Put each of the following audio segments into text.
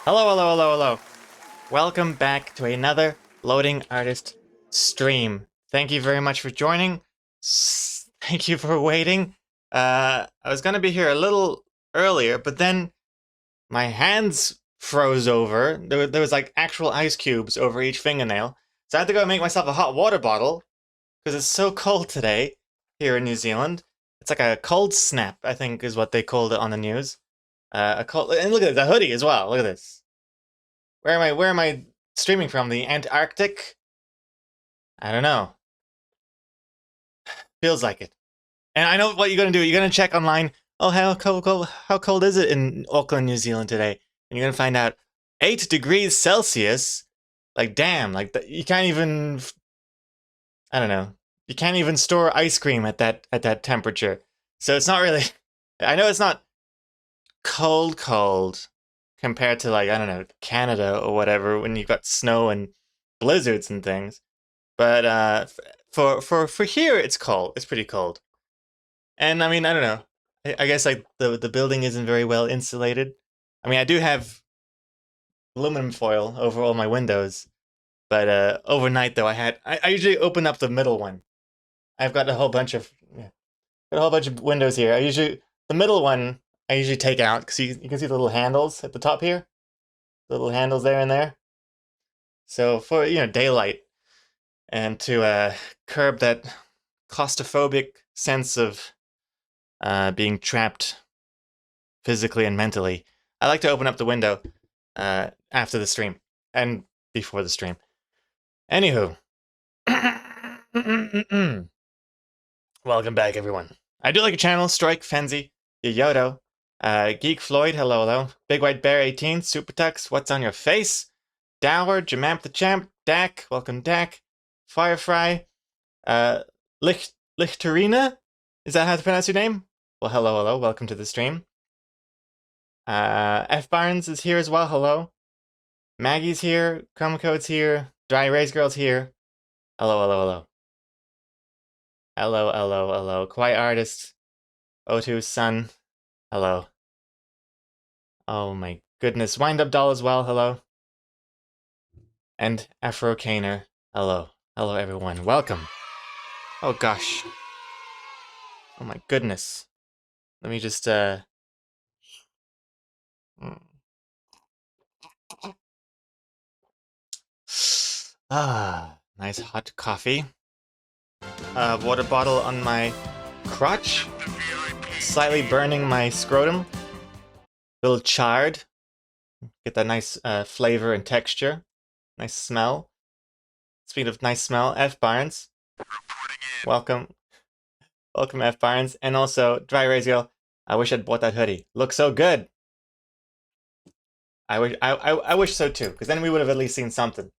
Hello, hello, hello, hello. Welcome back to another Loading Artist stream. Thank you very much for joining. Thank you for waiting. I was gonna be here a little earlier, but then my hands froze over. There was like actual ice cubes over each fingernail. So I had to go make myself a hot water bottle because it's so cold today here in New Zealand. It's like a cold snap, I think is what they called it on the news. A cold, and look at the hoodie as well. Look at this. Where am I streaming from? The Antarctic? I don't know. Feels like it. And I know what you're gonna do. You're gonna check online. Oh, how cold is it in Auckland, New Zealand today? And you're gonna find out 8 degrees Celsius. Like damn, like you can't even. I don't know. You can't even store ice cream at that temperature. So it's not really. I know it's not cold compared to like I don't know Canada or whatever when you've got snow and blizzards and things. But for here it's cold. It's pretty cold. And I mean I don't know. I guess like the building isn't very well insulated. I mean I do have aluminum foil over all my windows, but overnight though I usually open up the middle one. I've got a whole bunch of windows here. The middle one I usually take out because you can see the little handles at the top here. The little handles there and there. So for, daylight and to curb that claustrophobic sense of being trapped physically and mentally, I like to open up the window after the stream and before the stream. Anywho. Welcome back, everyone. I do like a channel, Strike, Fenzi, Yoyoto, Geek Floyd, hello. Big White Bear 18, Super Tux, What's on Your Face? Dower, Jamamp the Champ, Dak, welcome Dak, Firefly, Lichterina? Is that how to pronounce your name? Well, hello, welcome to the stream. F Barnes is here as well, hello. Maggie's here, Chromacode's here, DryEraseGirl's here. Hello. Hello. Quiet Artist, O2's son, hello. Oh my goodness, Wind Up Doll as well, hello. And Afro Caner, hello. Hello everyone, welcome. Oh gosh. Oh my goodness. Let me just nice hot coffee. Water bottle on my crotch. Slightly burning my scrotum. A little charred. Get that nice flavor and texture. Nice smell. Speaking of nice smell, F Barnes. Welcome. Welcome, F Barnes. And also, DryEraseGirl, I wish I'd bought that hoodie. Looks so good. I wish so too, because then we would have at least seen something.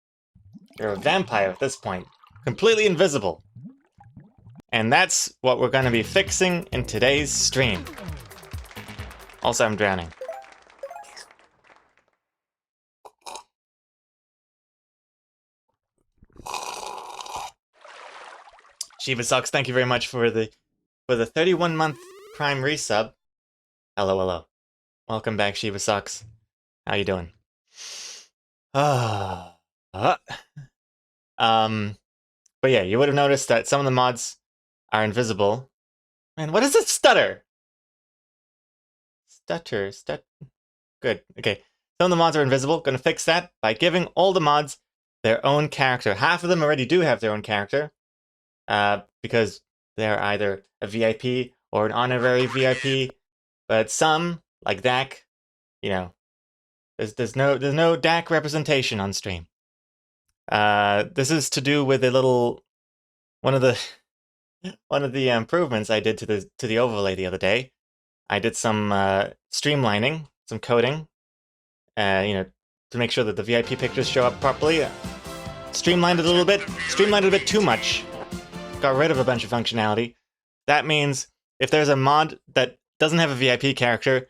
You're a vampire at this point. Completely invisible. And that's what we're going to be fixing in today's stream. Also, I'm drowning. Shiva Sucks, thank you very much for the 31-month Prime resub. Hello. Welcome back, Shiva Sucks. How you doing? But yeah, you would have noticed that some of the mods are invisible. Man, what is it? Stutter. Good. Okay. Some of the mods are invisible. Gonna fix that by giving all the mods their own character. Half of them already do have their own character. Because they're either a VIP or an honorary VIP. But some, like Dak, there's no Dak representation on stream. This is to do with one of the improvements I did to the overlay the other day. I did some streamlining, some coding, to make sure that the VIP pictures show up properly. Streamlined it a little bit too much. Got rid of a bunch of functionality. That means if there's a mod that doesn't have a VIP character,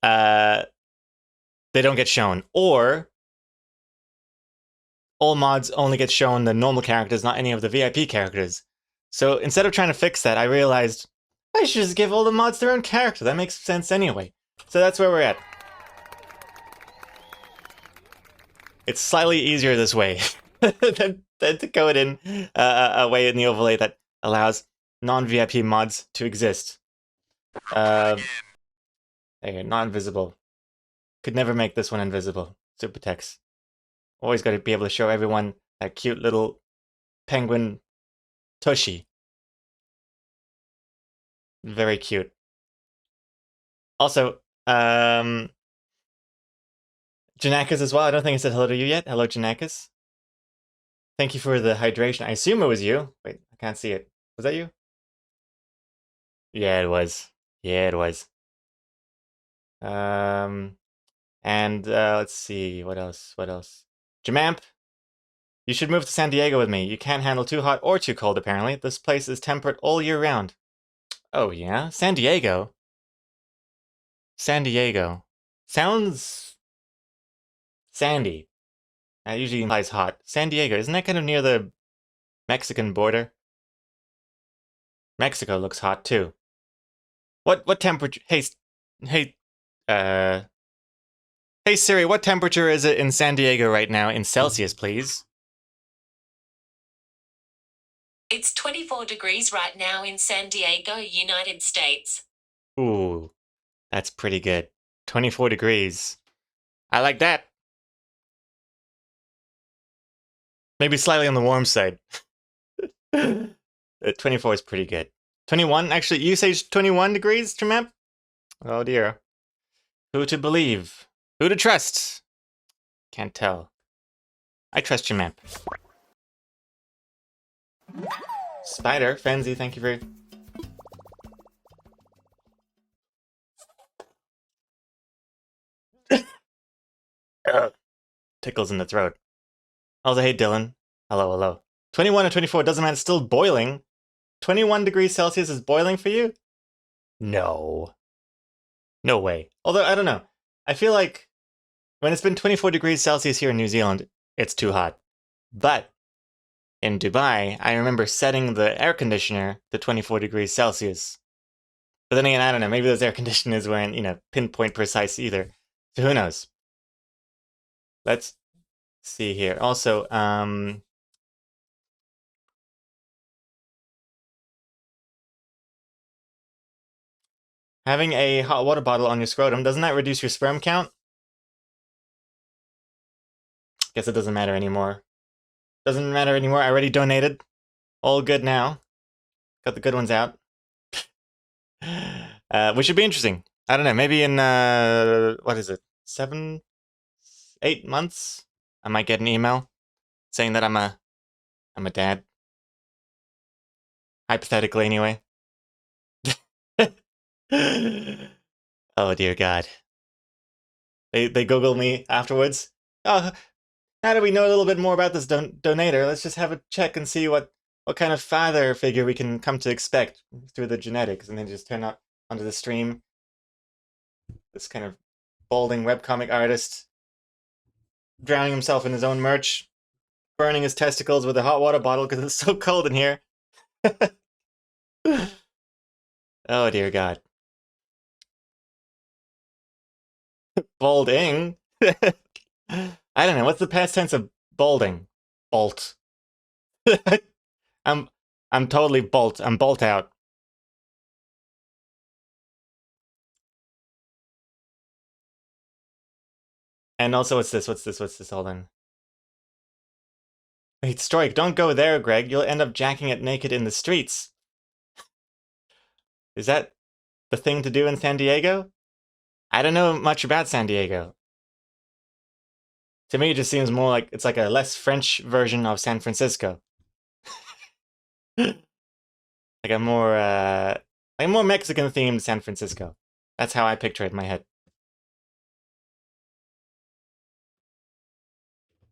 they don't get shown. Or all mods only get shown the normal characters, not any of the VIP characters. So instead of trying to fix that, I realized I should just give all the mods their own character. That makes sense anyway. So that's where we're at. It's slightly easier this way than to code in a way in the overlay that allows non-VIP mods to exist. There, not invisible. Could never make this one invisible. Super text. Always got to be able to show everyone that cute little penguin tushy. Very cute. Also, Janakas as well. I don't think I said hello to you yet. Hello, Janakas. Thank you for the hydration. I assume it was you. Wait, I can't see it. Was that you? Yeah, it was. Yeah, it was. And let's see, what else? What else? Jamamp, you should move to San Diego with me. You can't handle too hot or too cold, apparently. This place is temperate all year round. Oh, yeah? San Diego? San Diego. Sounds sandy. That usually implies hot. San Diego, isn't that kind of near the Mexican border? Mexico looks hot, too. What temperature? Hey, hey Siri, what temperature is it in San Diego right now in Celsius, please? It's 24 degrees right now in San Diego, United States. Ooh, that's pretty good. 24 degrees. I like that. Maybe slightly on the warm side. 24 is pretty good. 21? Actually, you say 21 degrees, Tremamp? Oh dear. Who to believe? Who to trust? Can't tell. I trust Tremamp. Spider, Fenzi, thank you very... Tickles in the throat. Also, hey Dylan. Hello, hello. 21 and 24 doesn't matter, it's still boiling. 21 degrees Celsius is boiling for you? No. No way. Although, I don't know. I feel like when it's been 24 degrees Celsius here in New Zealand, it's too hot. But in Dubai, I remember setting the air conditioner to 24 degrees Celsius. But then again, I don't know. Maybe those air conditioners weren't, pinpoint precise either. So who knows? Let's see here. Also, having a hot water bottle on your scrotum, doesn't that reduce your sperm count? Guess it doesn't matter anymore. Doesn't matter anymore. I already donated. All good now. Got the good ones out. Which should be interesting. I don't know. Maybe in what is it? 7, 8 months, I might get an email saying that I'm a dad. Hypothetically, anyway. Oh dear God. They Google me afterwards. Oh, now that we know a little bit more about this donator, let's just have a check and see what kind of father figure we can come to expect through the genetics, and then just turn up onto the stream. This kind of balding webcomic artist drowning himself in his own merch, burning his testicles with a hot water bottle because it's so cold in here. Oh dear God. Balding? I don't know, what's the past tense of balding? Bolt. I'm totally bolt. I'm bolt out. And also, what's this? What's this? What's this? Hold on. Wait, Strike, don't go there, Greg. You'll end up jacking it naked in the streets. Is that the thing to do in San Diego? I don't know much about San Diego. To me, it just seems more like it's like a less French version of San Francisco. Like a more Mexican themed San Francisco. That's how I picture it in my head.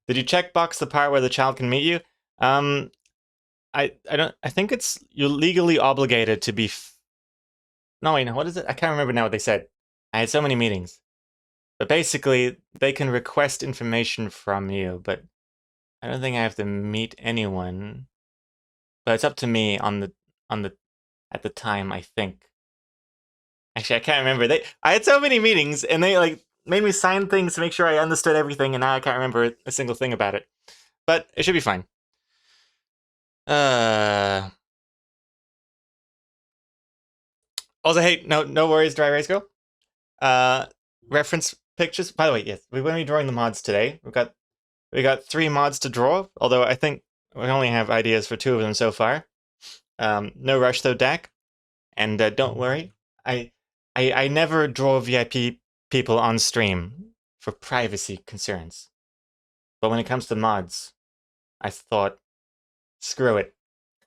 Did you checkbox the part where the child can meet you? I think it's you're legally obligated to be. No, wait, no, what is it? I can't remember now what they said. I had so many meetings. But basically, they can request information from you, but I don't think I have to meet anyone. But it's up to me at the time, I think. Actually, I can't remember. I had so many meetings, and they like made me sign things to make sure I understood everything, and now I can't remember a single thing about it. But it should be fine. Also, hey, no worries, DryEraseGirl. Uh, reference pictures. By the way, yes, we're going to be drawing the mods today. We got 3 mods to draw. Although I think we only have ideas for 2 of them so far. No rush though, Dak. And don't worry, I never draw VIP people on stream for privacy concerns. But when it comes to mods, I thought, screw it.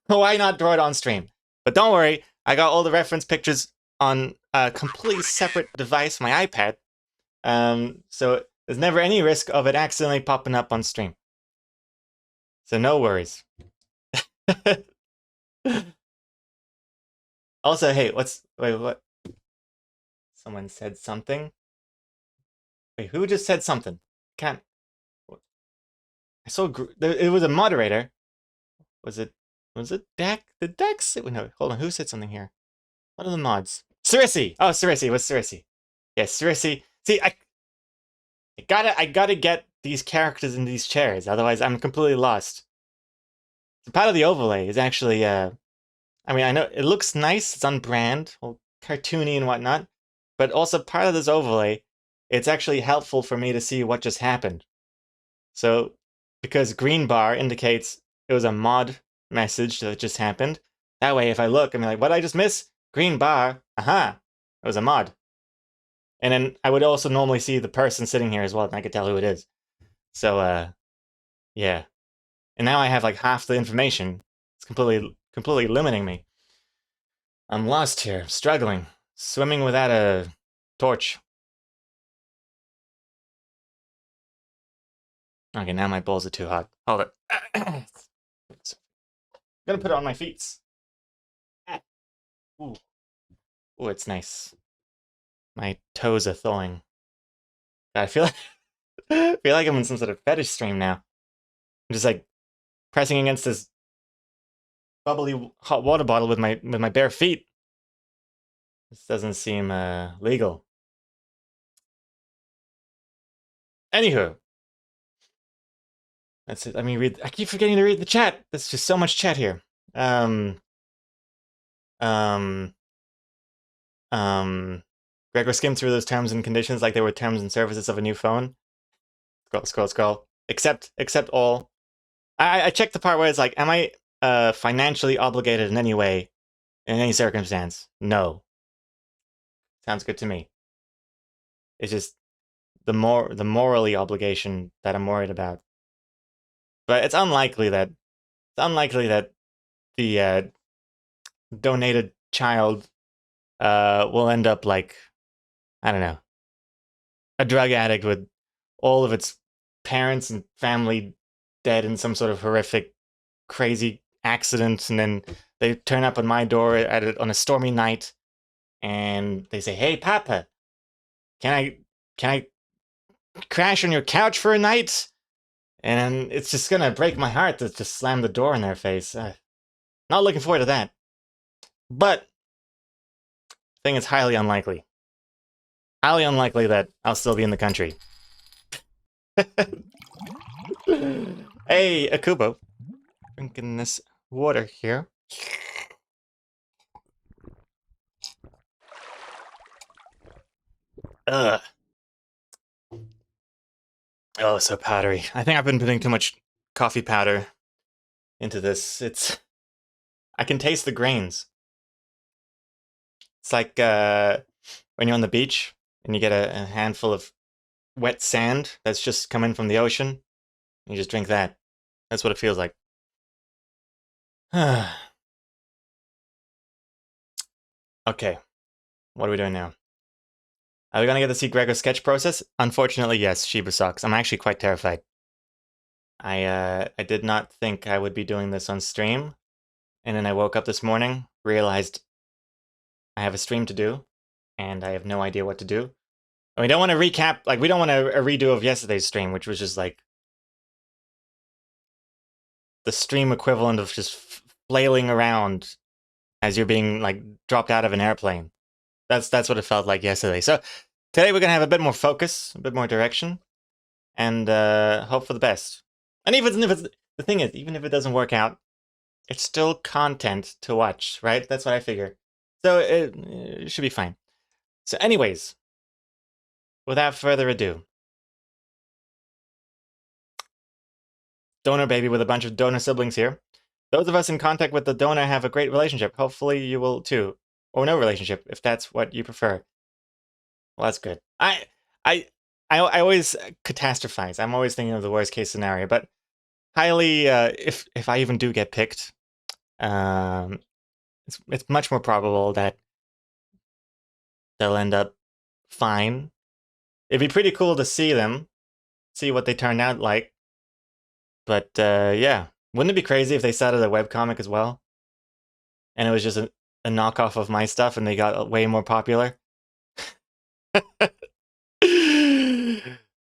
Why not draw it on stream? But don't worry, I got all the reference pictures on a completely separate device, my iPad. So there's never any risk of it accidentally popping up on stream. So no worries. Also, hey, wait, what? Someone said something? Wait, who just said something? Can't. I saw. It was a moderator. Was it Dak? Did Dak say? No, hold on. Who said something here? What are the mods? Cirisi! Oh, Cirisi. It was Cirisi. Yes, Cirisi. See, I gotta get these characters in these chairs, otherwise I'm completely lost. So part of the overlay is actually, I mean, I know it looks nice, it's on brand, all cartoony and whatnot, but also part of this overlay, it's actually helpful for me to see what just happened. So, because green bar indicates it was a mod message that just happened, that way if I look, I'm like, what did I just miss? Green bar, aha, it was a mod. And then I would also normally see the person sitting here as well, and I could tell who it is. So, yeah. And now I have like half the information. It's completely limiting me. I'm lost here, struggling, swimming without a torch. Okay, now my balls are too hot. Hold it. I'm gonna put it on my feet. Ooh. Ooh, it's nice. My toes are thawing. I feel like I feel like I'm in some sort of fetish stream now. I'm just like pressing against this bubbly hot water bottle with my bare feet. This doesn't seem legal. Anywho, that's it. Let me read. I keep forgetting to read the chat. There's just so much chat here. Gregor skimmed through those terms and conditions like they were terms and services of a new phone. Scroll. Except all. I checked the part where it's like, am I financially obligated in any way, in any circumstance? No. Sounds good to me. It's just the morally obligation that I'm worried about. But it's unlikely that the donated child will end up like, I don't know, a drug addict with all of its parents and family dead in some sort of horrific, crazy accident, and then they turn up on my door on a stormy night, and they say, "Hey, Papa, can I crash on your couch for a night?" And it's just gonna break my heart to just slam the door in their face. Not looking forward to that. But I think it's highly unlikely. Highly unlikely that I'll still be in the country. Hey, Akubo. Drinking this water here. Ugh. Oh, so powdery. I think I've been putting too much coffee powder into this. I can taste the grains. It's like when you're on the beach and you get a handful of wet sand that's just come in from the ocean. You just drink that. That's what it feels like. Okay, what are we doing now? Are we gonna get to see Gregor's sketch process? Unfortunately, yes, Shiba sucks. I'm actually quite terrified. I did not think I would be doing this on stream, and then I woke up this morning, realized I have a stream to do, and I have no idea what to do. And we don't want to recap, like, we don't want a redo of yesterday's stream, which was just like the stream equivalent of just flailing around as you're being like dropped out of an airplane. That's what it felt like yesterday. So Today we're gonna have a bit more focus, a bit more direction, and hope for the best. And even if it's the thing is, even if it doesn't work out, it's still content to watch, right? That's what I figure. So it should be fine. So, anyways, without further ado, donor baby with a bunch of donor siblings here. Those of us in contact with the donor have a great relationship. Hopefully, you will too, or no relationship if that's what you prefer. Well, that's good. I, I always catastrophize. I'm always thinking of the worst case scenario, but highly, if I even do get picked, um, it's much more probable that they'll end up fine. It'd be pretty cool to see them, see what they turned out like. But yeah, wouldn't it be crazy if they started a webcomic as well? And it was just a knockoff of my stuff and they got way more popular?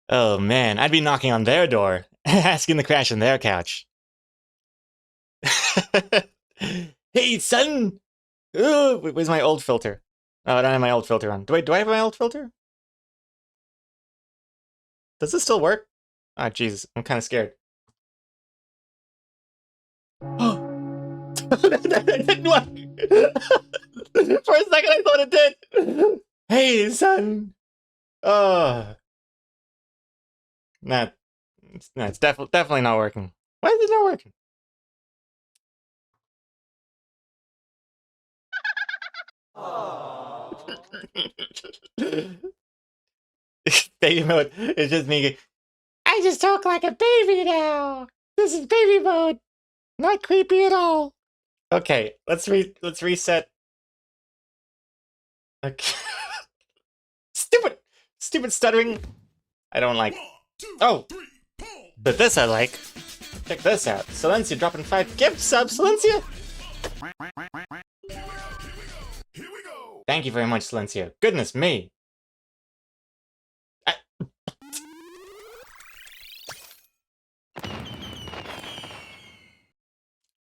Oh man, I'd be knocking on their door, asking to crash on their couch. Hey, son! Ooh, where's my old filter? Oh, I don't have my old filter on. Do I have my old filter? Does this still work? Ah, jeez, I'm kind of scared. Oh, that didn't work. For a second, I thought it did. Hey, son. Oh, nah, it's definitely not working. Why is it not working? Baby mode. It's just me. I just talk like a baby now. This is baby mode. Not creepy at all. Okay, let's reset. Okay. Stupid stuttering. I don't like. Oh, but this I like. Check this out. Silencia dropping 5 gift subs. Silencia. Thank you very much, Silencia. Goodness me.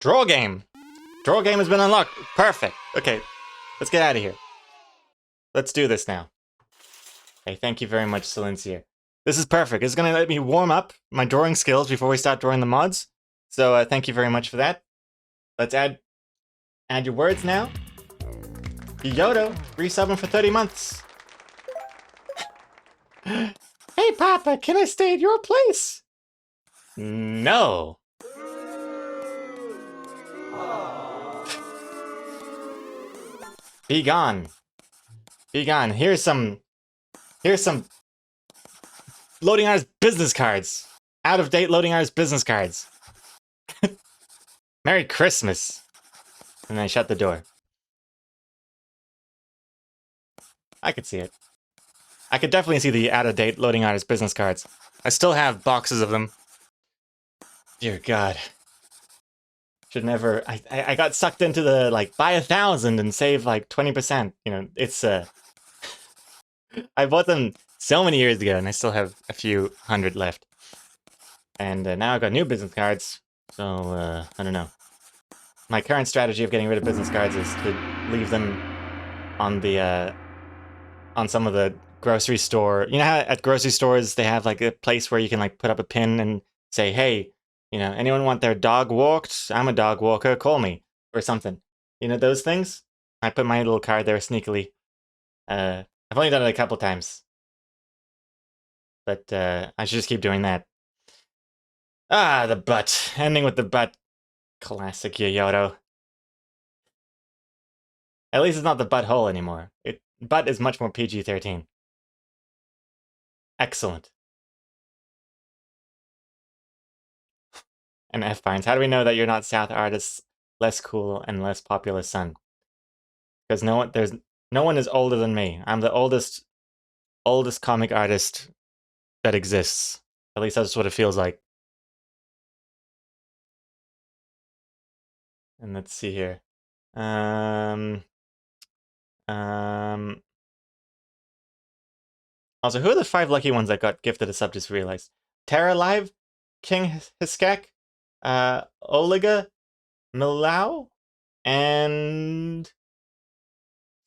Draw game. Draw game has been unlocked. Perfect. Okay, let's get out of here. Let's do this now. Okay, thank you very much, Silencia. This is perfect. It's going to let me warm up my drawing skills before we start drawing the mods. So thank you very much for that. Let's add your words now. Yodo, resub for 30 months. Hey, Papa, can I stay at your place? No. Be gone. Be gone. Here's some loading artist business cards. Out of date loading artist business cards. Merry Christmas. And then I shut the door. I could see it. I could definitely see the out of date loading artist business cards. I still have boxes of them. Dear God. Should never. I got sucked into the like buy 1,000 and save like 20%. You know, it's I bought them so many years ago and I still have a few hundred left. And now I've got new business cards. So I don't know. My current strategy of getting rid of business cards is to leave them on the on some of the grocery store. You know how at grocery stores they have like a place where you can like put up a pin and say, "Hey, you know, anyone want their dog walked? I'm a dog walker. Call me," or something. You know those things. I put my little card there sneakily. I've only done it a couple times, but I should just keep doing that. Ah, the butt. Ending with the butt. Classic Yoyoto. At least it's not the butthole anymore. Butt is much more PG-13. Excellent. And F Pines, how do we know that you're not South artist's less cool and less popular son? Because no one is older than me. I'm the oldest comic artist that exists. At least that's what it feels like. And let's see here. Also, who are the 5 lucky ones that got gifted a sub? Just realized. Terra Live, King Hiskak, Oliga, Milau, and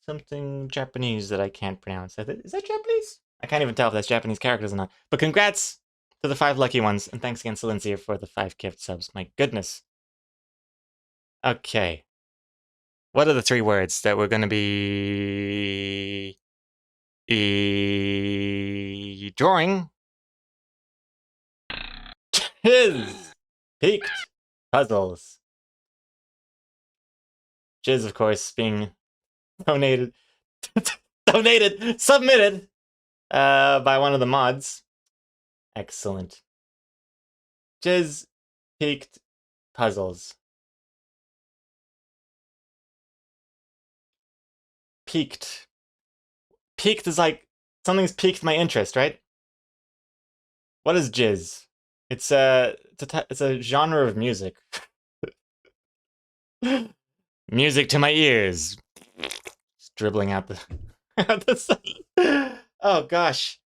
something Japanese that I can't pronounce. Is that Japanese? I can't even tell if that's Japanese characters or not. But congrats to the 5 lucky ones, and thanks again, Silencia, for the 5 gift subs. My goodness. Okay. What are the 3 words that we're going to be drawing? Jizz! Peaked puzzles. Jizz, of course, being donated, submitted by one of the mods. Excellent. Jizz peaked puzzles. Peaked. Peaked is like something's piqued my interest, right? What is jizz? It's a genre of music. Music to my ears. Just dribbling out the out the side. Oh gosh.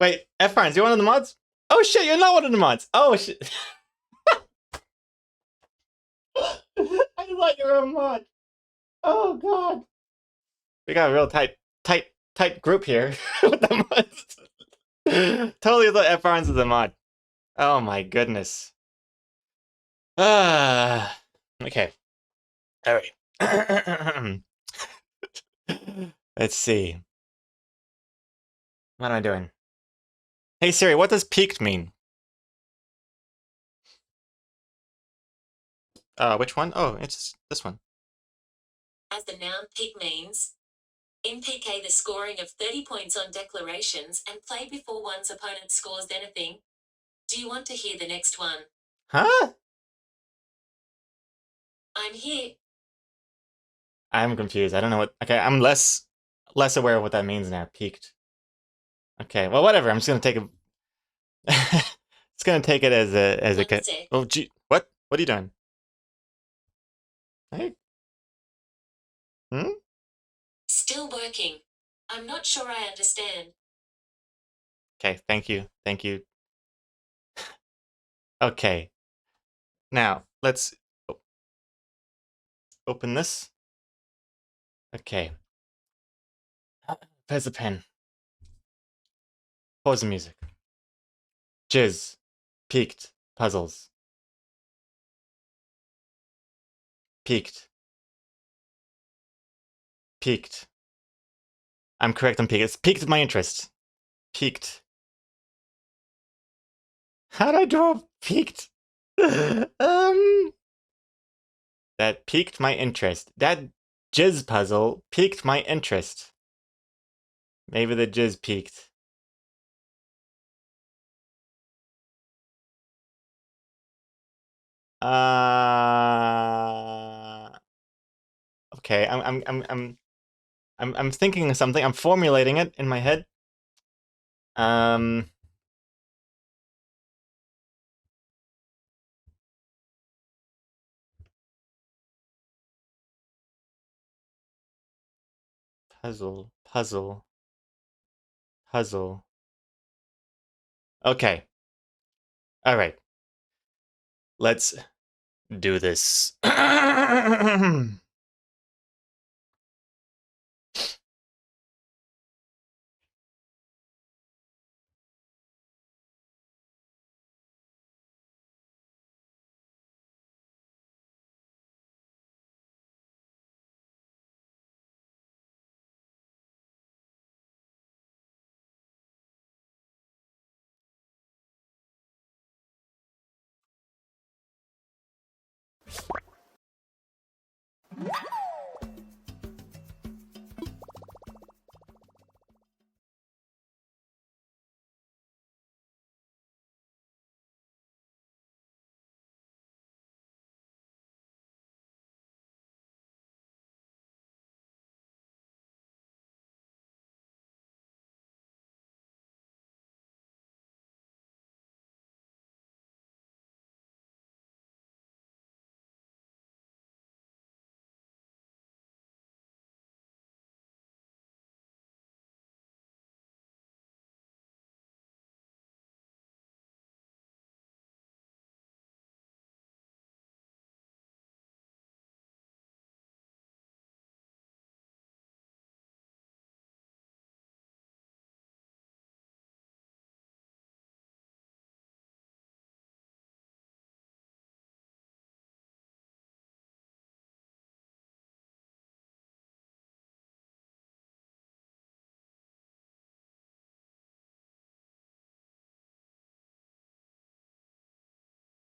Wait, F-Barnes, you're one of the mods? Oh shit, you're not one of the mods. Oh shit. I thought you were a mod. Oh god. We got a real tight group here with the mods. Totally thought F-Barnes is a mod. Oh my goodness. Okay. All right. Let's see. What am I doing? Hey Siri, what does peaked mean? Which one? Oh, it's this one. As the noun peak means, in PK the scoring of 30 points on declarations and play before one's opponent scores anything. Do you want to hear the next one? Huh? I'm here. I'm confused. I don't know what. Okay, I'm less aware of what that means now. Peaked. Okay, well, whatever. I'm just gonna take a. It's gonna take it as a. One sec. Oh, gee, what? What are you doing? Hey. Hmm. Still working. I'm not sure I understand. Okay. Thank you. Thank you. Okay. Now let's open this. Okay. Where's the pen? Pause the music. Jizz. Peaked. Puzzles. Peaked. Peaked. I'm correct on peaked. It's piqued my interest. Peaked. How did I draw peaked? That piqued my interest. That jizz puzzle piqued my interest. Maybe the jizz peaked. Okay, I'm thinking of something. I'm formulating it in my head. Puzzle. Okay. All right. Let's do this.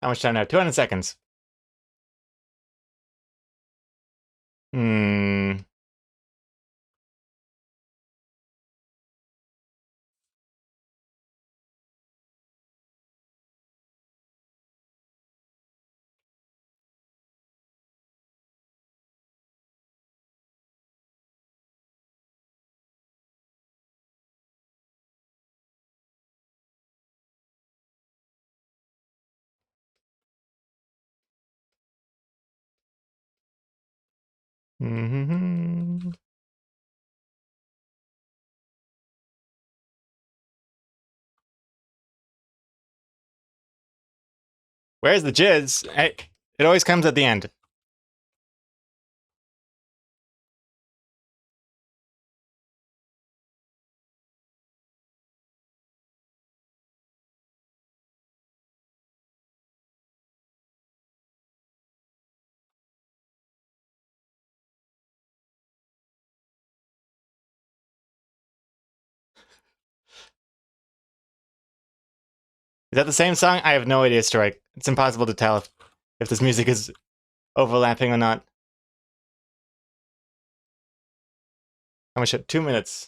How much time now? 200 seconds. Hmm. Mm-hmm. Where's the jizz? Hey, it always comes at the end. Is that the same song? I have no idea, Strike. It's impossible to tell if this music is overlapping or not. How much? 2 minutes.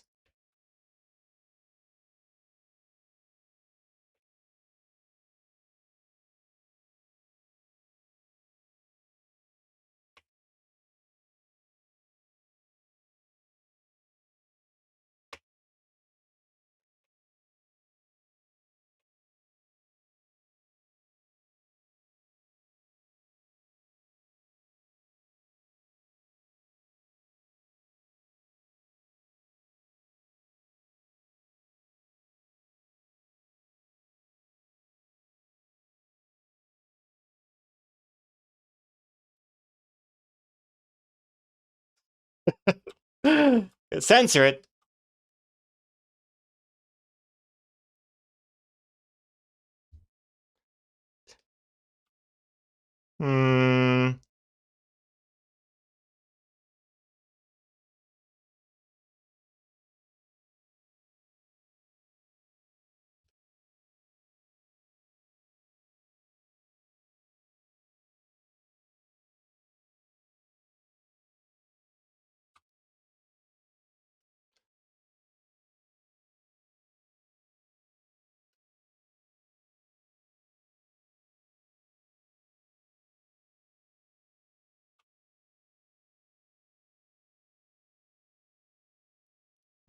Censor it. Hmm.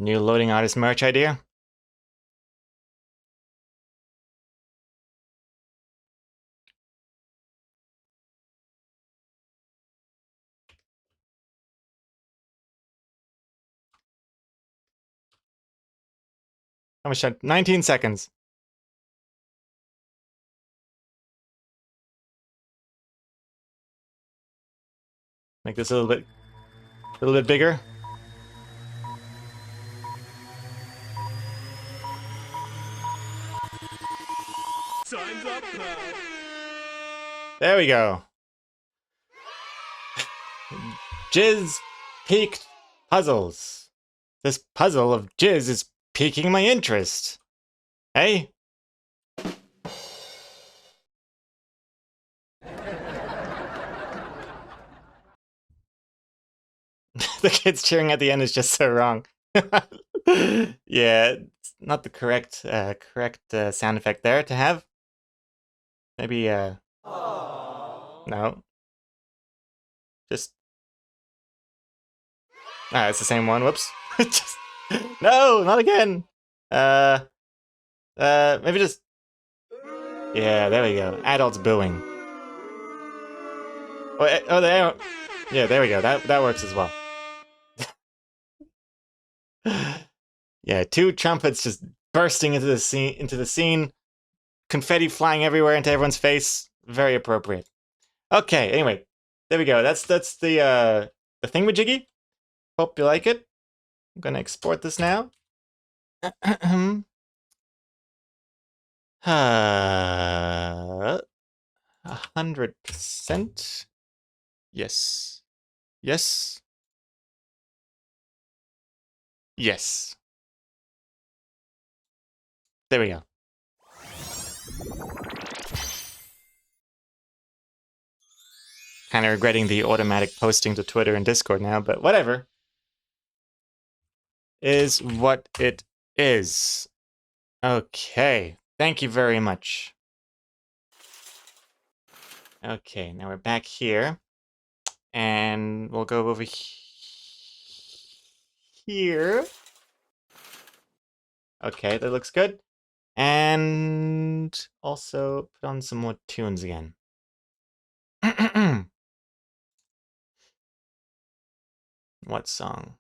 New loading artist merch idea? How much time? 19 seconds. Make this a little bit bigger. Time's up, pal. There we go. Jizz peaked puzzles. This puzzle of jizz is piquing my interest. Hey? The kids cheering at the end is just so wrong. Yeah, it's not the correct sound effect there to have. Maybe no. Just it's the same one. Whoops. Just no, not again. Maybe just yeah. There we go. Adults booing. Oh, there. Yeah, there we go. That works as well. Yeah, two trumpets just bursting into the scene, confetti flying everywhere into everyone's face. Very appropriate. Okay, anyway, there we go. That's the thingamajiggy. Hope you like it. I'm gonna export this now. 100%. Yes. Yes. Yes. There we go. Kind of regretting the automatic posting to Twitter and Discord now, but whatever. Is what it is. Okay. Thank you very much. Okay, now we're back here. And we'll go over here. Okay, that looks good. And also put on some more tunes again. What song?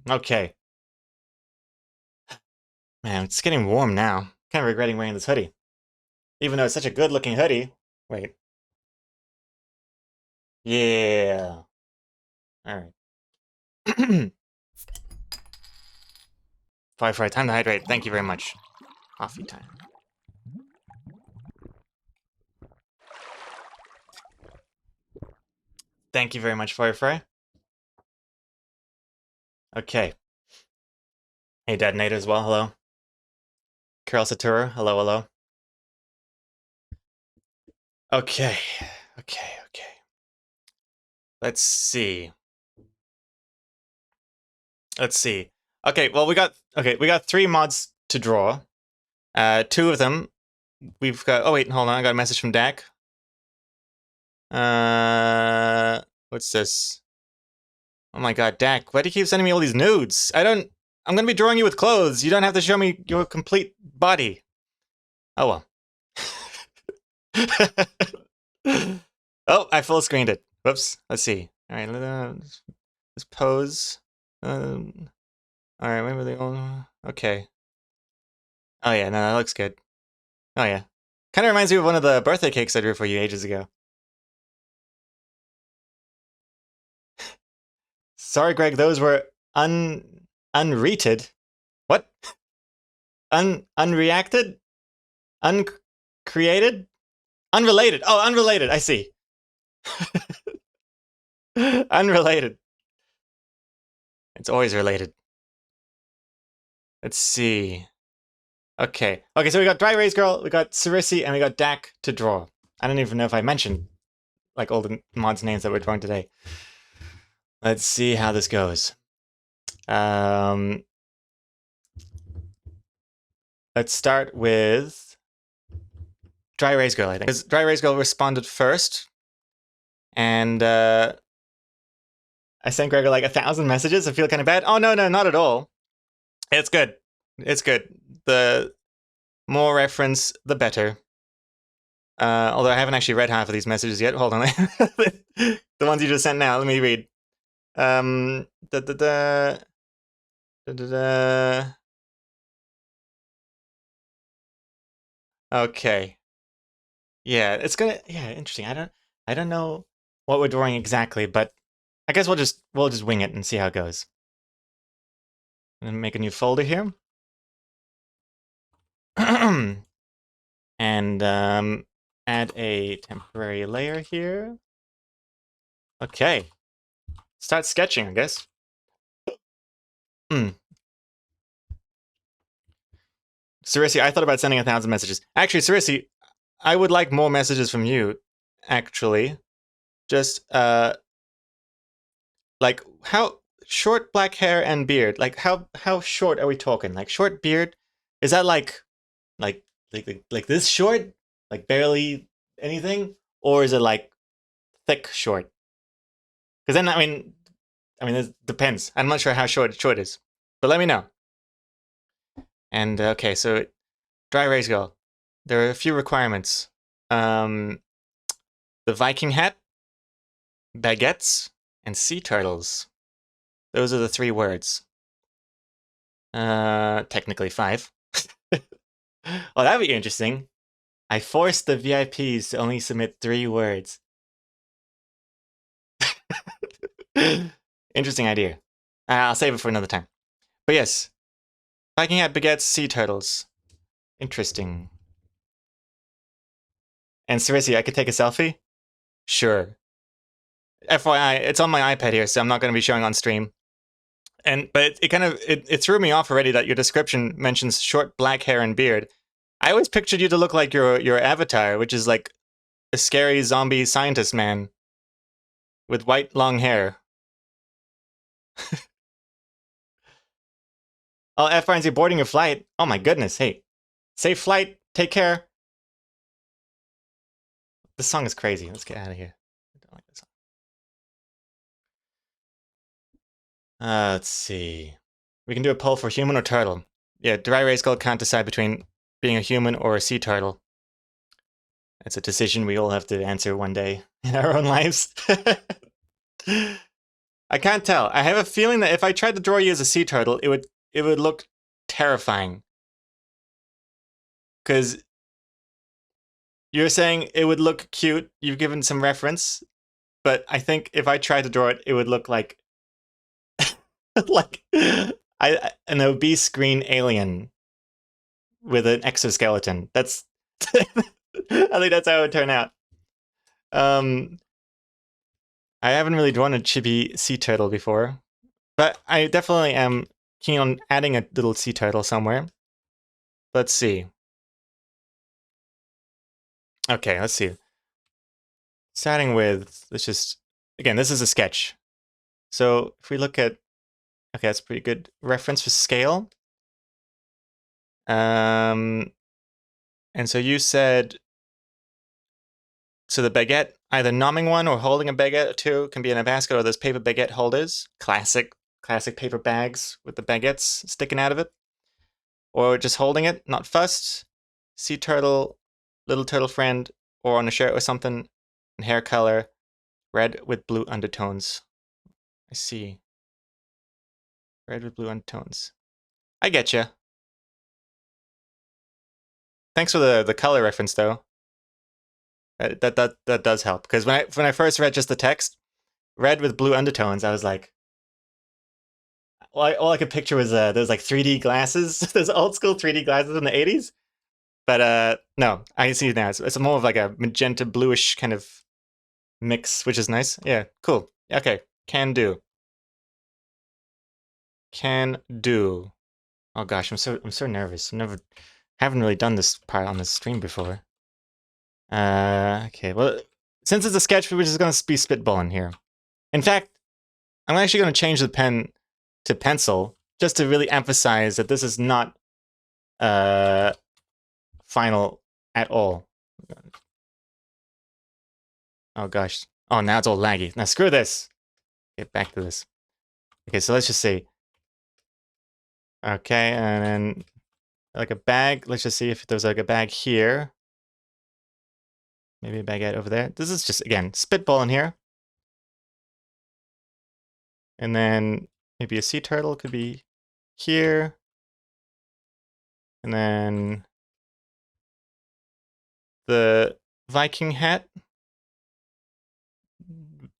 Okay. Man, it's getting warm now. Kind of regretting wearing this hoodie. Even though it's such a good looking hoodie. Wait. Yeah. Alright. Firefly, time to hydrate. Thank you very much. Coffee time. Thank you very much, Firefly. Okay. Hey, Detonator as well, hello. Carol Satura, hello, hello. Okay. Let's see. Okay, well we got 3 mods to draw. 2 of them we've got. Oh wait, hold on, I got a message from Dak. What's this? Oh my god, Dak, why do you keep sending me all these nudes? I'm gonna be drawing you with clothes. You don't have to show me your complete body. Oh well. Oh, I full screened it. Whoops. Let's see. All right, let's pose. All right, maybe they all. Okay. Oh yeah, no, that looks good. Oh yeah, kind of reminds me of one of the birthday cakes I drew for you ages ago. Sorry, Greg, those were unreated. What? Unreacted? Uncreated? Unrelated. Oh, unrelated. I see. Unrelated. It's always related. Let's see. Okay, so we got DryEraseGirl, we got Sarisi, and we got Dak to draw. I don't even know if I mentioned like all the mods' names that we're drawing today. Let's see how this goes. Let's start with DryEraseGirl, I think. Because DryEraseGirl responded first, and I sent Gregor like 1,000 messages. I feel kind of bad. Oh no, not at all. It's good. The more reference, the better. Although I haven't actually read half of these messages yet. Hold on. The ones you just sent now. Let me read. Okay. Yeah, it's gonna. Yeah, interesting. I don't know what we're drawing exactly, but I guess we'll just wing it and see how it goes. And make a new folder here. And add a temporary layer here. Okay. Start sketching, I guess. Sarisi, I thought about sending 1,000 messages. Actually, Sarisi, I would like more messages from you, actually. Just, like, how short black hair and beard, like, how short are we talking? Like, short beard? Is that like this short? Like, barely anything? Or is it, like, thick short? Because then, I mean, it depends. I'm not sure how short is. But let me know. And, okay, so DryEraseGirl. There are a few requirements. The Viking hat, baguettes, and sea turtles. Those are the 3 words. Technically 5. Oh, that'd be interesting. I forced the VIPs to only submit 3 words. Interesting idea. I'll save it for another time. But yes, Viking hat, baguettes, sea turtles. Interesting. And Sarisi, I could take a selfie? Sure. FYI, it's on my iPad here, so I'm not going to be showing on stream. But it kind of it threw me off already that your description mentions short black hair and beard. I always pictured you to look like your avatar, which is like a scary zombie scientist man with white long hair. Oh, F finds you boarding your flight. Oh my goodness, hey. Safe flight, take care. This song is crazy. Let's get out of here. I don't like this song. Let's see. We can do a poll for human or turtle. Yeah, DryEraseGirl can't decide between being a human or a sea turtle. That's a decision we all have to answer one day in our own lives. I can't tell. I have a feeling that if I tried to draw you as a sea turtle, it would look terrifying. Because you're saying it would look cute. You've given some reference, but I think if I tried to draw it, it would look like like an obese green alien with an exoskeleton. That's I think that's how it would turn out. I haven't really drawn a chibi sea turtle before, but I definitely am keen on adding a little sea turtle somewhere. Let's see. Okay, let's see. Starting with, let's just, again, this is a sketch. So if we look at, okay, that's a pretty good reference for scale. And so you said, so the baguette, either nomming one or holding a baguette or two, can be in a basket, or those paper baguette holders, classic paper bags with the baguettes sticking out of it, or just holding it, not fussed, sea turtle, little turtle friend, or on a shirt or something, and hair color, red with blue undertones. I see. Red with blue undertones. I get you. Thanks for the color reference, though. That does help, because when I first read just the text, red with blue undertones, I was like, all I could picture was those like 3D glasses, those old school 3D glasses in the 80s. But no, I see it now. It's more of like a magenta bluish kind of mix, which is nice. Yeah, cool. Okay, can do. Can do. Oh gosh, I'm so nervous. Haven't really done this part on the stream before. Okay, well, since it's a sketch, we're just gonna be spitballing here. In fact, I'm actually gonna change the pen to pencil just to really emphasize that this is not final at all. Oh gosh. Oh, now it's all laggy. Now screw this. Get back to this. Okay, so let's just see. Okay, and then like a bag. Let's just see if there's like a bag here. Maybe a baguette over there. This is just, again, spitball in here. And then maybe a sea turtle could be here. And then the Viking hat.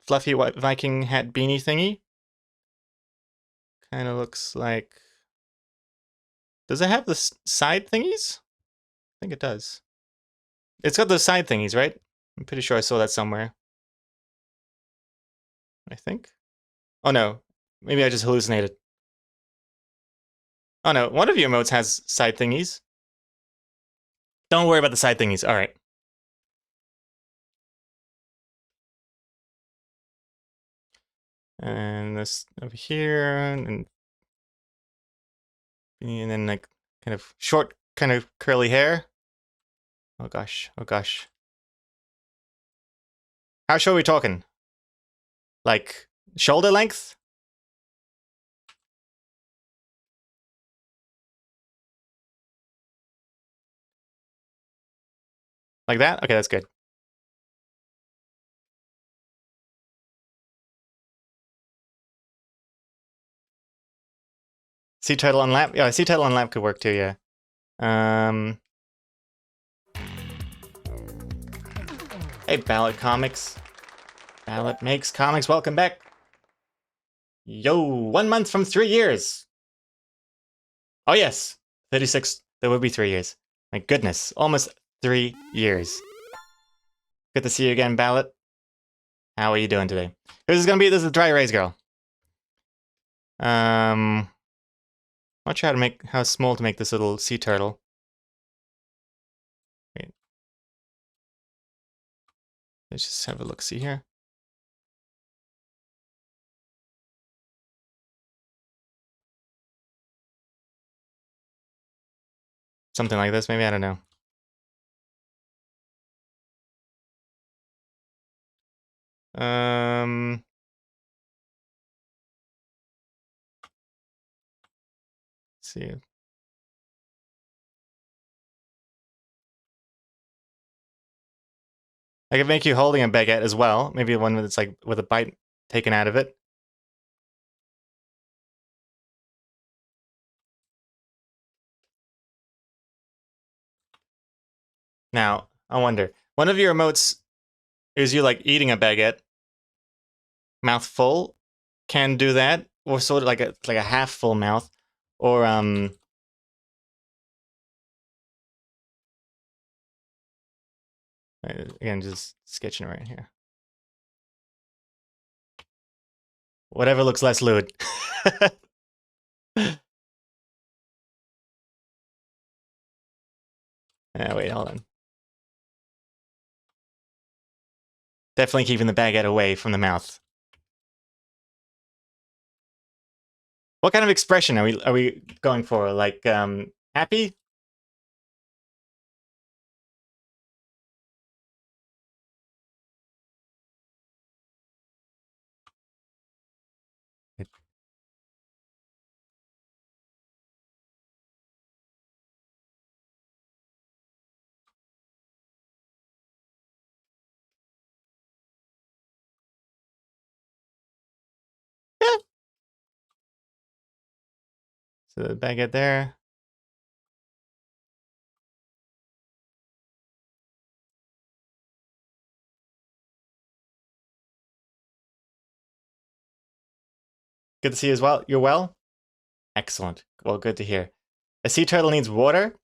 Fluffy white Viking hat beanie thingy. Kind of looks like... Does it have the side thingies? I think it does. It's got those side thingies, right? I'm pretty sure I saw that somewhere. I think. Oh no, maybe I just hallucinated. Oh no, one of your emotes has side thingies. Don't worry about the side thingies, alright. And this over here, and then like kind of short, kind of curly hair. Oh gosh, oh gosh. How short are we talking? Like shoulder length? Like that? Okay, that's good. Sea turtle on lap? Yeah, sea turtle on lap could work too, yeah. Hey, Ballot Comics. Ballot makes comics, welcome back. Yo, 1 month from 3 years. Oh yes, 36, that would be 3 years. My goodness, almost 3 years. Good to see you again, Ballot. How are you doing today? This is the DryEraseGirl. Not sure how small to make this little sea turtle. Let's just have a look. See here. Something like this, maybe. I don't know. Let's see. I could make you holding a baguette as well. Maybe one that's like with a bite taken out of it. Now, I wonder. One of your emotes is you like eating a baguette, mouth full, can do that, or sort of like a half full mouth, or again, just sketching right here. Whatever looks less lewd. Wait, hold on. Definitely keeping the baguette away from the mouth. What kind of expression are we going for? Like happy? Yeah. So the baguette there. Good to see you as well. You're well? Excellent. Well, good to hear. A sea turtle needs water?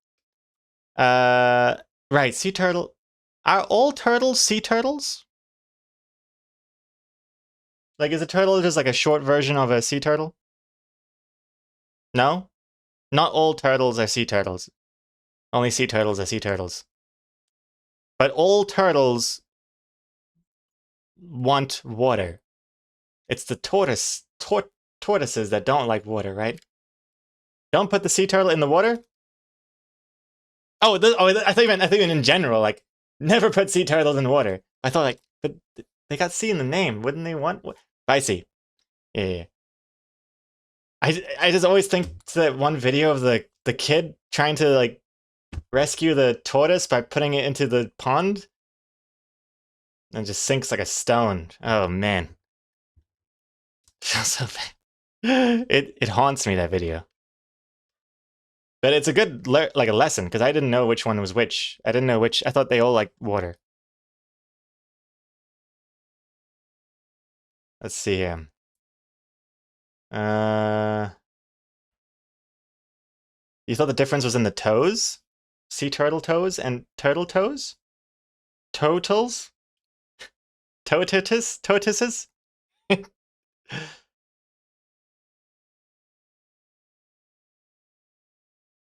Right, sea turtle. Are all turtles sea turtles? Like, is a turtle just like a short version of a sea turtle? No? Not all turtles are sea turtles. Only sea turtles are sea turtles. But all turtles want water. It's the tortoises that don't like water, right? Don't put the sea turtle in the water? Oh, I think in general, like, never put sea turtles in water. I thought, like, but they got sea in the name. Wouldn't they want? I see. Yeah. I just always think to that one video of the kid trying to, like, rescue the tortoise by putting it into the pond and just sinks like a stone. Oh, man. Feels so bad. It haunts me, that video. But it's a good, like, a lesson, because I didn't know which one was which. I didn't know which. I thought they all liked water. Let's see here. You thought the difference was in the toes? Sea turtle toes and turtle toes? Totals? Totuses?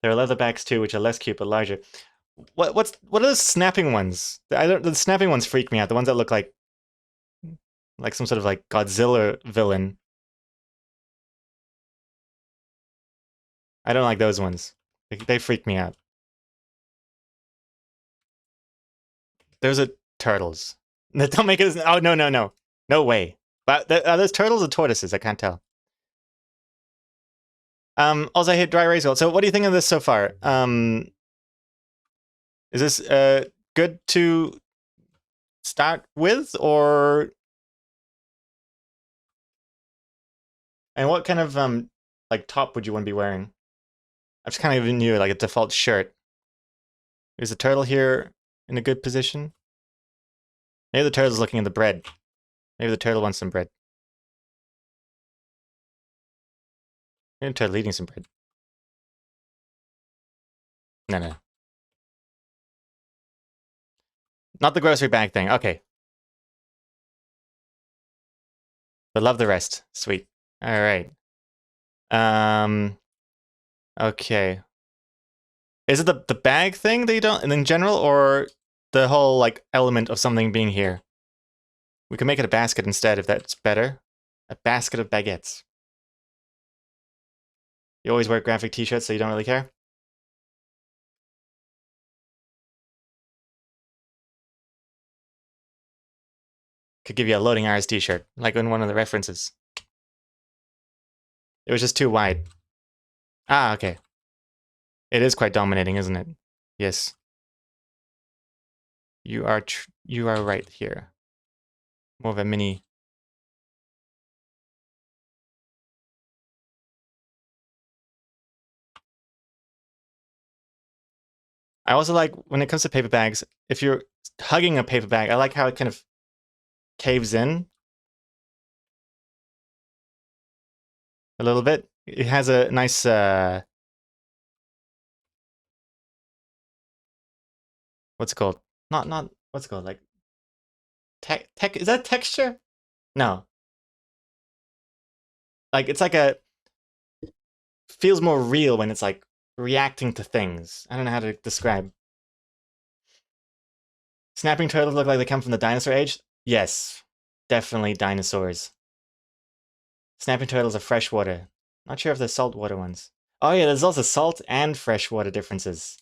There are leatherbacks too, which are less cute but larger. What are those snapping ones? The snapping ones freak me out. The ones that look like some sort of like Godzilla villain. I don't like those ones. They freak me out. Those are turtles. Don't make it. Oh, no, no, no. No way. But are those turtles or tortoises? I can't tell. Also, I hit DryEraseGirl. So what do you think of this so far? Is this good to start with, or... And what kind of like top would you want to be wearing? I've just kind of given you like a default shirt. Is the turtle here in a good position? Maybe the turtle's looking at the bread. Maybe the turtle wants some bread. Maybe the turtle eating some bread. No, no. Not the grocery bag thing. Okay. But love the rest. Sweet. All right. Okay. Is it the bag thing that you don't, and in general, or the whole like element of something being here? We can make it a basket instead if that's better. A basket of baguettes. You always wear graphic t-shirts, so you don't really care? Could give you a loading hours t-shirt, like in one of the references. It was just too wide. Ah, okay. It is quite dominating, isn't it? Yes. You are right here. More of a mini. I also like, when it comes to paper bags, if you're hugging a paper bag, I like how it kind of caves in a little bit. It has a nice, what's it called? Not, what's it called? Like, is that texture? No. Like, it's like feels more real when it's like reacting to things. I don't know how to describe. Snapping turtles look like they come from the dinosaur age? Yes. Definitely dinosaurs. Snapping turtles are freshwater. Not sure if they're saltwater ones. Oh yeah, there's also salt and freshwater differences.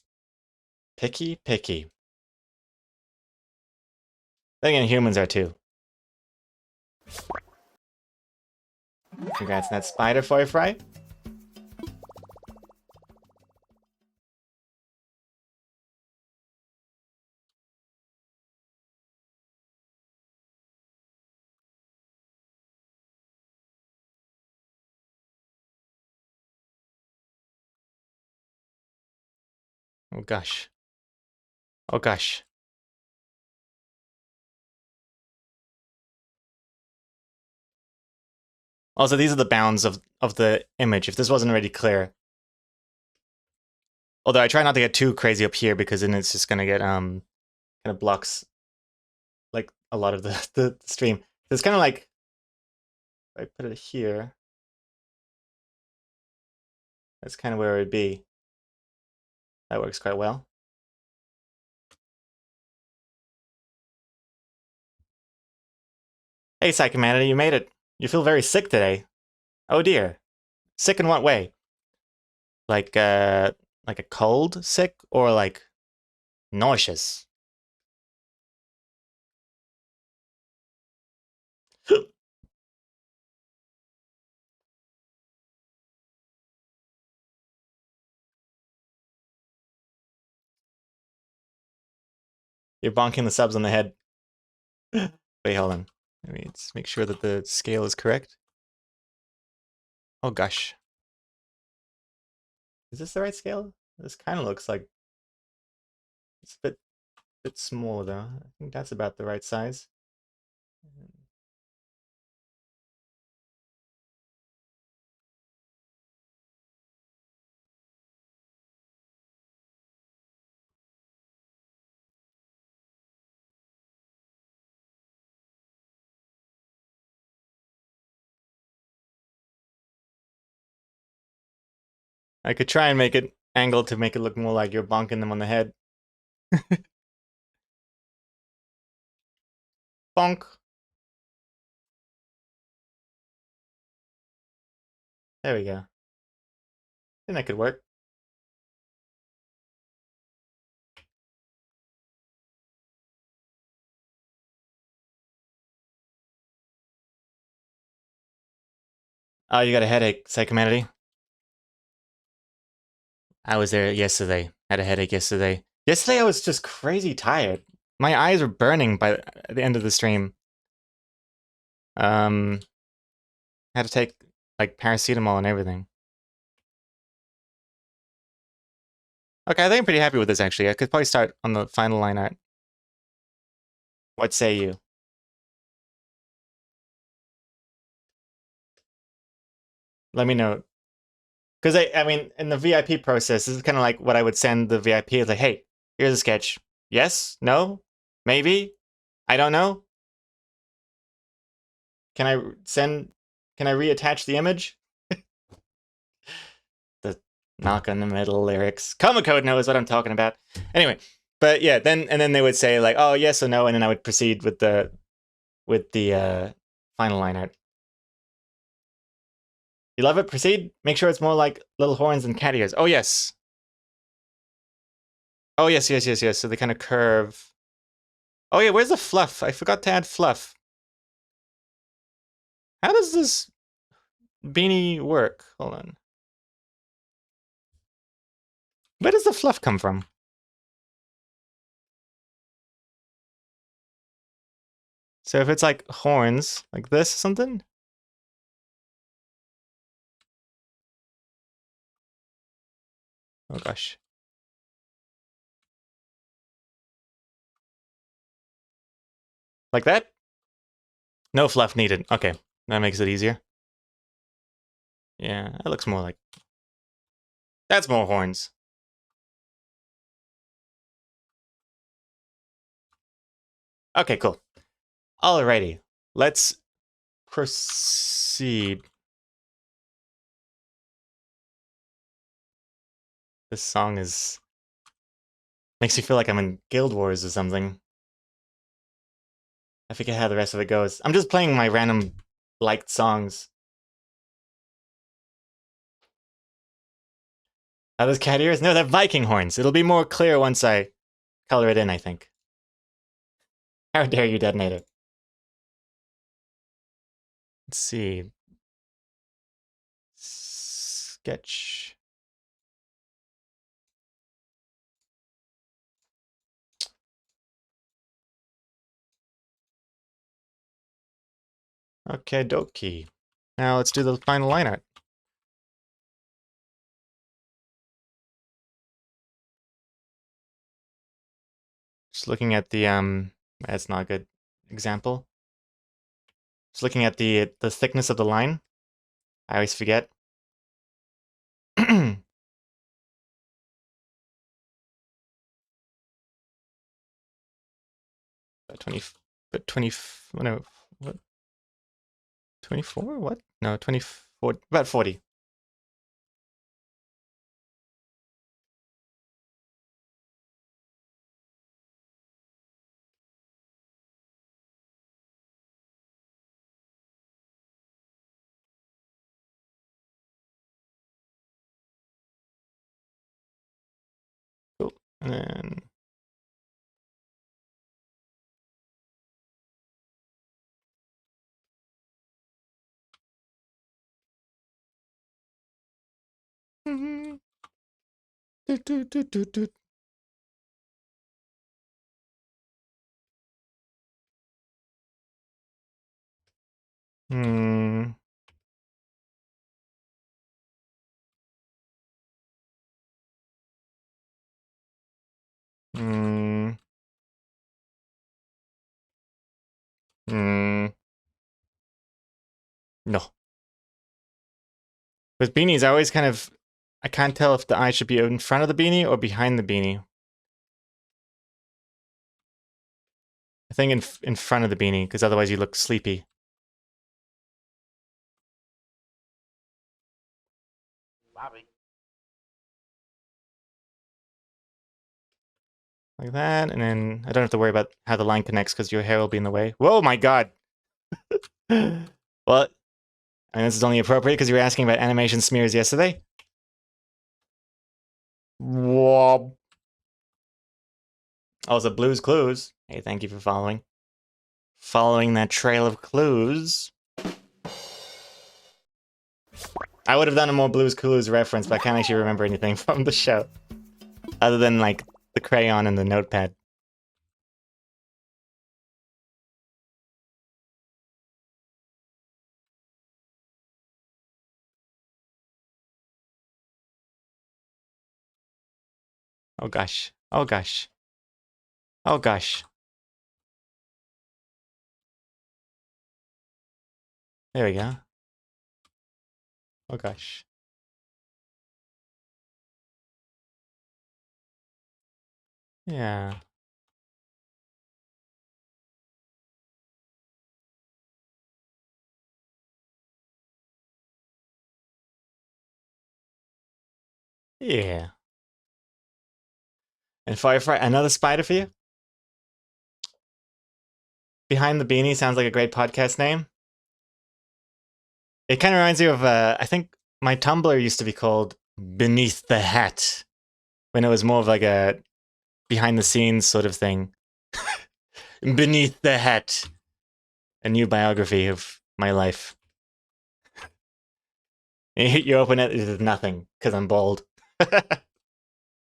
Picky, picky. Then again, humans are too. Congrats on that spider foy fry. Oh gosh. Oh gosh. Also, these are the bounds of the image, if this wasn't already clear. Although I try not to get too crazy up here because then it's just gonna get kind of blocks like a lot of the stream. It's kind of like if I put it here, that's kind of where it would be. That works quite well. Hey, Psychomanity, you made it. You feel very sick today. Oh dear. Sick in what way? Like a cold sick or like nauseous? You're bonking the subs on the head. Wait, hold on. Let me just make sure that the scale is correct. Oh gosh. Is this the right scale? This kind of looks like it's a bit small though. I think that's about the right size. I could try and make it angled to make it look more like you're bonking them on the head. Bonk. There we go. I think that could work. Oh, you got a headache, Psychomanity? I was there yesterday. Had a headache yesterday. Yesterday I was just crazy tired. My eyes were burning by the end of the stream. Had to take like paracetamol and everything. Okay, I think I'm pretty happy with this actually. I could probably start on the final line art. What say you? Let me know. Because I mean, in the VIP process, this is kind of like what I would send the VIP. It's like, hey, here's a sketch. Yes? No? Maybe? I don't know. Can I reattach the image? The knock on the middle lyrics. Coma Code knows what I'm talking about. Anyway, but yeah, then they would say like, oh, yes or no, and then I would proceed with the with the final line art. You love it? Proceed? Make sure it's more like little horns and cat ears. Oh, yes. Oh, yes, yes, yes, yes. So they kind of curve. Oh, yeah, where's the fluff? I forgot to add fluff. How does this beanie work? Hold on. Where does the fluff come from? So if it's like horns, like this or something? Oh, gosh. Like that? No fluff needed. Okay, that makes it easier. Yeah, that looks more like... That's more horns. Okay, cool. Alrighty, let's proceed. This song is... makes me feel like I'm in Guild Wars or something. I forget how the rest of it goes. I'm just playing my random liked songs. Are those cat ears? No, they're Viking horns. It'll be more clear once I color it in, I think. How dare you detonate it? Let's see. Sketch. Okay, dokie. Now let's do the final line art. Just looking at the that's not a good example. Just looking at the thickness of the line. I always forget. 20, but 20, no, what? 24? What? No, 24, about 40. Cool. And then Hmm. Hmm. Hmm. No. With beanies, I always kind of... I can't tell if the eye should be in front of the beanie or behind the beanie. I think in front of the beanie, because otherwise you look sleepy. Bobby. Like that, and then I don't have to worry about how the line connects because your hair will be in the way. Whoa, my god! Well, and this is only appropriate because you were asking about animation smears yesterday. Whoa. Also, Blue's Clues. Hey, thank you for following. Following that trail of clues. I would have done a more Blue's Clues reference, but I can't actually remember anything from the show. Other than, like, the crayon and the notepad. Oh gosh. Oh gosh. Oh gosh. There we go. Oh gosh. Yeah. Yeah. And Firefly, another spider for you? Behind the Beanie sounds like a great podcast name. It kind of reminds you of, I think my Tumblr used to be called Beneath the Hat, when it was more of like a behind the scenes sort of thing. Beneath the Hat, a new biography of my life. You open it, there's nothing, because I'm bald.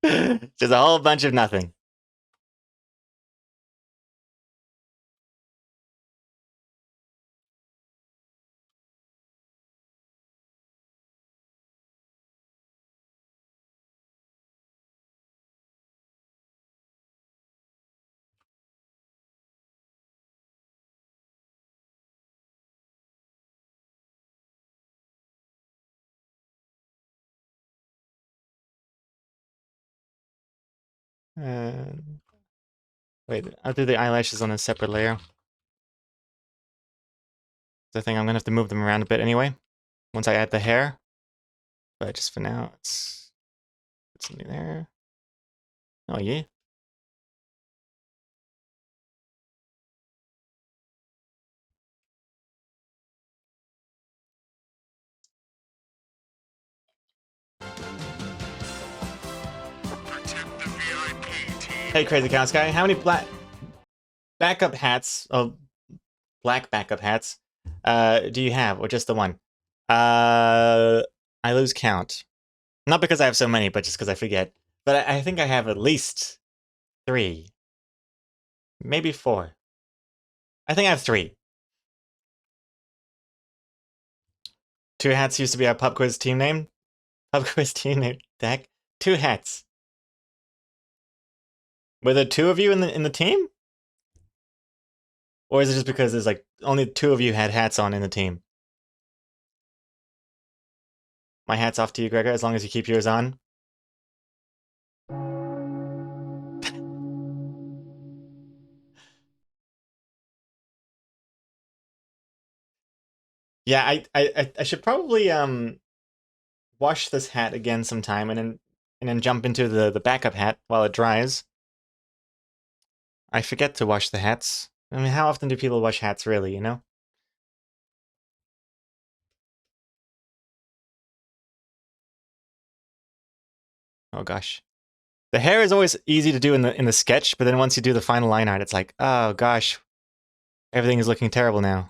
Just a whole bunch of nothing. Uh, Wait, I'll do the eyelashes on a separate layer. I think I'm gonna have to move them around a bit anyway, once I add the hair. But just for now, let's put something there. Oh yeah. Hey, Crazy Cows Guy, how many backup hats, black backup hats, do you have, or just the one? I lose count. Not because I have so many, but just because I forget. But I think I have at least 3. Maybe 4. I think I have 3. 2 hats used to be our pub quiz team name. Pub quiz team name, deck. 2 hats. Were there 2 of you in the team? Or is it just because there's like only 2 of you had hats on in the team? My hat's off to you, Gregor, as long as you keep yours on. Yeah, I should probably wash this hat again sometime and then jump into the backup hat while it dries. I forget to wash the hats. I mean, how often do people wash hats really, you know? Oh gosh. The hair is always easy to do in the sketch, but then once you do the final line art, it's like, oh gosh, everything is looking terrible now.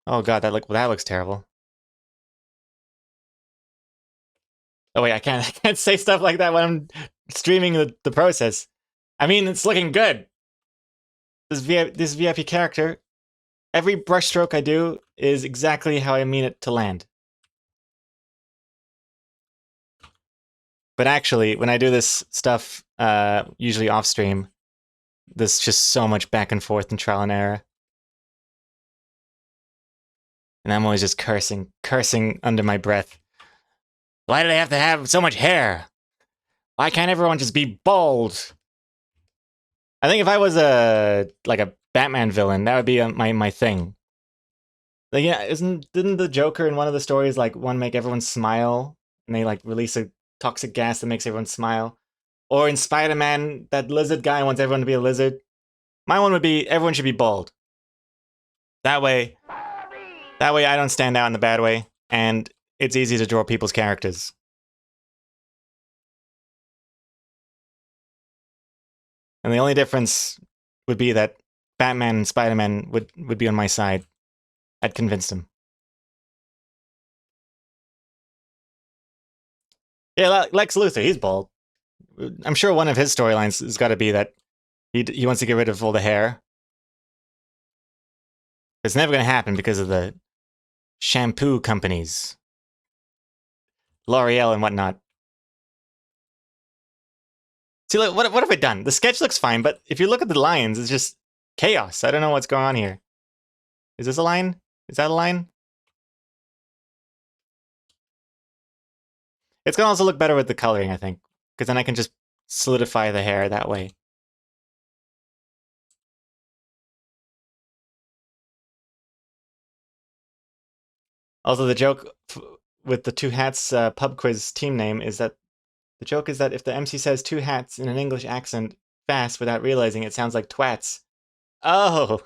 Oh god, that looks terrible. Oh wait, I can't I can't say stuff like that when I'm streaming the process. I mean, it's looking good. This VIP character, every brushstroke I do is exactly how I mean it to land. But actually, when I do this stuff, usually off stream, there's just so much back and forth and trial and error. And I'm always just cursing under my breath. Why do they have to have so much hair? Why can't everyone just be bald? I think if I was like a Batman villain, that would be my thing. Like, yeah, didn't the Joker in one of the stories like one make everyone smile, and they like release a toxic gas that makes everyone smile? Or in Spider-Man, that lizard guy wants everyone to be a lizard. My one would be everyone should be bald. That way I don't stand out in the bad way, and it's easy to draw people's characters. And the only difference would be that Batman and Spider-Man would be on my side. I'd convinced him. Yeah, Lex Luthor, he's bald. I'm sure one of his storylines has got to be that he wants to get rid of all the hair. It's never going to happen because of the shampoo companies. L'Oreal and whatnot. See, look, what have I done? The sketch looks fine, but if you look at the lines, it's just chaos. I don't know what's going on here. Is this a line? Is that a line? It's going to also look better with the coloring, I think. Because then I can just solidify the hair that way. Also, the joke with the 2 hats pub quiz team name is that the joke is that if the MC says 2 hats in an English accent fast without realizing it sounds like twats, Oh,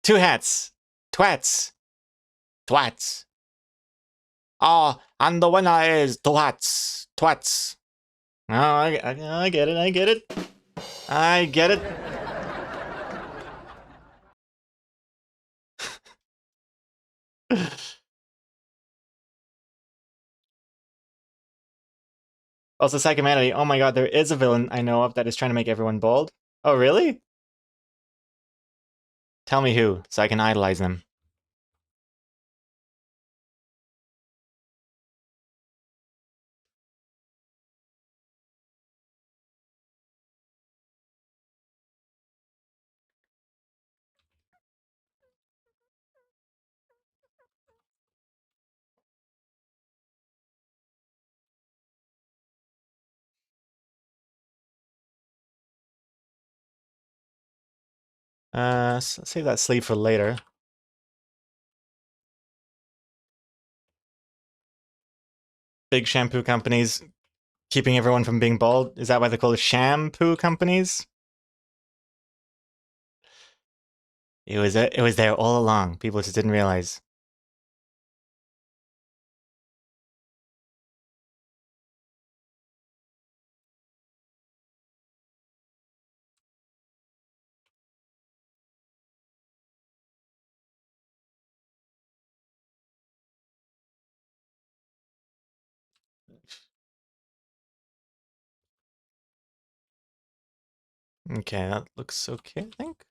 two hats. Twats. Twats. Oh, and the winner is twats. Twats. Oh, I get it. I get it. I get it. Also, Psychomanity. Oh my god, there is a villain I know of that is trying to make everyone bald. Oh, really? Tell me who, so I can idolize them. Save that sleeve for later. Big shampoo companies keeping everyone from being bald. Is that why they're called shampoo companies? It was there all along. People just didn't realize. Okay, that looks okay, I think.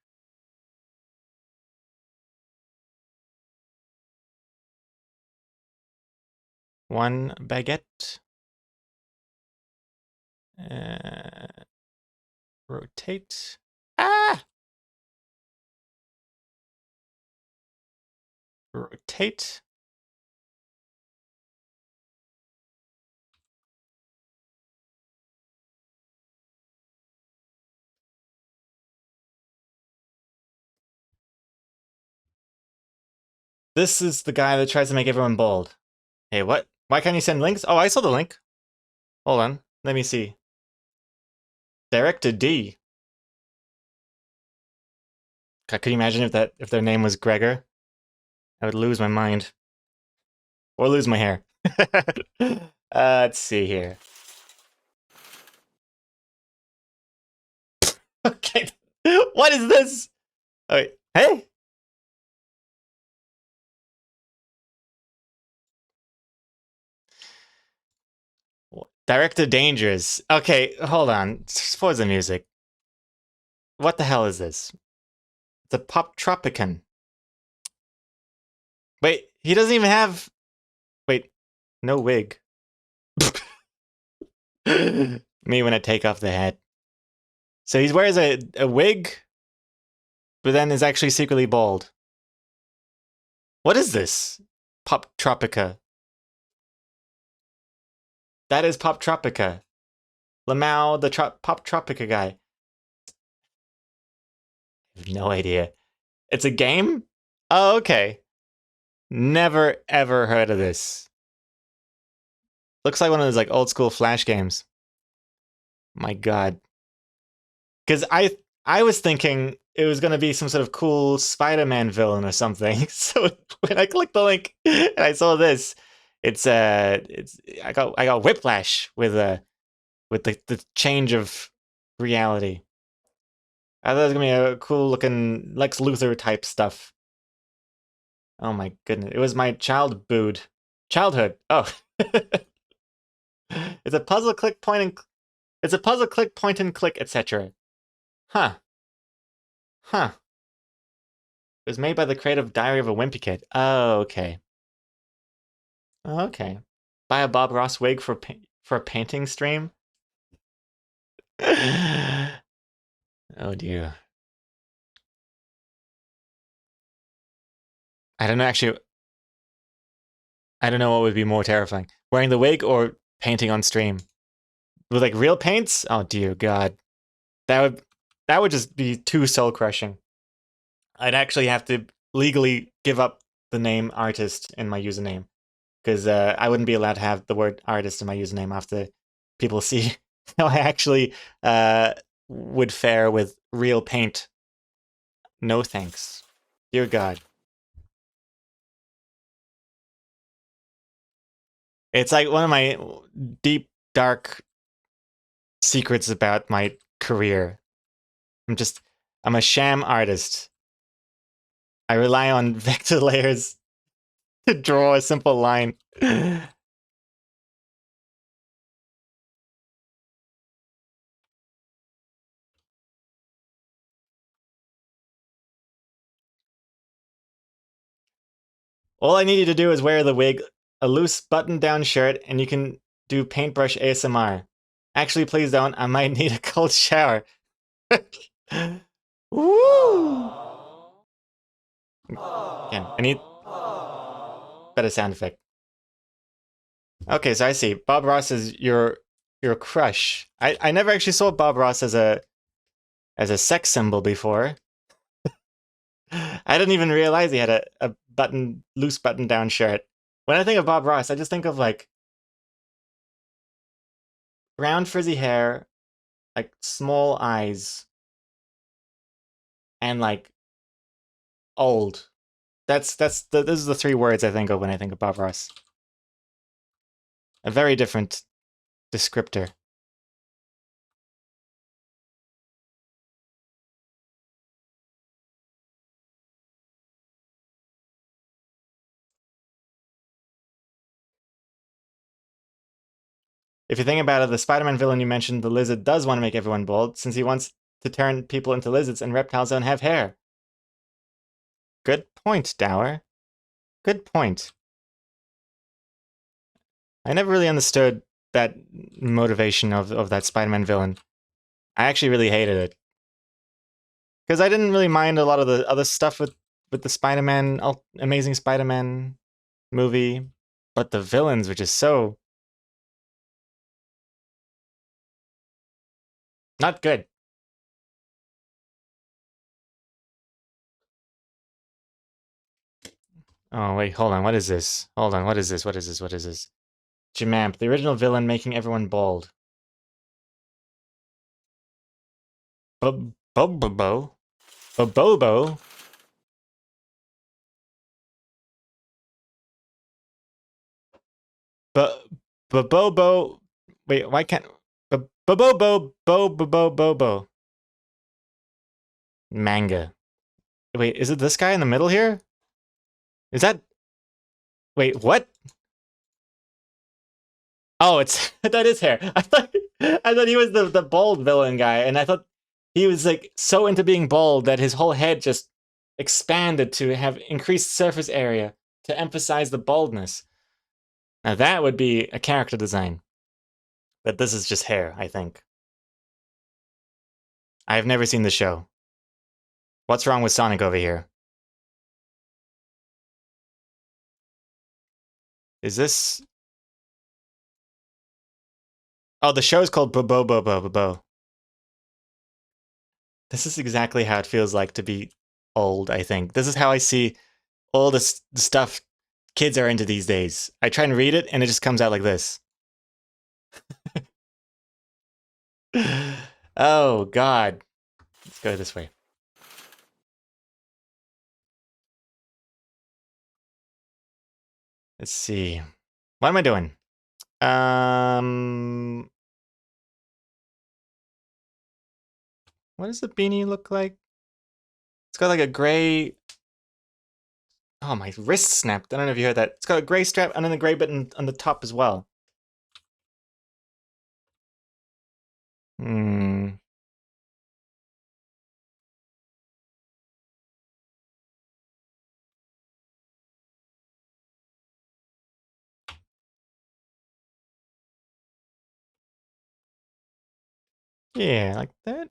One baguette. Rotate. Ah! Rotate. This is the guy that tries to make everyone bald. Hey, what? Why can't you send links? Oh, I saw the link. Hold on. Let me see. Direct to D. Could you imagine if their name was Gregor? I would lose my mind. Or lose my hair. Let's see here. Okay. What is this? Oh, wait. Hey? Director Dangerous. Okay, hold on. Pause the music. What the hell is this? It's a Pop Tropican. Wait, he doesn't even have. Wait, no wig. Me when I take off the hat. So he wears a wig, but then is actually secretly bald. What is this? Pop Tropica. That is Pop Tropica. Lamau, the Pop Tropica guy. I have no idea. It's a game? Oh, okay. Never ever heard of this. Looks like one of those like old school Flash games. My god. Because I was thinking it was gonna be some sort of cool Spider-Man villain or something. So when I clicked the link and I saw this, it's I got whiplash with the change of reality. I thought it was gonna be a cool looking Lex Luthor type stuff. Oh my goodness. It was my childhood. Oh. It's a puzzle click point and it's a puzzle click point and click, etc. Huh. Huh. It was made by the creator of Diary of a Wimpy Kid. Oh, okay. Okay. Buy a Bob Ross wig for a painting stream? Oh dear. I don't know actually. I don't know what would be more terrifying. Wearing the wig or painting on stream? With like real paints? Oh dear god. That would just be too soul crushing. I'd actually have to legally give up the name artist in my username. Because I wouldn't be allowed to have the word artist in my username after people see how I actually would fare with real paint No thanks. Dear God. It's like one of my deep, dark secrets about my career. I'm a sham artist. I rely on vector layers to draw a simple line. All I need you to do is wear the wig, a loose button-down shirt, and you can do paintbrush ASMR. Actually, please don't. I might need a cold shower. Woo! Again, I need better sound effect. Okay, so I see. Bob Ross is your crush. I never actually saw Bob Ross as a sex symbol before. I didn't even realize he had a loose button down shirt. When I think of Bob Ross, I just think of like round frizzy hair, like small eyes, and like old. Those are the three words I think of when I think of Bob Ross. A very different descriptor. If you think about it, the Spider-Man villain you mentioned, the lizard, does want to make everyone bald, since he wants to turn people into lizards and reptiles don't have hair. Good point, Dower. Good point. I never really understood that motivation of that Spider-Man villain. I actually really hated it. Because I didn't really mind a lot of the other stuff with the Spider-Man, Amazing Spider-Man movie. But the villains were just so... not good. Oh, wait, hold on. What is this? Hold on, what is this? What is this? What is this? Jamamp, the original villain making everyone bald. Bobo? Bobo? Bobo? Wait, why can't... Bobo? Manga. Wait, is it this guy in the middle here? Is that... wait, what? Oh, it's... that is hair. I thought he was the bald villain guy, and I thought he was like so into being bald that his whole head just expanded to have increased surface area to emphasize the baldness. Now that would be a character design. But this is just hair, I think. I have never seen the show. What's wrong with Sonic over here? Is this... oh, the show is called Bo. This is exactly how it feels like to be old, I think. This is how I see all the stuff kids are into these days. I try and read it, and it just comes out like this. Oh, God. Let's go this way. Let's see. What am I doing? What does the beanie look like? It's got like a gray... oh, my wrist snapped. I don't know if you heard that. It's got a gray strap and then a gray button on the top as well. Hmm. Yeah, like that.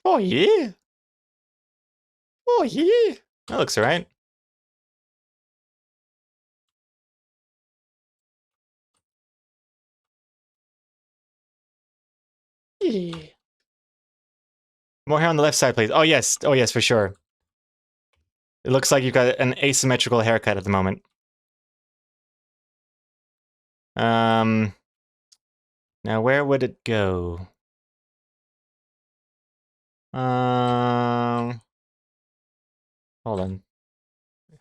Oh, yeah. Oh, yeah. That looks alright. Yeah. More hair on the left side, please. Oh, yes. Oh, yes, for sure. It looks like you've got an asymmetrical haircut at the moment. Now where would it go? Hold on.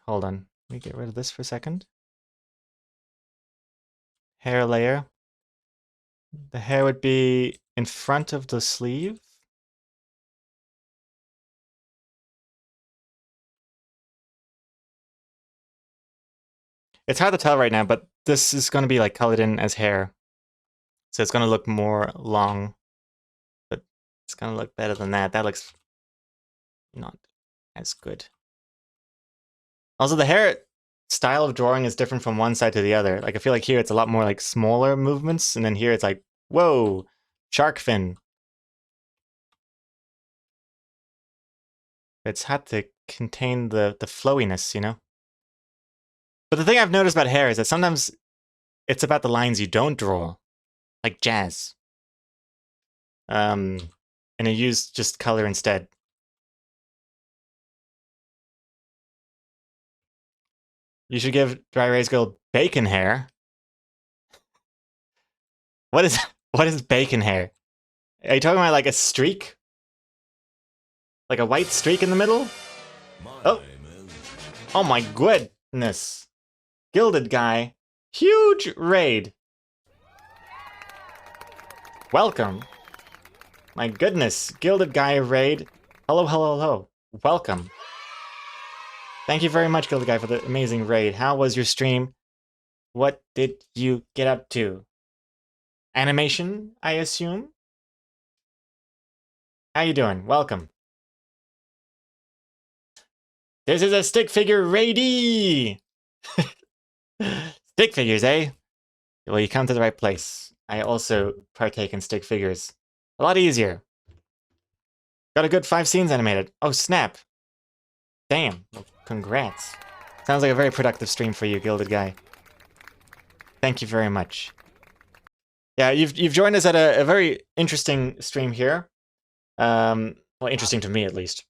Hold on. Let me get rid of this for a second. Hair layer. The hair would be in front of the sleeve. It's hard to tell right now, but this is going to be like colored in as hair. So it's going to look more long. But it's going to look better than that. That looks not as good. Also, the hair style of drawing is different from one side to the other. Like, I feel like here it's a lot more like smaller movements, and then here it's like, whoa, shark fin. It's hard to contain the flowiness, you know? But the thing I've noticed about hair is that sometimes it's about the lines you don't draw, like jazz. And you use just color instead. You should give DryEraseGirl bacon hair. What is bacon hair? Are you talking about like a streak? Like a white streak in the middle? Oh. Oh my goodness. Gilded guy. Huge raid. Welcome. My goodness. Gilded guy raid. Hello, hello, hello. Welcome. Thank you very much, Gilded guy, for the amazing raid. How was your stream? What did you get up to? Animation, I assume? How you doing? Welcome. This is a stick figure raidee! Stick figures, eh? Well, you come to the right place. I also partake in stick figures. A lot easier. Got a good 5 scenes animated. Oh, snap. Damn. Well, congrats. Sounds like a very productive stream for you, Gilded Guy. Thank you very much. Yeah, you've joined us at a very interesting stream here. Well, interesting to me, at least.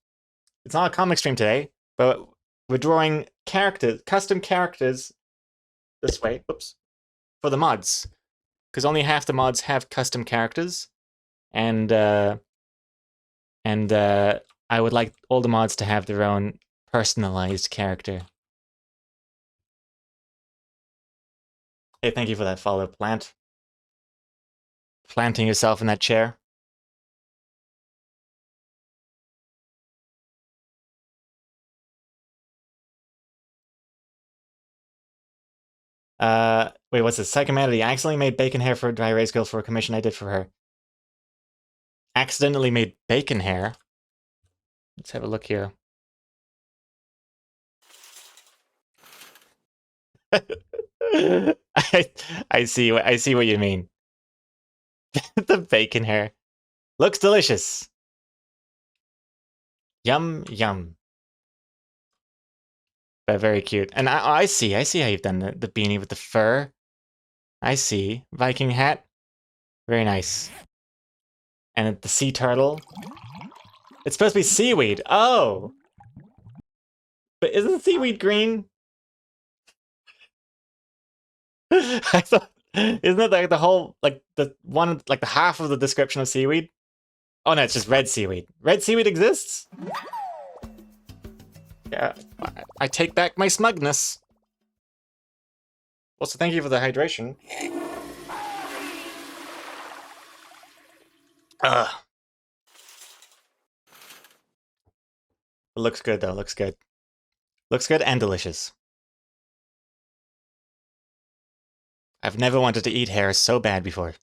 It's not a comic stream today, but we're drawing characters, custom characters, this way, oops, for the mods. Because only half the mods have custom characters, and I would like all the mods to have their own personalized character. Hey, thank you for that follow, Plant. Planting yourself in that chair. Wait, what's this? Psychomanity accidentally made bacon hair for DryEraseGirl for a commission I did for her. Accidentally made bacon hair? Let's have a look here. I see what you mean. The bacon hair. Looks delicious. Yum, yum. But very cute. And I see how you've done the beanie with the fur. I see. Viking hat. Very nice. And the sea turtle. It's supposed to be seaweed. Oh! But isn't seaweed green? I thought, isn't it like the whole, like the one, like the half of the description of seaweed? Oh no, it's just red seaweed. Red seaweed exists? Yeah, I take back my smugness. Also, thank you for the hydration. Ugh. It looks good though, looks good. Looks good and delicious. I've never wanted to eat hair so bad before.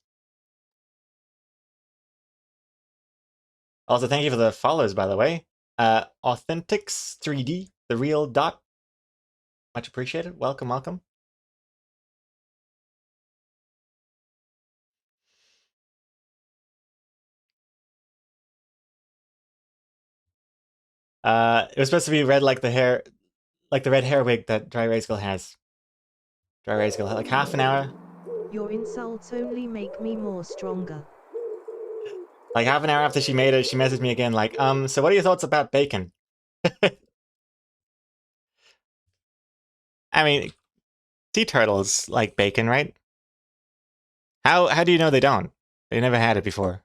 Also, thank you for the follows, by the way. Authentics 3D, the real dot. Much appreciated. Welcome, welcome. It was supposed to be red like the hair, like the red hair wig that DryEraseGirl has. DryEraseGirl, like half an hour. Your insults only make me more stronger. Like half an hour after she made it, she messaged me again like, so what are your thoughts about bacon? I mean, sea turtles like bacon, right? How do you know they don't? They never had it before.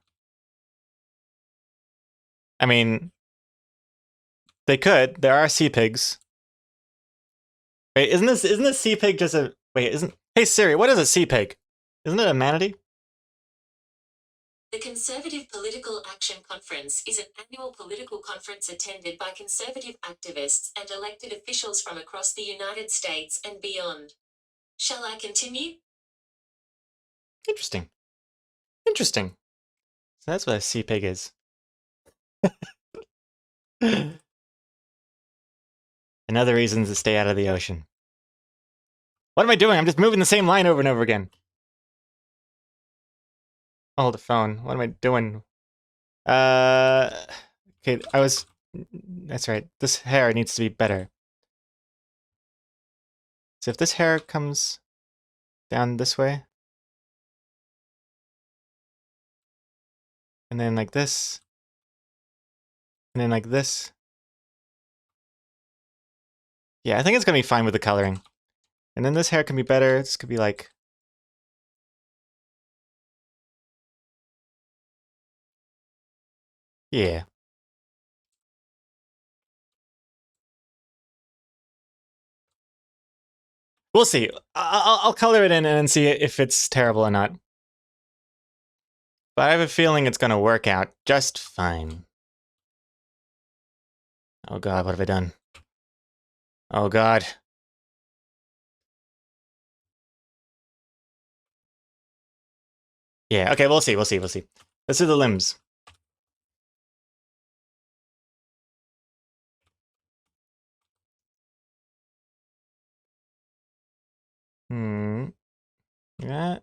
I mean, they could. There are sea pigs. Wait, isn't this sea pig just a wait? Isn't hey Siri, what is a sea pig? Isn't it a manatee? The Conservative Political Action Conference is an annual political conference attended by conservative activists and elected officials from across the United States and beyond. Shall I continue? Interesting. Interesting. So that's what a sea pig is. Another reason to stay out of the ocean. What am I doing? I'm just moving the same line over and over again. I'll hold the phone. What am I doing? Okay, that's right. This hair needs to be better. So if this hair comes down this way, and then like this, and then like this. Yeah, I think it's gonna be fine with the coloring. And then this hair can be better. This could be like... Yeah. We'll see. I'll color it in and see if it's terrible or not. But I have a feeling it's gonna work out just fine. Oh god, what have I done? Oh god. Yeah, okay, we'll see. Let's do the limbs. Yeah.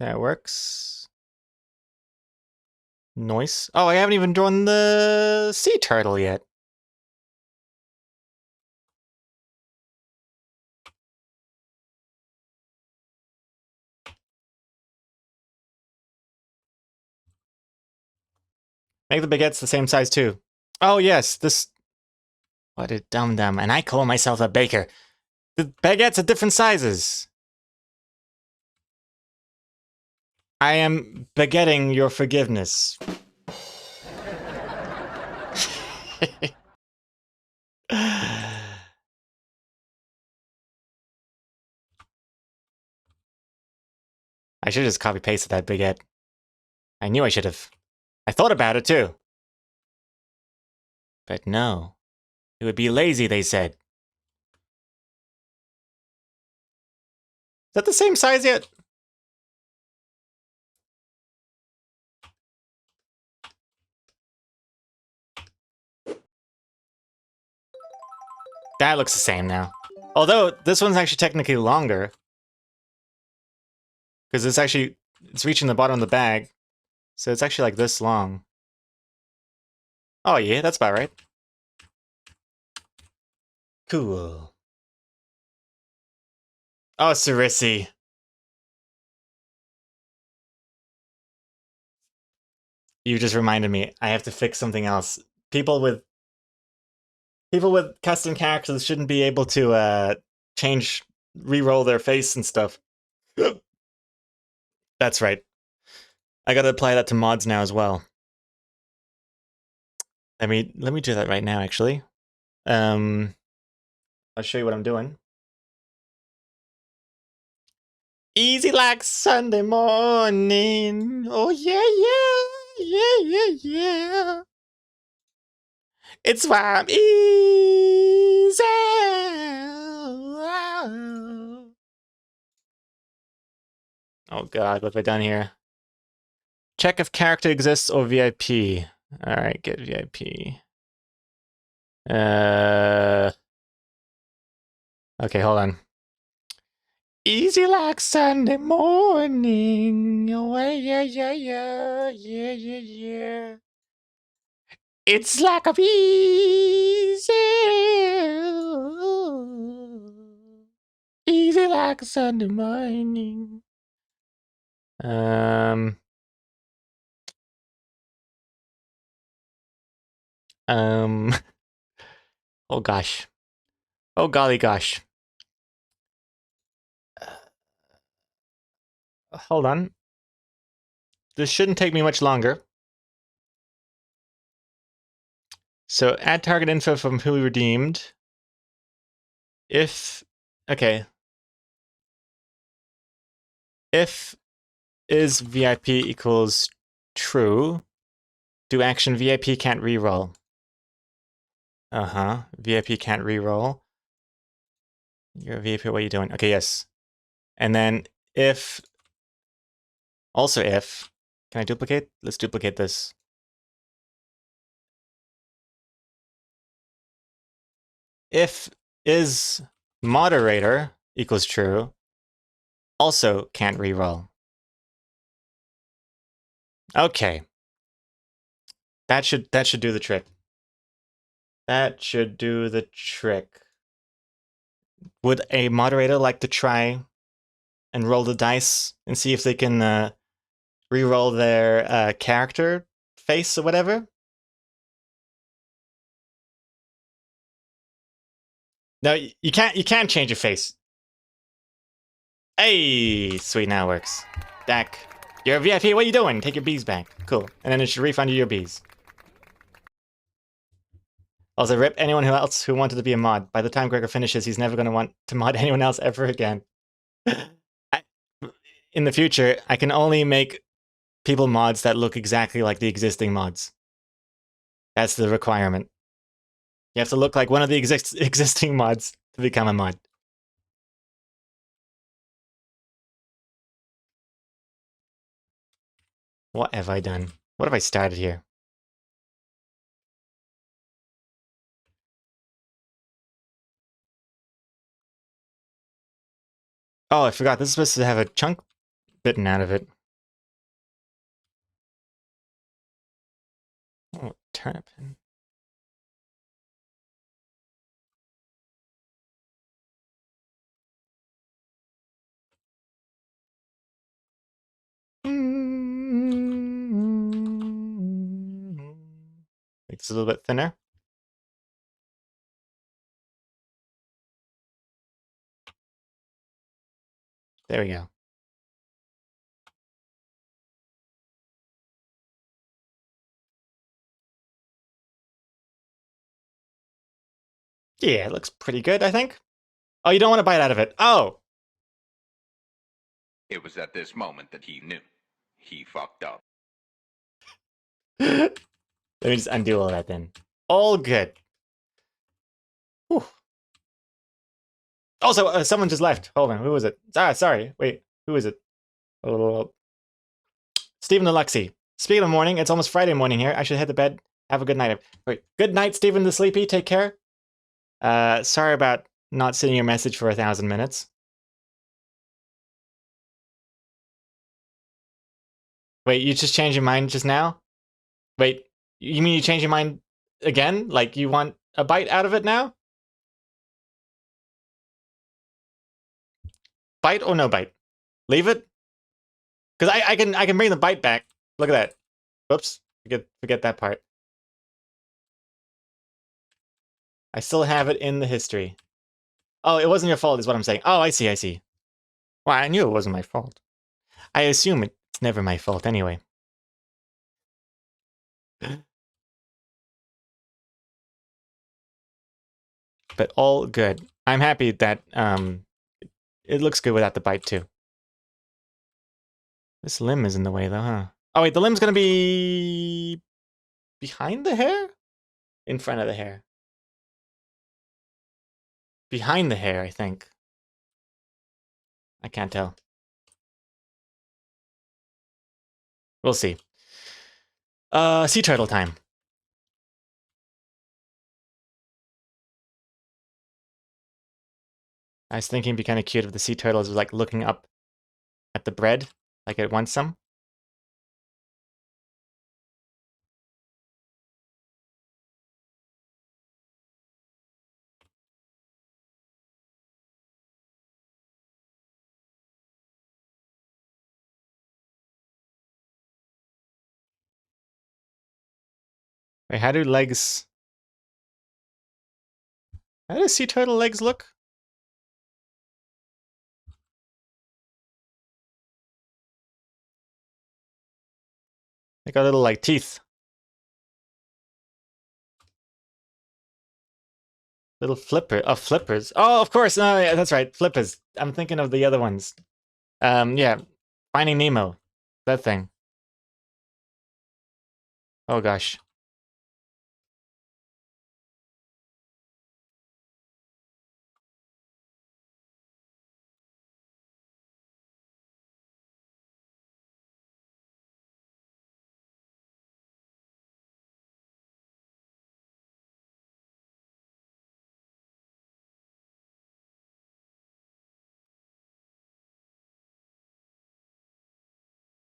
That works. Nice. Oh, I haven't even drawn the sea turtle yet. Make the baguettes the same size too. Oh yes, this... What a dum-dum. And I call myself a baker. The baguettes are different sizes. I am begetting your forgiveness. I should have just copy-pasted that baguette. I knew I should have. I thought about it too. But no. It would be lazy, they said. Is that the same size yet? That looks the same now. Although, this one's actually technically longer. Because it's reaching the bottom of the bag. So it's actually like this long. Oh yeah, that's about right. Cool. Oh, Sarisi. You just reminded me. I have to fix something else. People with custom characters shouldn't be able to re-roll their face and stuff. That's right. I gotta apply that to mods now as well. Let me do that right now, actually. I'll show you what I'm doing. Easy like Sunday morning. Oh yeah. It's why I'm easy. Oh god, what have I done here? Check if character exists or VIP. Alright, get VIP. Okay, hold on. Easy like Sunday morning. Oh, yeah. It's like a easy. Easy like a Sunday morning. Okay, Um. Oh gosh. Oh golly gosh. Hold on. This shouldn't take me much longer. So add target info from who redeemed. If okay. If is VIP equals true, do action VIP can't reroll. VIP can't reroll. You're a VIP, what are you doing? Okay, yes. And then if also if can I duplicate? Let's duplicate this. If is moderator equals true, also can't reroll. Okay. That should do the trick. That should do the trick. Would a moderator like to try and roll the dice and see if they can re-roll their character face or whatever? No, you can't. You can't change your face. Hey, sweet, now it works. Dak, you're a VIP. What are you doing? Take your bees back. Cool, and then it should refund you your bees. Also, rip anyone else who wanted to be a mod. By the time Gregor finishes, he's never going to want to mod anyone else ever again. In the future, I can only make people mods that look exactly like the existing mods. That's the requirement. You have to look like one of the existing mods to become a mod. What have I done? What have I started here? Oh, I forgot. This is supposed to have a chunk bitten out of it. Oh, turnip. Make this a little bit thinner. There we go. Yeah, it looks pretty good, I think. Oh, you don't want to bite out of it. Oh! It was at this moment that he knew. He fucked up. Let me just undo all that then. All good. Whew. Also, someone just left. Hold on, who was it? Ah, sorry. Wait, who is it? Oh, Stephen Alexi. Speaking of morning, it's almost Friday morning here. I should head to bed. Have a good night. Wait, good night, Stephen the Sleepy. Take care. Sorry about not seeing your message for 1,000 minutes. Wait, you just changed your mind just now? Wait, you mean you changed your mind again? Like you want a bite out of it now? Bite or no bite? Leave it? Because I can bring the bite back. Look at that. Whoops. Forget that part. I still have it in the history. Oh, it wasn't your fault is what I'm saying. Oh, I see. Well, I knew it wasn't my fault. I assume it's never my fault anyway. But all good. I'm happy that it looks good without the bite too. This limb is in the way though, huh? Oh wait, the limb's gonna be behind the hair? In front of the hair. Behind the hair, I think. I can't tell. We'll see. Sea turtle time. I was thinking it'd be kind of cute if the sea turtles was like looking up at the bread, like it wants some. Wait, how do legs How do sea turtle legs look? They got little like teeth. Little flipper. Oh, flippers. Oh, of course. No, yeah, that's right. Flippers. I'm thinking of the other ones. Yeah. Finding Nemo. That thing. Oh gosh.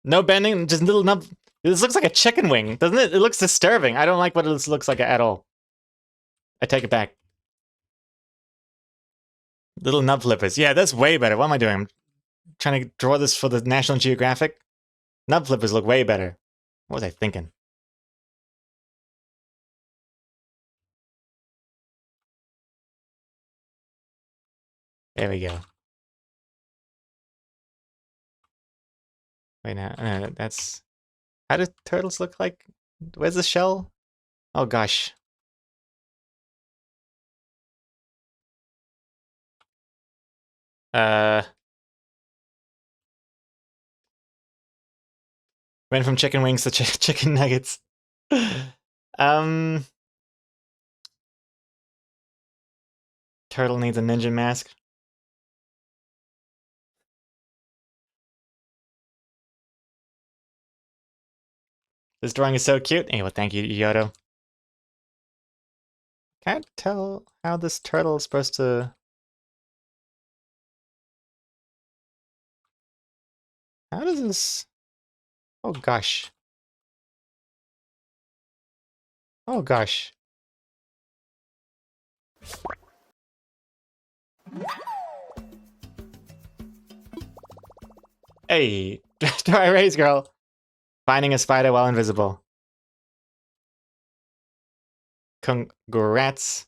No bending, just little nub. This looks like a chicken wing, doesn't it? It looks disturbing. I don't like what this looks like at all. I take it back. Little nub flippers. Yeah, that's way better. What am I doing? I'm trying to draw this for the National Geographic. Nub flippers look way better. What was I thinking? There we go. Wait, now, that's... How do turtles look like? Where's the shell? Oh gosh. Uh... Went from chicken wings to chicken nuggets. um... Turtle needs a ninja mask. This drawing is so cute. Hey, well, thank you, Yoto. Can't tell how this turtle is supposed to... How does this... Oh gosh. Oh gosh. Hey, DryEraseGirl. Finding a spider while invisible. Congrats.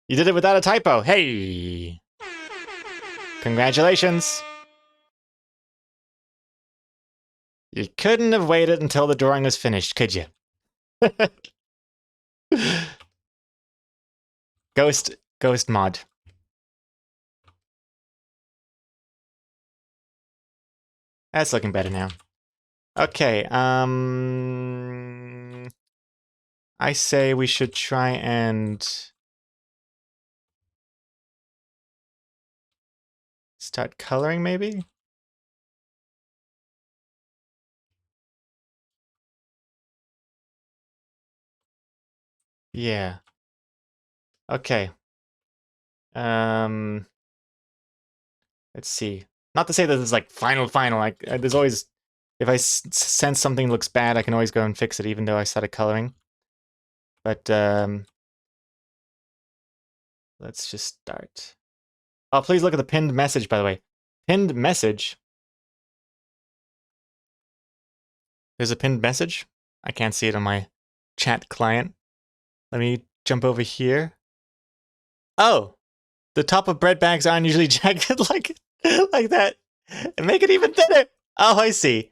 You did it without a typo. Hey. Congratulations. You couldn't have waited until the drawing was finished, could you? Ghost mod. That's looking better now. Okay, I say we should try and start coloring, maybe? Yeah. Okay. Let's see. Not to say that it's like final. Like, there's always... If I sense something looks bad, I can always go and fix it, even though I started coloring. But, let's just start. Oh, please look at the pinned message, by the way. Pinned message? There's a pinned message? I can't see it on my chat client. Let me jump over here. Oh! The top of bread bags aren't usually jagged like that. And make it even thinner! Oh, I see.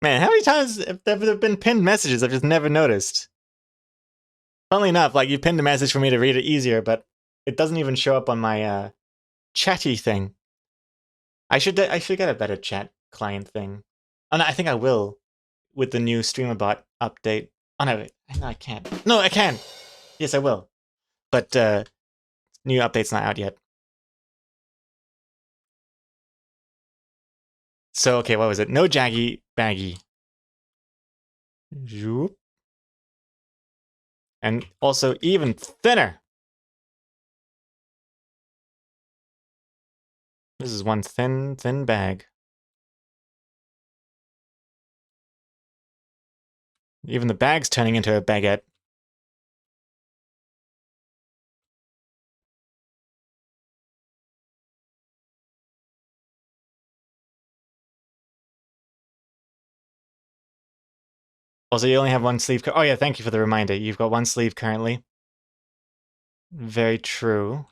Man, how many times have there been pinned messages I've just never noticed? Funnily enough, like, you pinned a message for me to read it easier, but it doesn't even show up on my chatty thing. I should get a better chat client thing. Oh no, I think I will with the new StreamerBot update. Oh no, I can't. No, I can. Yes, I will. But new update's not out yet. So okay, what was it? No jaggy baggy. Zoop. And also even thinner. This is one thin bag. Even the bag's turning into a baguette. Also, you only have one sleeve. Oh yeah, thank you for the reminder. You've got one sleeve currently. Very true.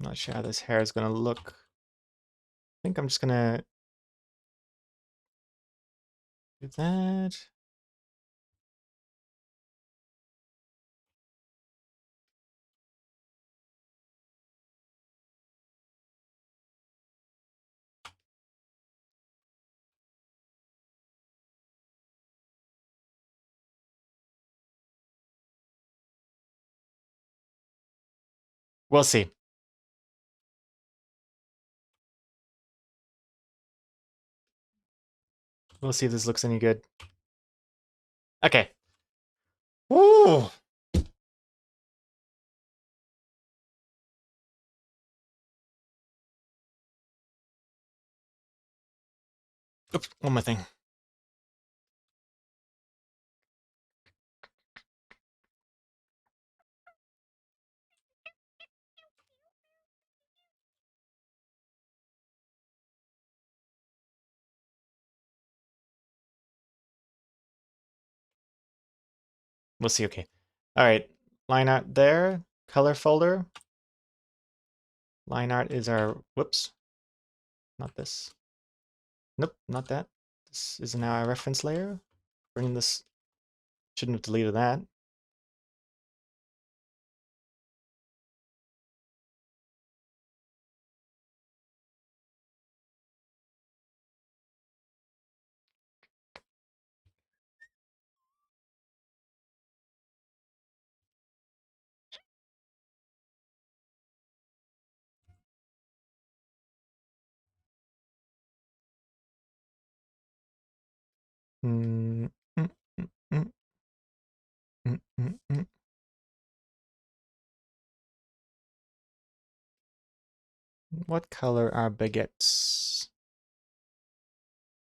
Not sure how this hair is gonna look. I think I'm just gonna do that. We'll see. We'll see if this looks any good. Okay. Woo! Oops, one more thing. We'll see, okay. All right, line art there, color folder. Line art is our, whoops, not this. Nope, not that. This is now our reference layer. Bringing this, shouldn't have deleted that. Mm, mm, mm, mm, mm, mm, mm. What color are baguettes?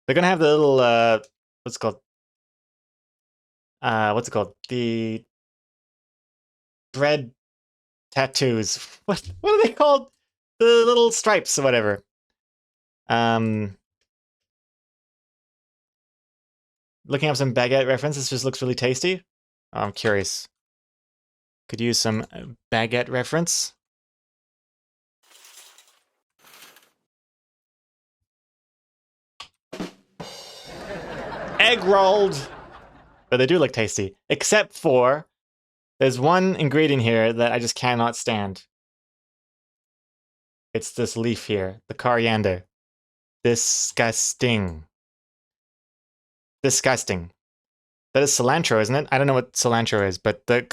They're gonna have the little what's it called? What's it called? The bread tattoos. What are they called? The little stripes or whatever. Looking up some baguette references just looks really tasty. I'm curious. Could use some baguette reference. Egg rolled! But they do look tasty. Except for, there's one ingredient here that I just cannot stand. It's this leaf here, the coriander. Disgusting. Disgusting. That is cilantro, isn't it? I don't know what cilantro is, but the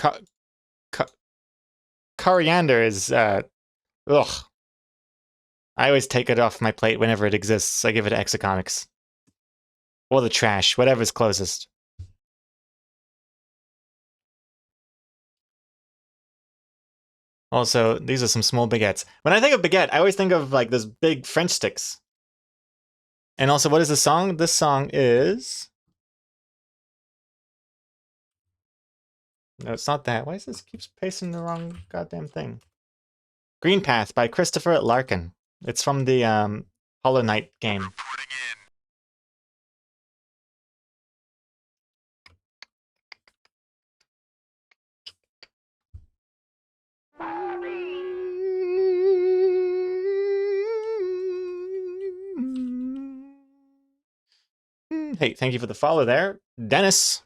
coriander is, ugh. I always take it off my plate whenever it exists. I give it to Exocomics. Or the trash, whatever's closest. Also, these are some small baguettes. When I think of baguette, I always think of like those big French sticks. And also, what is the song? This song is... No, it's not that. Why does this keeps pasting the wrong goddamn thing? Green Path by Christopher Larkin. It's from the Hollow Knight game. Hey, thank you for the follow there, Dennis.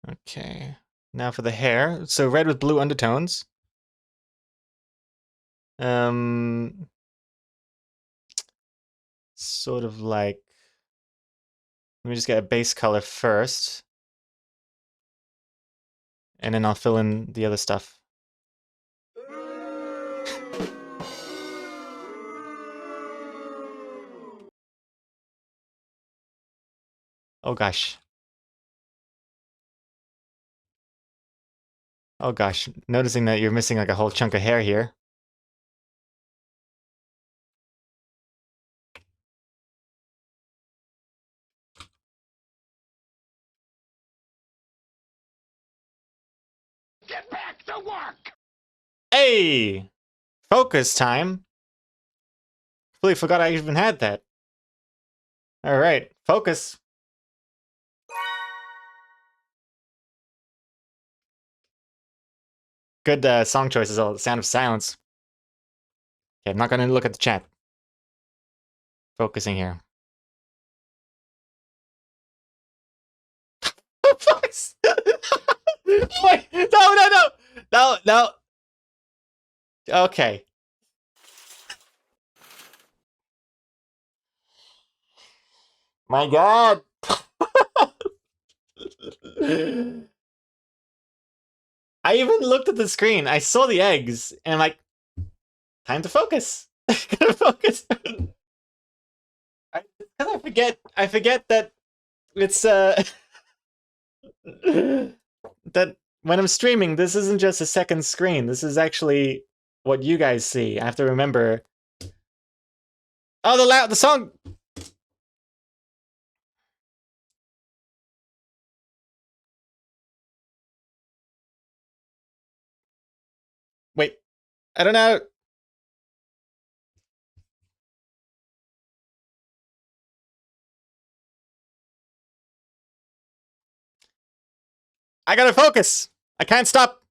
Okay, now for the hair. So red with blue undertones. Sort of like, let me just get a base color first, and then I'll fill in the other stuff. Oh gosh. Oh gosh. Noticing that you're missing like a whole chunk of hair here. Get back to work! Hey! Focus time. Completely forgot I even had that. Alright, focus. Good song choices, all the sound of silence. Okay, I'm not gonna look at the chat. Focusing here. Focus! Wait, no, no, no! No, no. Okay. My god! I even looked at the screen. I saw the eggs, and I'm like, time to focus. Gotta focus. Because I forget that it's that when I'm streaming, this isn't just a second screen. This is actually what you guys see. I have to remember. Oh, the song. Wait, I don't know. I gotta focus. I can't stop.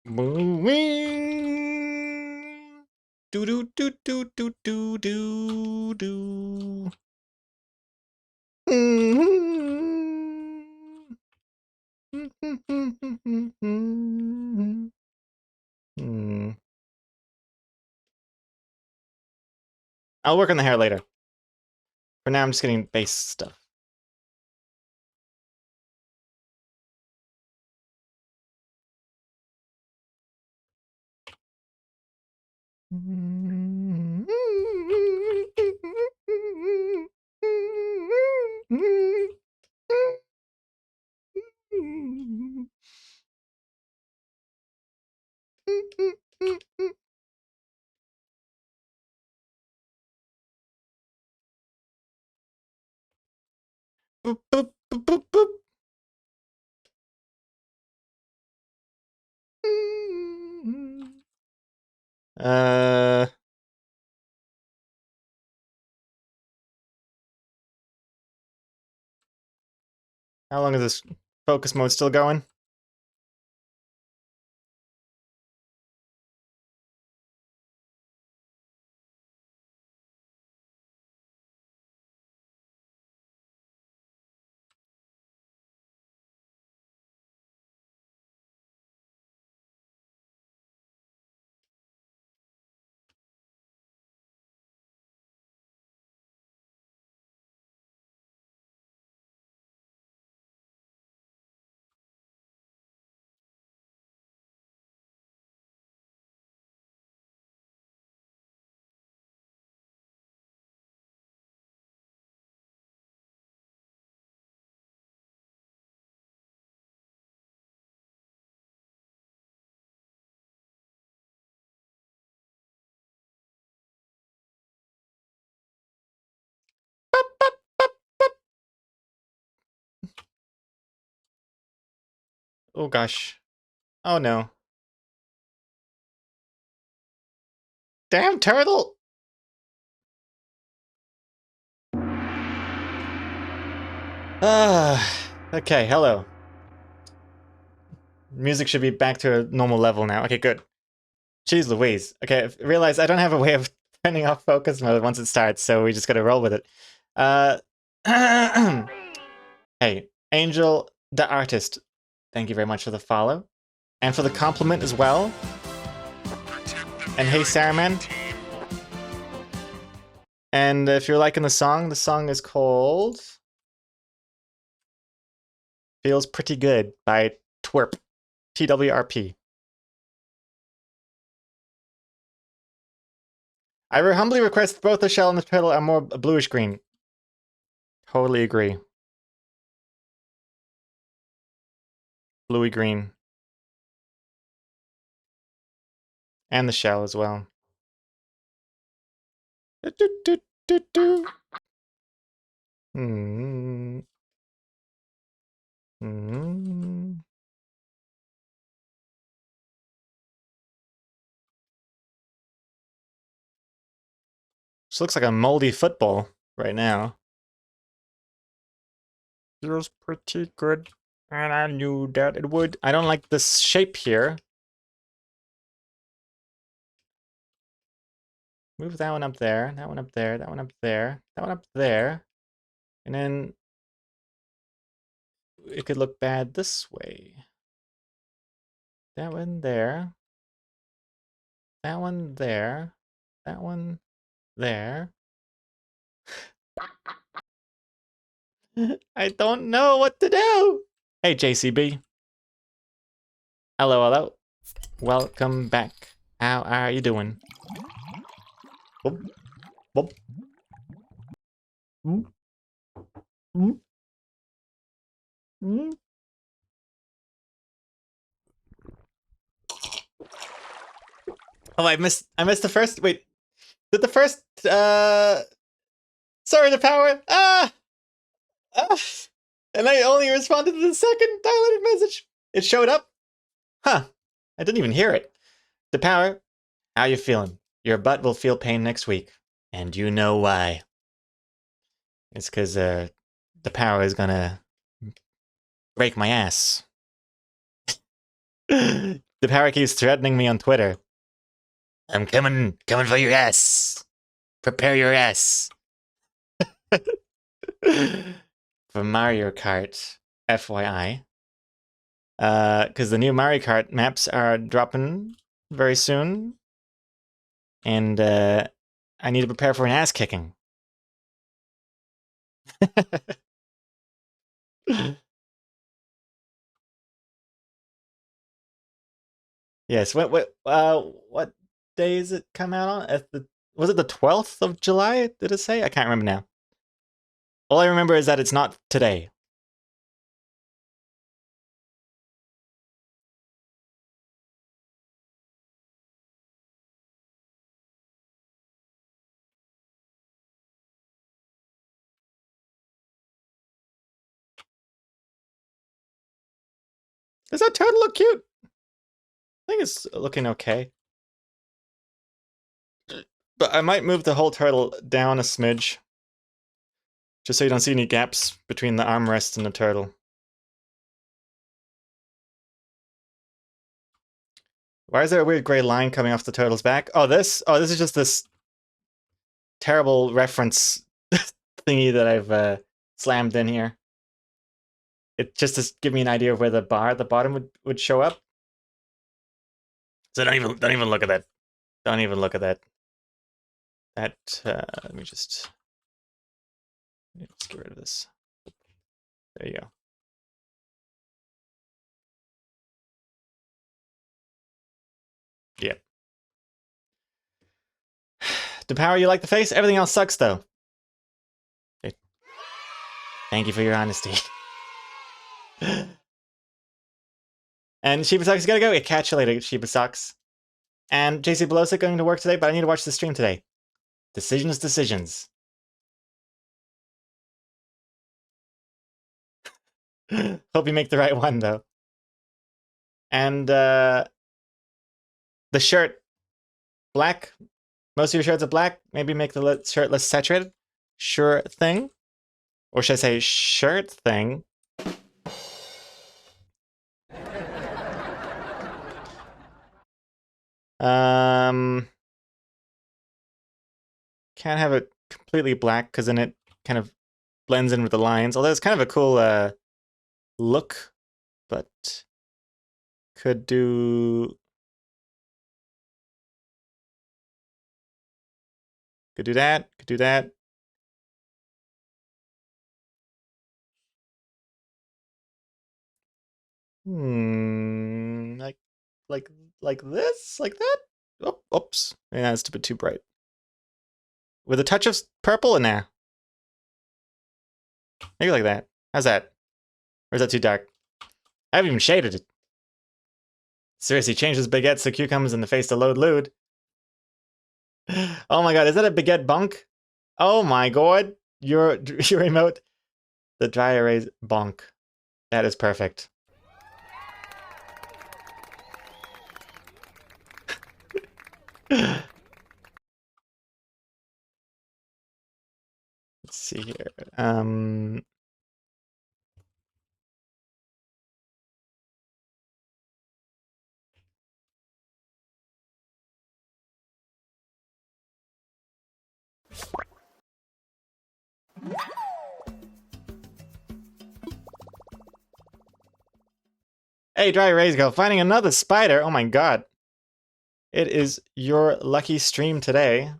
Do do do do do do do do. Hmm. I'll work on the hair later. For now, I'm just getting base stuff. Boop, boop, boop, boop, boop. Uh, how long is this focus mode still going? Oh gosh. Oh no. Damn turtle! Okay, hello. Music should be back to a normal level now. Okay, good. Jeez Louise. Okay, I realize I don't have a way of turning off focus mode once it starts, so we just gotta roll with it. Hey, Angel the Artist, thank you very much for the follow. And for the compliment as well. And hey, Saruman. And if you're liking the song is called Feels Pretty Good by Twerp. TWRP. I humbly request both the shell and the turtle are more bluish green. Totally agree. Bluey green. And the shell as well. Mm. Mm. This looks like a moldy football right now. Feels pretty good, and I knew that it would. I don't like this shape here. Move that one up there, that one up there, that one up there, that one up there. And then it could look bad this way. That one there. That one there. That one there. I don't know what to do. Hey, JCB. Hello, hello. Welcome back. How are you doing? Boop, boop. Mm. Mm. Mm. Oh, I missed the first. Wait, did the first? Sorry, the power. Ah, and I only responded to the second dilated message. It showed up. Huh? I didn't even hear it. The power. How you feeling? Your butt will feel pain next week, and you know why. It's because the power is gonna break my ass. The power keeps threatening me on Twitter. I'm coming for your ass. Prepare your ass. For Mario Kart, FYI. Because the new Mario Kart maps are dropping very soon. And I need to prepare for an ass kicking. Yes, what day is it come out on? Was it the 12th of July, did it say? I can't remember now. All I remember is that it's not today. Does that turtle look cute? I think it's looking okay. But I might move the whole turtle down a smidge. Just so you don't see any gaps between the armrest and the turtle. Why is there a weird gray line coming off the turtle's back? Oh, this is just this terrible reference thingy that I've slammed in here. It just to give me an idea of where the bar at the bottom would show up. So don't even look at that. Don't even look at that. Let me just let's get rid of this. There you go. Yep. The power, you like the face? Everything else sucks though. Okay. Thank you for your honesty. And Sheba Sucks gotta go. Yeah, catch you later, Sheba Sucks. And JC Belosa going to work today, but I need to watch the stream today. Decisions. Hope you make the right one, though. And the shirt, black. Most of your shirts are black. Maybe make the shirt less saturated. Sure thing. Or should I say shirt thing? Can't have it completely black because then it kind of blends in with the lines. Although it's kind of a cool look, but could do that. Could do that. Like this, like that. Oh, oops. Yeah, that's a bit too bright. With a touch of purple in there. Maybe like that. How's that? Or is that too dark? I haven't even shaded it. Seriously, change those baguettes to cucumbers in the face to load lewd. Oh my god, is that a baguette bunk? Oh my god, your emote, the dry erase bonk. That is perfect. Let's see here. Hey, DryEraseGirl, finding another spider. Oh my god. It is your lucky stream today.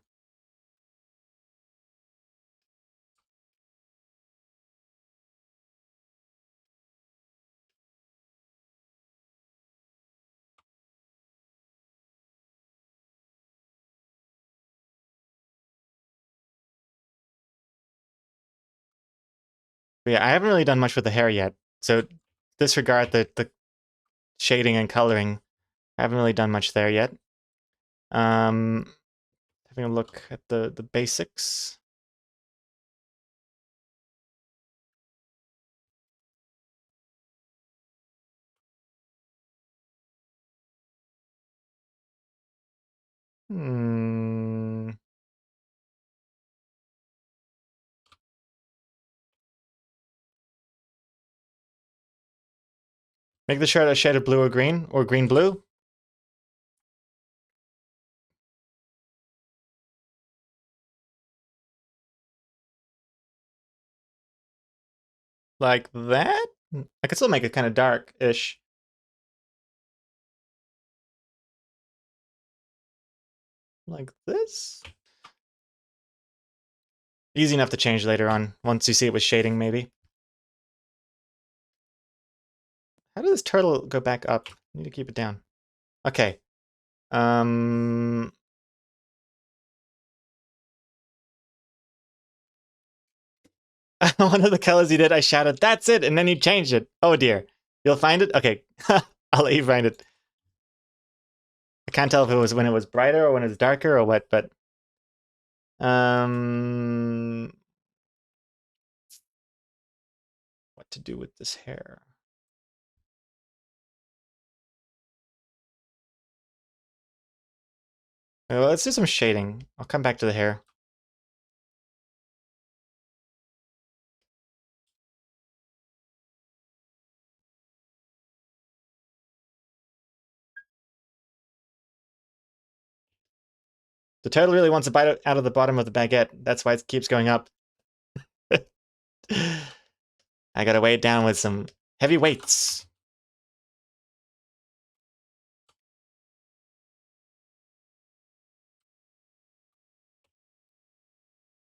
But yeah, I haven't really done much with the hair yet. So disregard the shading and coloring. I haven't really done much there yet. Having a look at the basics. Hmm. Make the shirt a shade of blue or green blue. Like that? I could still make it kind of dark-ish. Like this? Easy enough to change later on, once you see it with shading, maybe. How did this turtle go back up? I need to keep it down. Okay. One of the colors you did, I shouted, "That's it!" And then you changed it. Oh dear. You'll find it? Okay. I'll let you find it. I can't tell if it was when it was brighter or when it was darker or what, but... What to do with this hair? Well, let's do some shading. I'll come back to the hair. The turtle really wants a bite out of the bottom of the baguette. That's why it keeps going up. I gotta weigh it down with some heavy weights.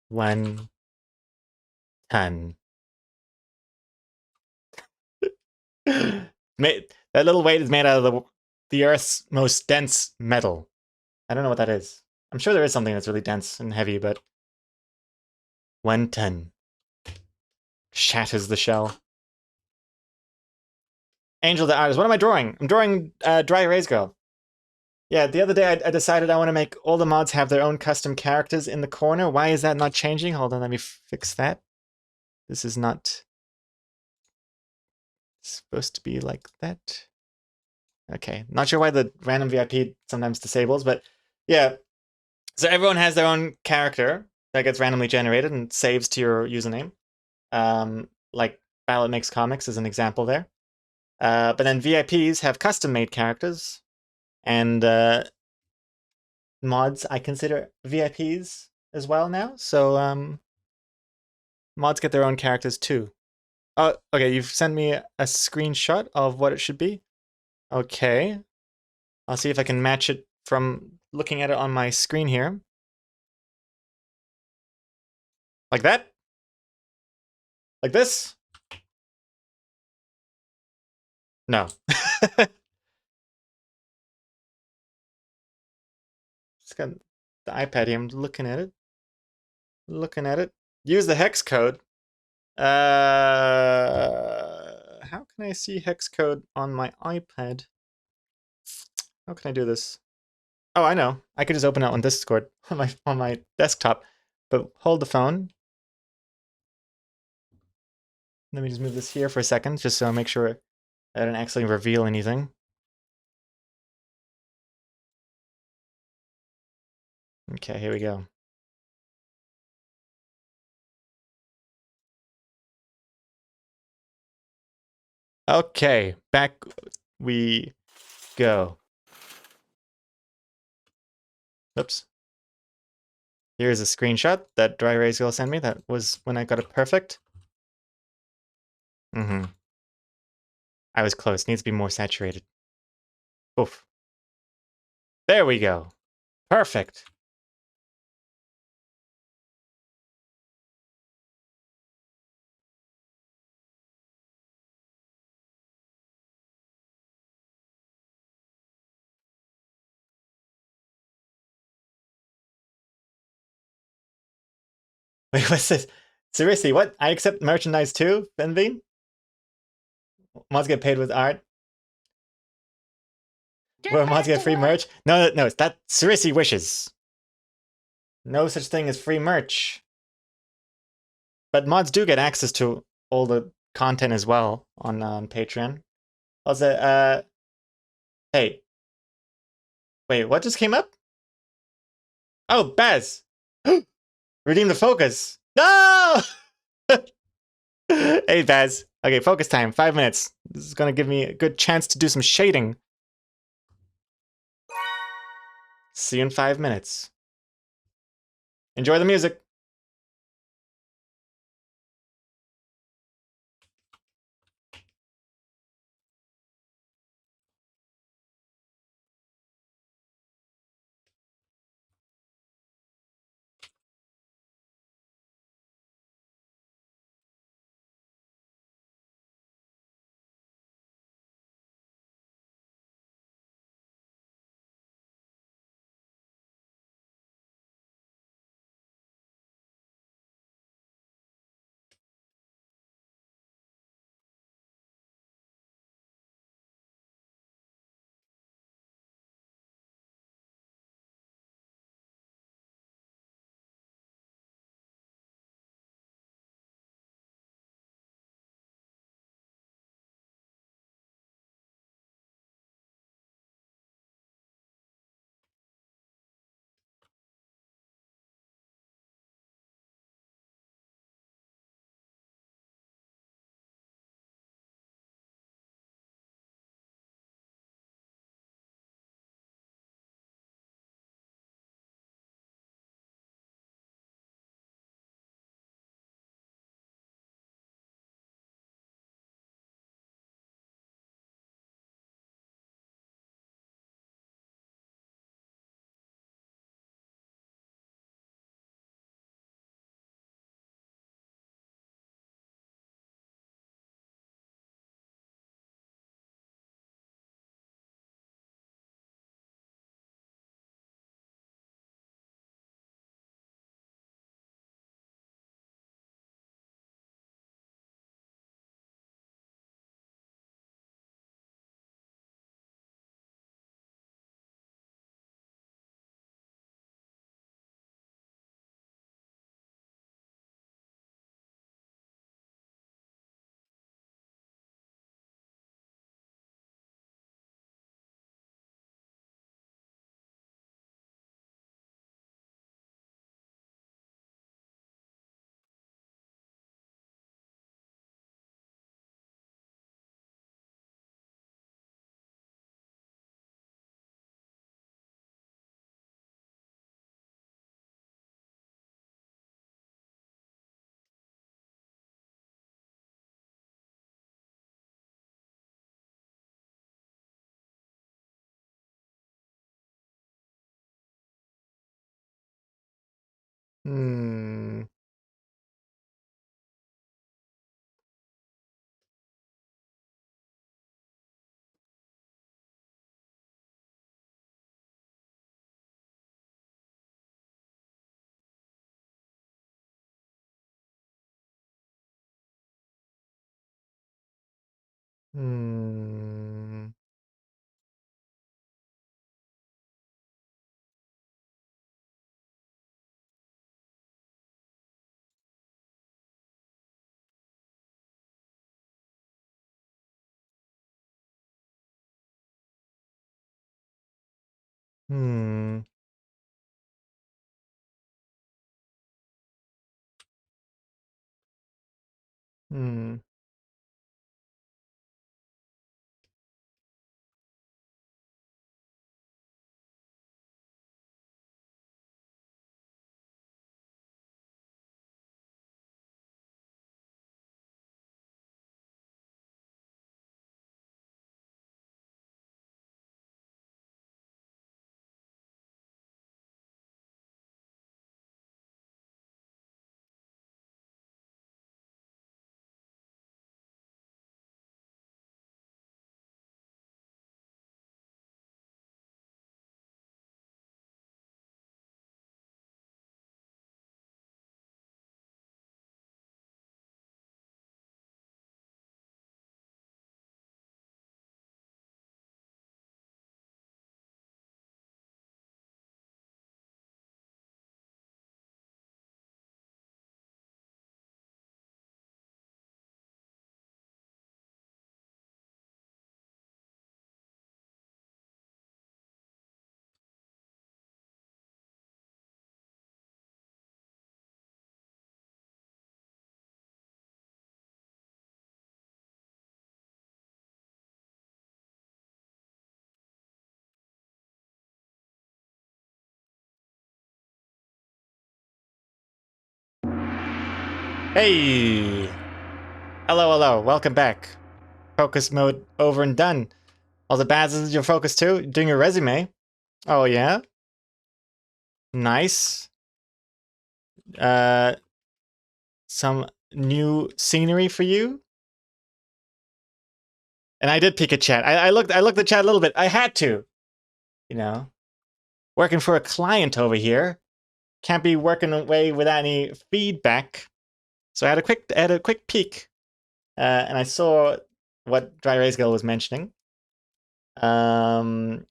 One ton. That little weight is made out of the Earth's most dense metal. I don't know what that is. I'm sure there is something that's really dense and heavy, but 1 ton. Shatters the shell. Angel the artist. What am I drawing? I'm drawing DryEraseGirl. Yeah, the other day I decided I want to make all the mods have their own custom characters in the corner. Why is that not changing? Hold on, let me fix that. This is not... supposed to be like that. Okay, not sure why the random VIP sometimes disables, but yeah. So everyone has their own character that gets randomly generated and saves to your username. Like Ballot Makes Comics is an example there. But then VIPs have custom-made characters, and mods I consider VIPs as well now. So mods get their own characters too. Oh, okay, you've sent me a screenshot of what it should be. Okay. I'll see if I can match it from looking at it on my screen here. Like that? Like this? No. It's got the iPad here. I'm looking at it. Looking at it. Use the hex code. How can I see hex code on my iPad? How can I do this? Oh, I know. I could just open it on Discord on my desktop. But hold the phone. Let me just move this here for a second, just so I make sure I don't accidentally reveal anything. Okay, here we go. Okay, back we go. Oops. Here's a screenshot that DryEraseGirl sent me. That was when I got it perfect. I was close. Needs to be more saturated. Oof. There we go. Perfect. Wait, what's this? Seriously, what? I accept merchandise too, Benveen? Mods get paid with art? Where mods get free merch? No, no, it's that Seriously wishes. No such thing as free merch. But mods do get access to all the content as well on Patreon. Also, hey. Wait, what just came up? Oh, Baz! Redeem the focus! No! Hey, Baz. Okay, focus time. 5 minutes. This is gonna give me a good chance to do some shading. See you in 5 minutes. Enjoy the music. Hmm. Hmm. Hmm. Hmm. Hey! Hello, hello. Welcome back. Focus mode over and done. All the bads is your focus too? Doing your resume? Oh, yeah? Nice. Uh, some new scenery for you? And I did peek at chat. I looked at chat a little bit. I had to. You know, working for a client over here. Can't be working away without any feedback. So I had a quick peek. And I saw what DryEraseGirl was mentioning. So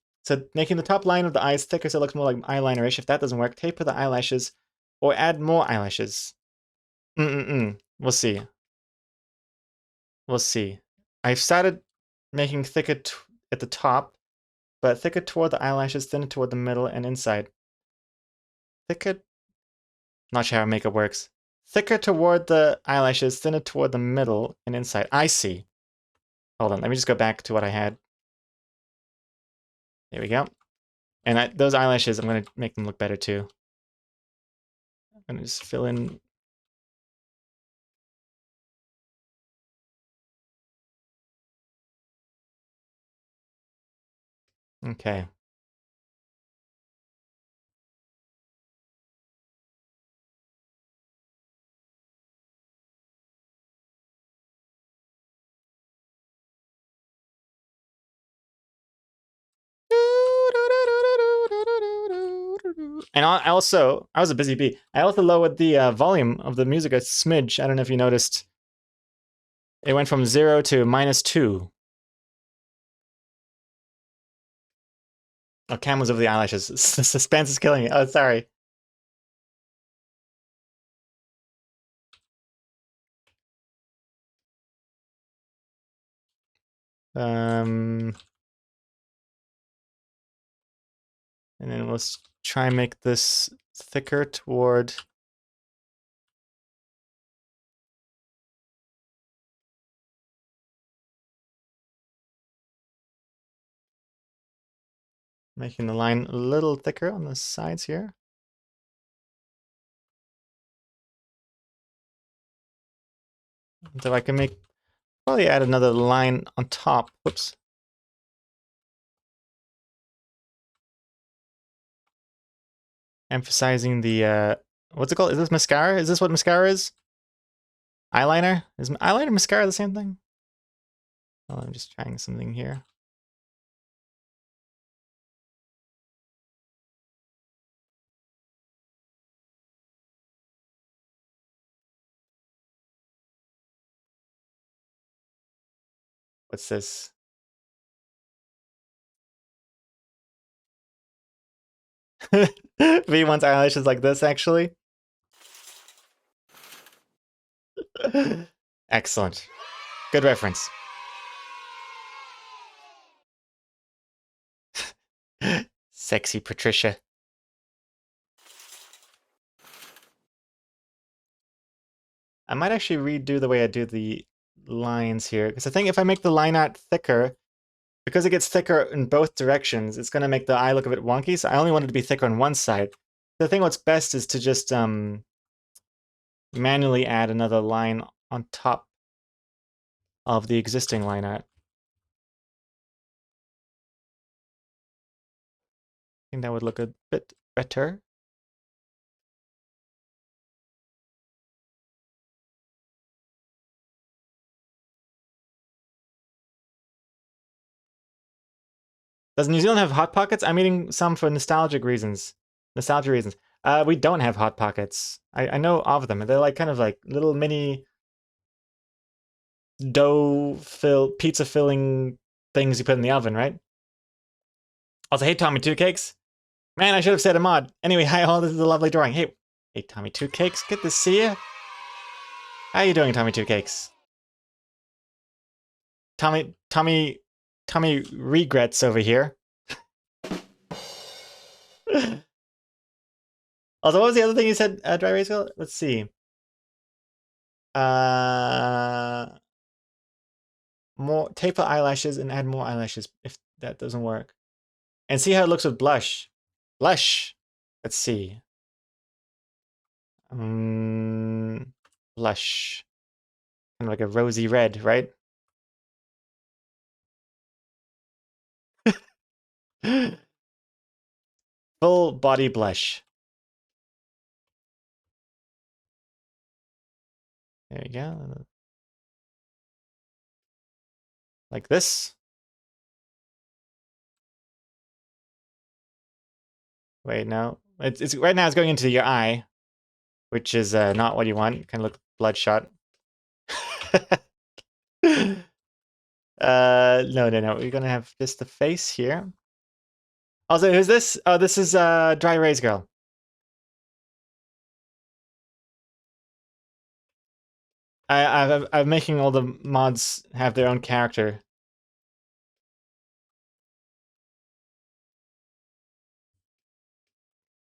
making the top line of the eyes thicker so it looks more like eyeliner-ish. If that doesn't work, taper the eyelashes or add more eyelashes. We'll see. We'll see. I've started making thicker at the top, but thicker toward the eyelashes, thinner toward the middle and inside. Thicker. Not sure how makeup works. Thicker toward the eyelashes, thinner toward the middle and inside. I see. Hold on, let me just go back to what I had. There we go. And those eyelashes, I'm going to make them look better too. I'm going to just fill in. Okay. And I was a busy bee. I also lowered the volume of the music a smidge. I don't know if you noticed. It went from 0 to -2. Oh, cameras over the eyelashes. Suspense is killing me. Oh, sorry. And then we'll try and make this thicker toward. Making the line a little thicker on the sides here. So I can probably add another line on top. Whoops. Emphasizing the What's it called? Is this mascara? Is this what mascara is? Eyeliner? Is eyeliner and mascara the same thing? Oh, I'm just trying something here. What's this? V wants eyelashes like this, actually. Excellent. Good reference. Sexy Patricia. I might actually redo the way I do the lines here, because I think if I make the line art thicker, because it gets thicker in both directions, it's going to make the eye look a bit wonky, so I only want it to be thicker on one side. So I think what's best is to just manually add another line on top of the existing line art. I think that would look a bit better. Does New Zealand have Hot Pockets? I'm eating some for nostalgic reasons. Nostalgia reasons. We don't have Hot Pockets. I know of them. They're like kind of like little mini pizza filling things you put in the oven, right? Also, hey Tommy Two Cakes. Man, I should have said a mod. Anyway, hi all, this is a lovely drawing. Hey Tommy Two Cakes, good to see you. How you doing, Tommy Two Cakes? Tommy regrets over here. Also, what was the other thing you said, DryEraseGirl? Let's see. More taper eyelashes and add more eyelashes if that doesn't work. And see how it looks with blush. Blush. Let's see. Blush. Kind of like a rosy red, right? Full body blush. There you go. Like this. Wait, no. It's right now it's going into your eye, which is not what you want. Kind of look bloodshot. No. We're gonna have just the face here. Also, who's this? Oh, this is DryEraseGirl. I'm making all the mods have their own character.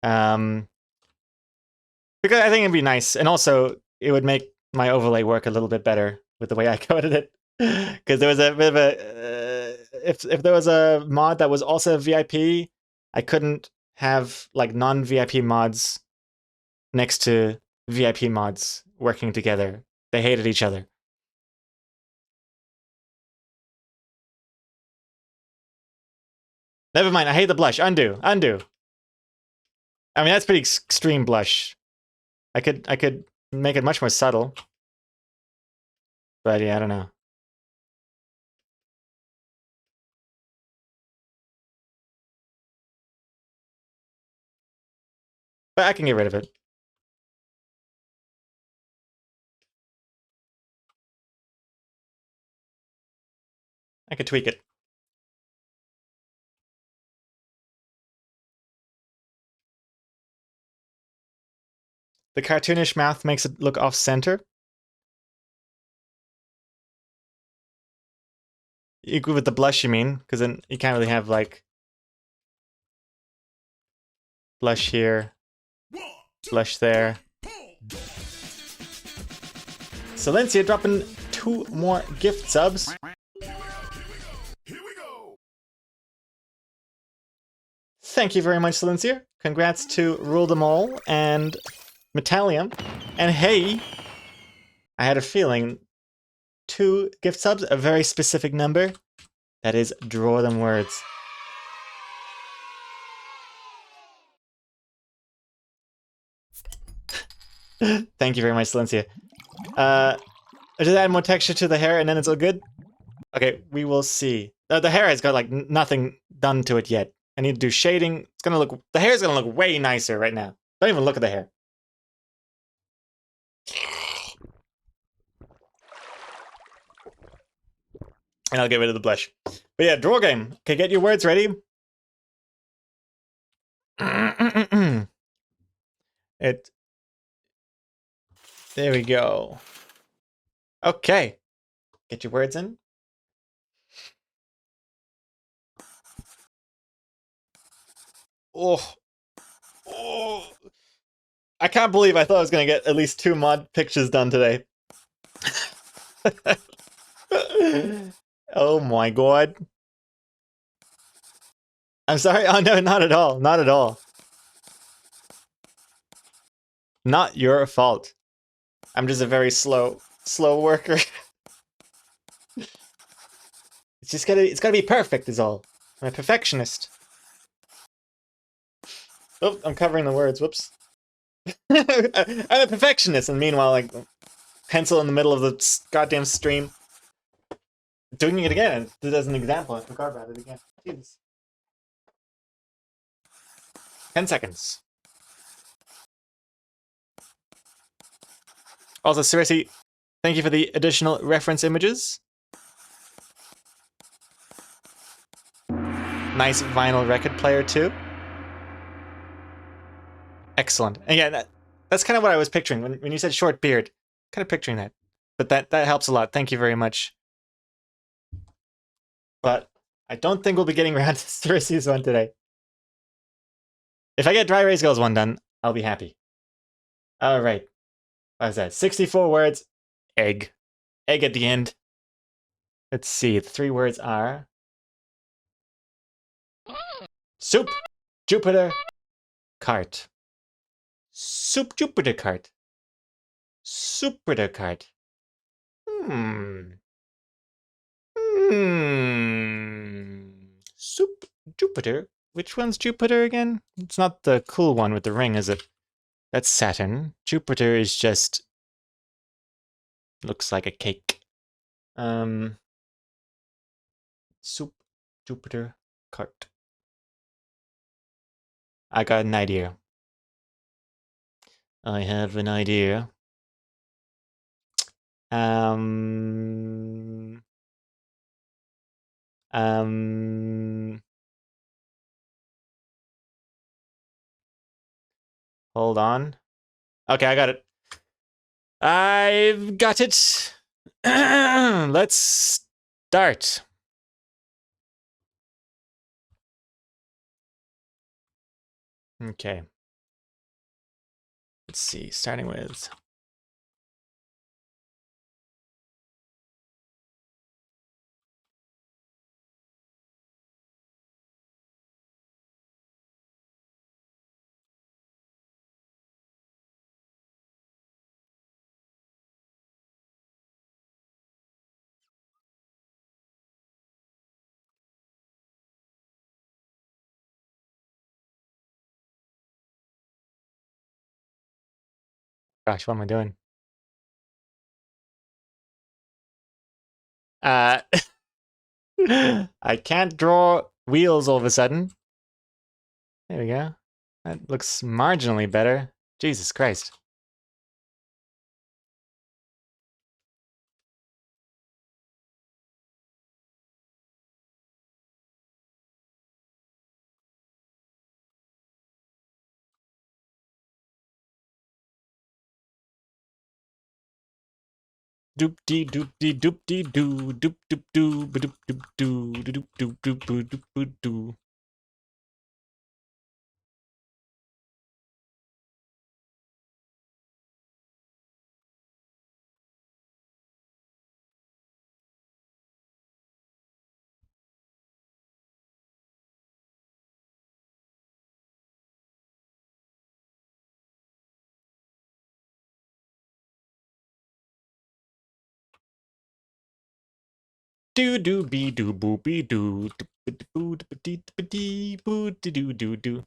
Because I think it'd be nice, and also it would make my overlay work a little bit better with the way I coded it. Because there was a bit of a if there was a mod that was also VIP, I couldn't have like non-VIP mods next to VIP mods working together. They hated each other. Never mind. I hate the blush. Undo. I mean, that's pretty extreme blush. I could make it much more subtle. But yeah, I don't know. But I can get rid of it. I could tweak it. The cartoonish mouth makes it look off-center. Equal with the blush, you mean? Because then you can't really have, like, blush here, blush there. Silencia dropping 2 more gift subs. Thank you very much, Silencia. Congrats to Rule Them All and Metallium. And hey, I had a feeling 2 gift subs, a very specific number. That is, draw them words. Thank you very much, Silencia. Just add more texture to the hair and then it's all good? Okay, we will see. The hair has got like nothing done to it yet. I need to do shading. It's gonna look, the hair's gonna look way nicer right now. Don't even look at the hair. And I'll get rid of the blush. But yeah, draw game. Okay, get your words ready. It. There we go. Okay. Get your words in. Oh. Oh. I can't believe I thought I was going to get at least 2 mod pictures done today. Oh my god. I'm sorry. Oh no, not at all. Not at all. Not your fault. I'm just a very slow worker. It's gotta be perfect is all. I'm a perfectionist. Oh, I'm covering the words, whoops. I'm a perfectionist, and meanwhile, like, pencil in the middle of the goddamn stream. Doing it again, as an example, I forgot about it again. Jesus. 10 seconds. Also, seriously, thank you for the additional reference images. Nice vinyl record player too. Excellent. And yeah, that's kind of what I was picturing when you said short beard. Kind of picturing that. But that helps a lot. Thank you very much. But I don't think we'll be getting around to Cersei's one today. If I get DryEraseGirl's one done, I'll be happy. Alright. What is that? 64 words. Egg. Egg at the end. Let's see. The 3 words are... Soup. Jupiter. Cart. Soup Jupiter cart. Jupiter cart. Soup Jupiter. Which one's Jupiter again? It's not the cool one with the ring, is it? That's Saturn. Jupiter is just... looks like a cake. Soup Jupiter cart. I got an idea. I have an idea. Hold on. Okay, I got it. I've got it. Let's start. Okay. Let's see, starting with... Gosh, what am I doing? I can't draw wheels all of a sudden. There we go. That looks marginally better. Jesus Christ. Doop dee doop dee doop dee doo doop doop doo ba doop doop doo doop doop doop doop doop doop doo. Do do be do boo be do boo dee boo dee doo doo doo.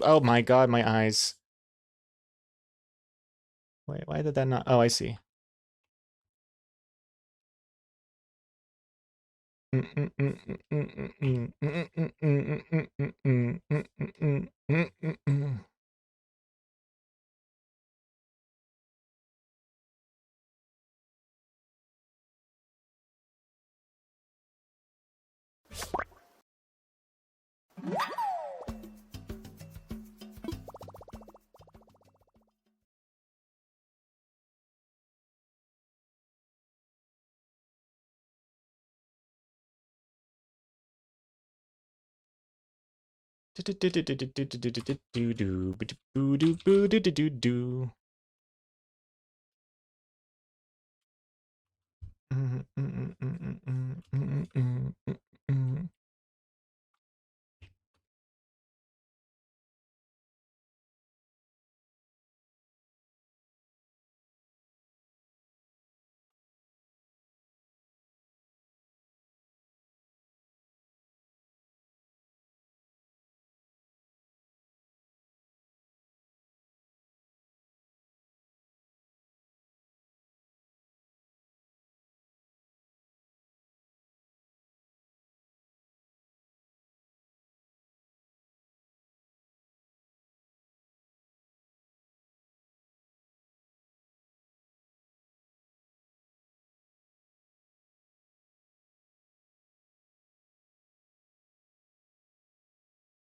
Oh my god, my eyes. Wait, why did that not? Oh, I see. Mm.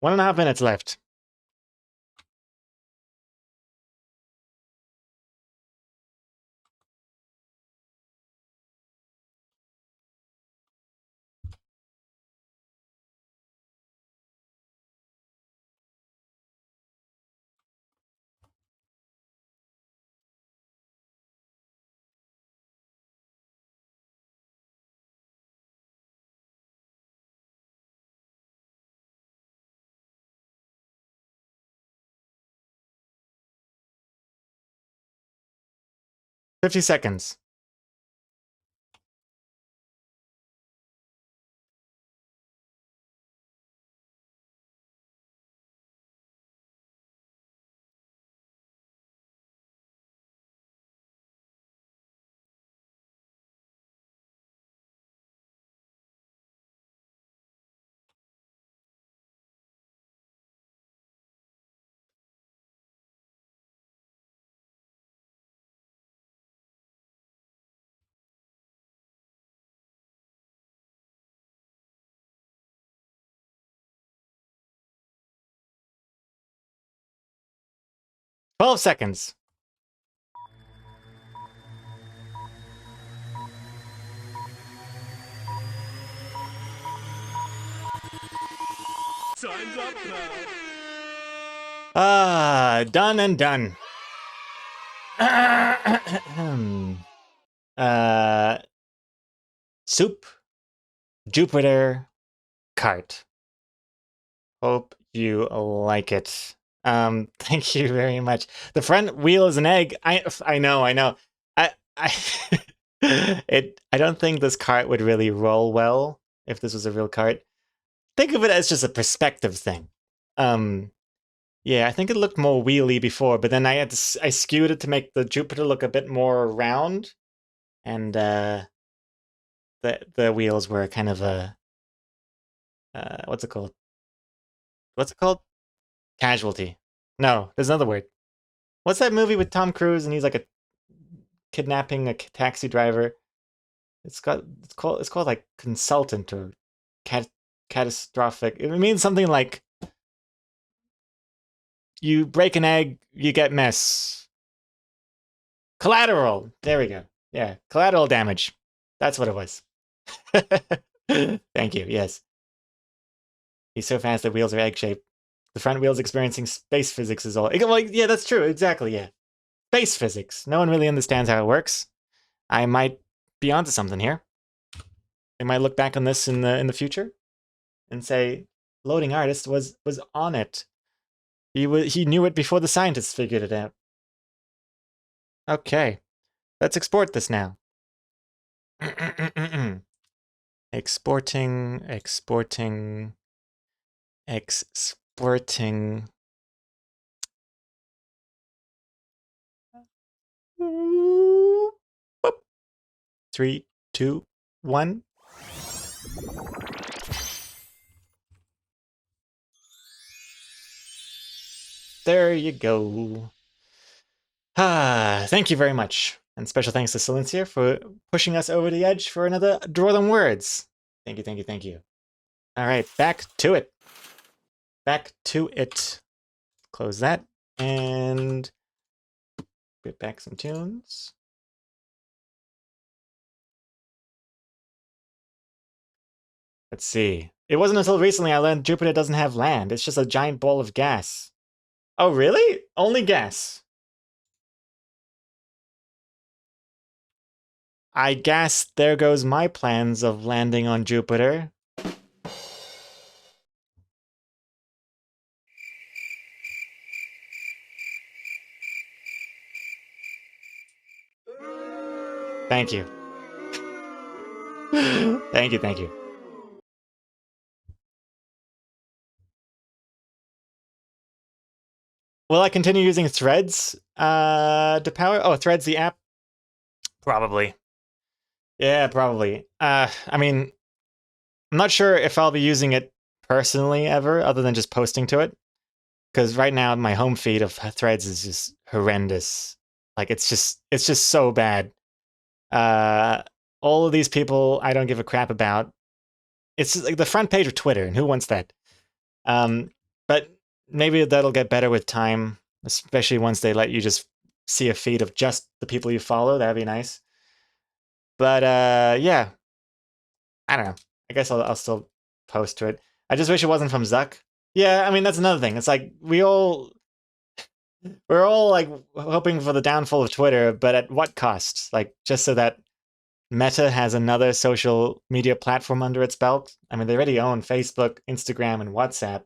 1.5 minutes left. Fifty seconds. 12 seconds. Time's up, pal. Ah, done and done. Soup, Jupiter, cart. Hope you like it. Thank you very much. The front wheel is an egg. I know. I I don't think this cart would really roll well if this was a real cart. Think of it as just a perspective thing. Yeah, I think it looked more wheelie before, but then I skewed it to make the Jupiter look a bit more round, and the wheels were kind of a what's it called? What's it called? Casualty. No, there's another word. What's that movie with Tom Cruise and he's like a kidnapping a taxi driver? It's called like consultant or catastrophic. It means something like you break an egg, you get mess. Collateral. There we go. Yeah, collateral damage. That's what it was. Thank you. Yes. He's so fast the wheels are egg-shaped. The front wheel's experiencing space physics is all. Well, yeah, that's true. Exactly, yeah. Space physics. No one really understands how it works. I might be onto something here. They might look back on this in the future and say, loading artist was on it. He knew it before the scientists figured it out. Okay. Let's export this now. Exporting. Boop. 3, 2, 1. There you go. Thank you very much. And special thanks to Silencia for pushing us over the edge for another Draw Them Words. Thank you. All right, back to it. Close that and get back some tunes. Let's see. It wasn't until recently I learned Jupiter doesn't have land. It's just a giant ball of gas. Oh, really? Only gas. I guess there goes my plans of landing on Jupiter. Thank you. Thank you. Will I continue using Threads to power? Oh, Threads, the app? Probably. Yeah, probably. I mean, I'm not sure if I'll be using it personally ever, other than just posting to it. Because right now, my home feed of Threads is just horrendous. Like, it's just so bad. All of these people I don't give a crap about. It's like the front page of Twitter, and who wants that? But maybe that'll get better with time, especially once they let you just see a feed of just the people you follow. That'd be nice. But yeah, I don't know. I guess I'll still post to it. I just wish it wasn't from Zuck. Yeah, I mean that's another thing. It's like we're all like hoping for the downfall of Twitter, but at what cost? Like just so that Meta has another social media platform under its belt. I mean, they already own Facebook, Instagram, and WhatsApp.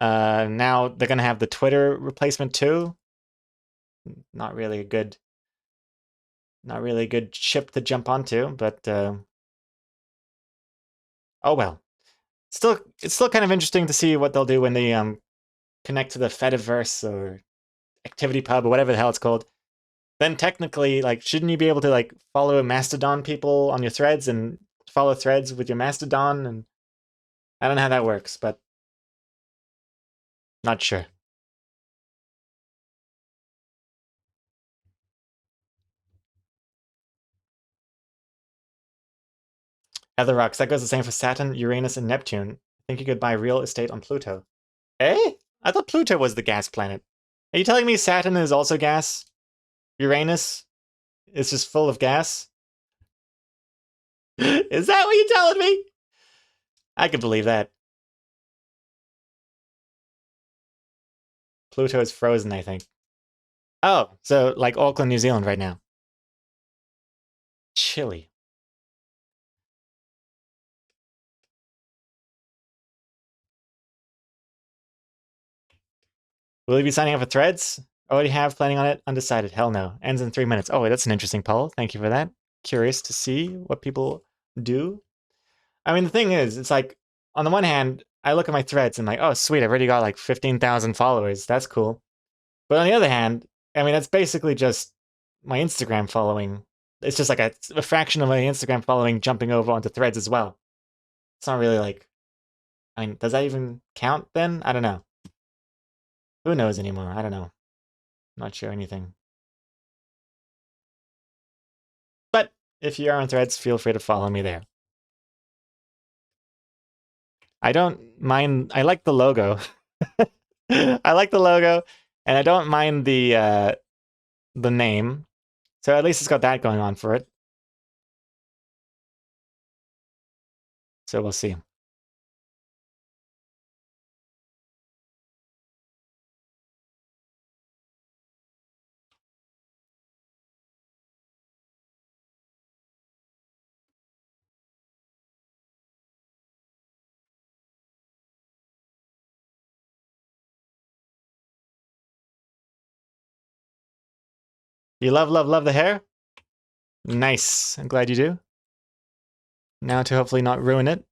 Now they're gonna have the Twitter replacement too. Not really a good ship to jump onto, but oh well. It's still kind of interesting to see what they'll do when they connect to the Fediverse or ActivityPub or whatever the hell it's called. Then technically, like, shouldn't you be able to like follow Mastodon people on your threads and follow threads with your Mastodon? And I don't know how that works, but not sure. Heather Rocks, that goes the same for Saturn, Uranus, and Neptune. I think you could buy real estate on Pluto. Eh? I thought Pluto was the gas planet. Are you telling me Saturn is also gas? Uranus is just full of gas? Is that what you're telling me? I could believe that. Pluto is frozen, I think. Oh, so like Auckland, New Zealand right now. Chilly. Will you be signing up for threads? Already have, planning on it? Undecided. Hell no. Ends in 3 minutes. Oh, that's an interesting poll. Thank you for that. Curious to see what people do. I mean, the thing is, it's like, on the one hand, I look at my threads and I'm like, oh, sweet, I've already got like 15,000 followers. That's cool. But on the other hand, I mean, that's basically just my Instagram following. It's just like a fraction of my Instagram following jumping over onto threads as well. It's not really like, I mean, does that even count then? I don't know. Who knows anymore? I don't know. Not sure anything. But if you are on threads, feel free to follow me there. I don't mind. I like the logo. I like the logo, and I don't mind the name. So at least it's got that going on for it. So we'll see. You love the hair? Nice. I'm glad you do. Now to hopefully not ruin it.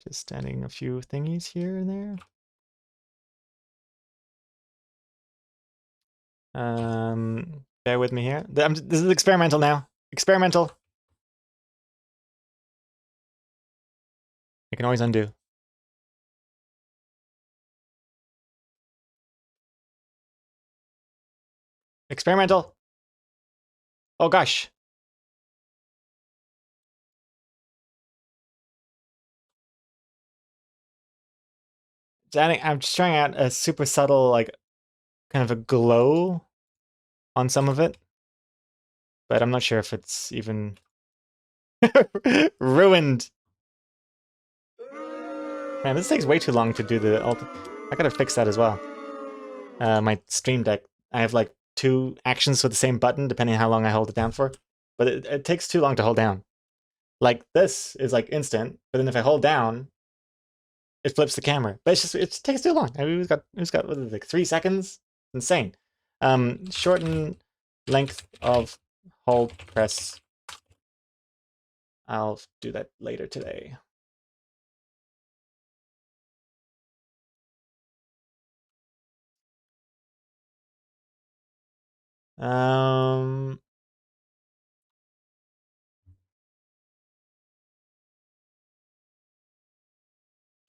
Just adding a few thingies here and there. Bear with me here. This is experimental now. Experimental. You can always undo. Experimental. Oh gosh. I'm just trying out a super subtle, like, kind of a glow on some of it. But I'm not sure if it's even ruined. Man, this takes way too long to do the alt. I gotta fix that as well. My Stream Deck, I have like 2 actions with the same button, depending on how long I hold it down for. But it takes too long to hold down. Like, this is like instant, but then if I hold down, it flips the camera. But it takes too long. I mean, we've got what is it, like 3 seconds? Insane. Shorten length of hold press. I'll do that later today.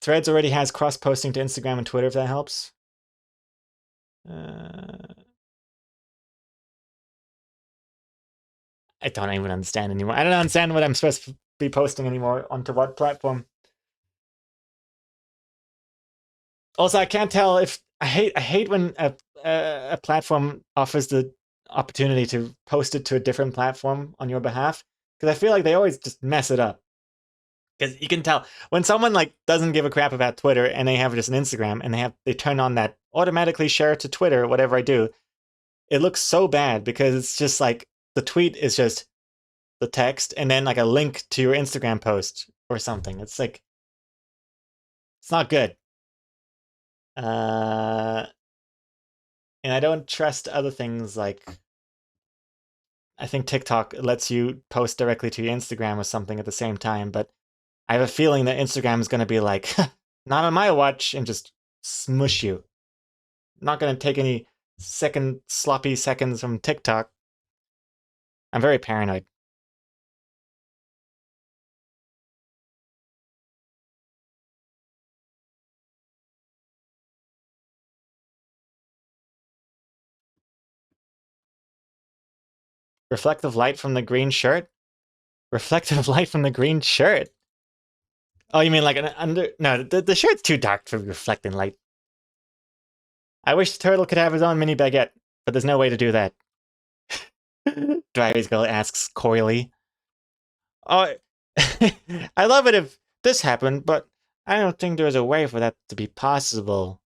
Threads already has cross-posting to Instagram and Twitter, if that helps. I don't even understand anymore. I don't understand what I'm supposed to be posting anymore onto what platform. Also, I can't tell if I hate when a platform offers the opportunity to post it to a different platform on your behalf, because I feel like they always just mess it up. Because you can tell when someone like doesn't give a crap about Twitter and they have just an Instagram and they turn on that automatically share to Twitter, whatever I do, it looks so bad because it's just like the tweet is just the text and then like a link to your Instagram post or something. It's like, it's not good. And I don't trust other things like, I think TikTok lets you post directly to your Instagram or something at the same time, but I have a feeling that Instagram is going to be like, not on my watch, and just smush you. Not going to take any sloppy seconds from TikTok. I'm very paranoid. Reflective light from the green shirt? Reflective light from the green shirt? Oh, you mean like an under... No, the shirt's too dark for reflecting light. I wish the turtle could have his own mini baguette, but there's no way to do that. DryEraseGirl asks coyly. Oh, I love it if this happened, but I don't think there's a way for that to be possible.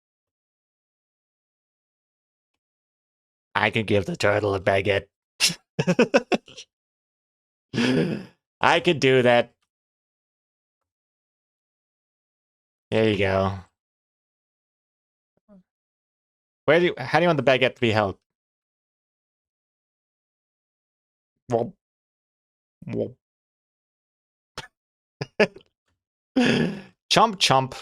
I could give the turtle a baguette. I could do that. There you go. How do you want the baguette to be held? Well, chomp chomp.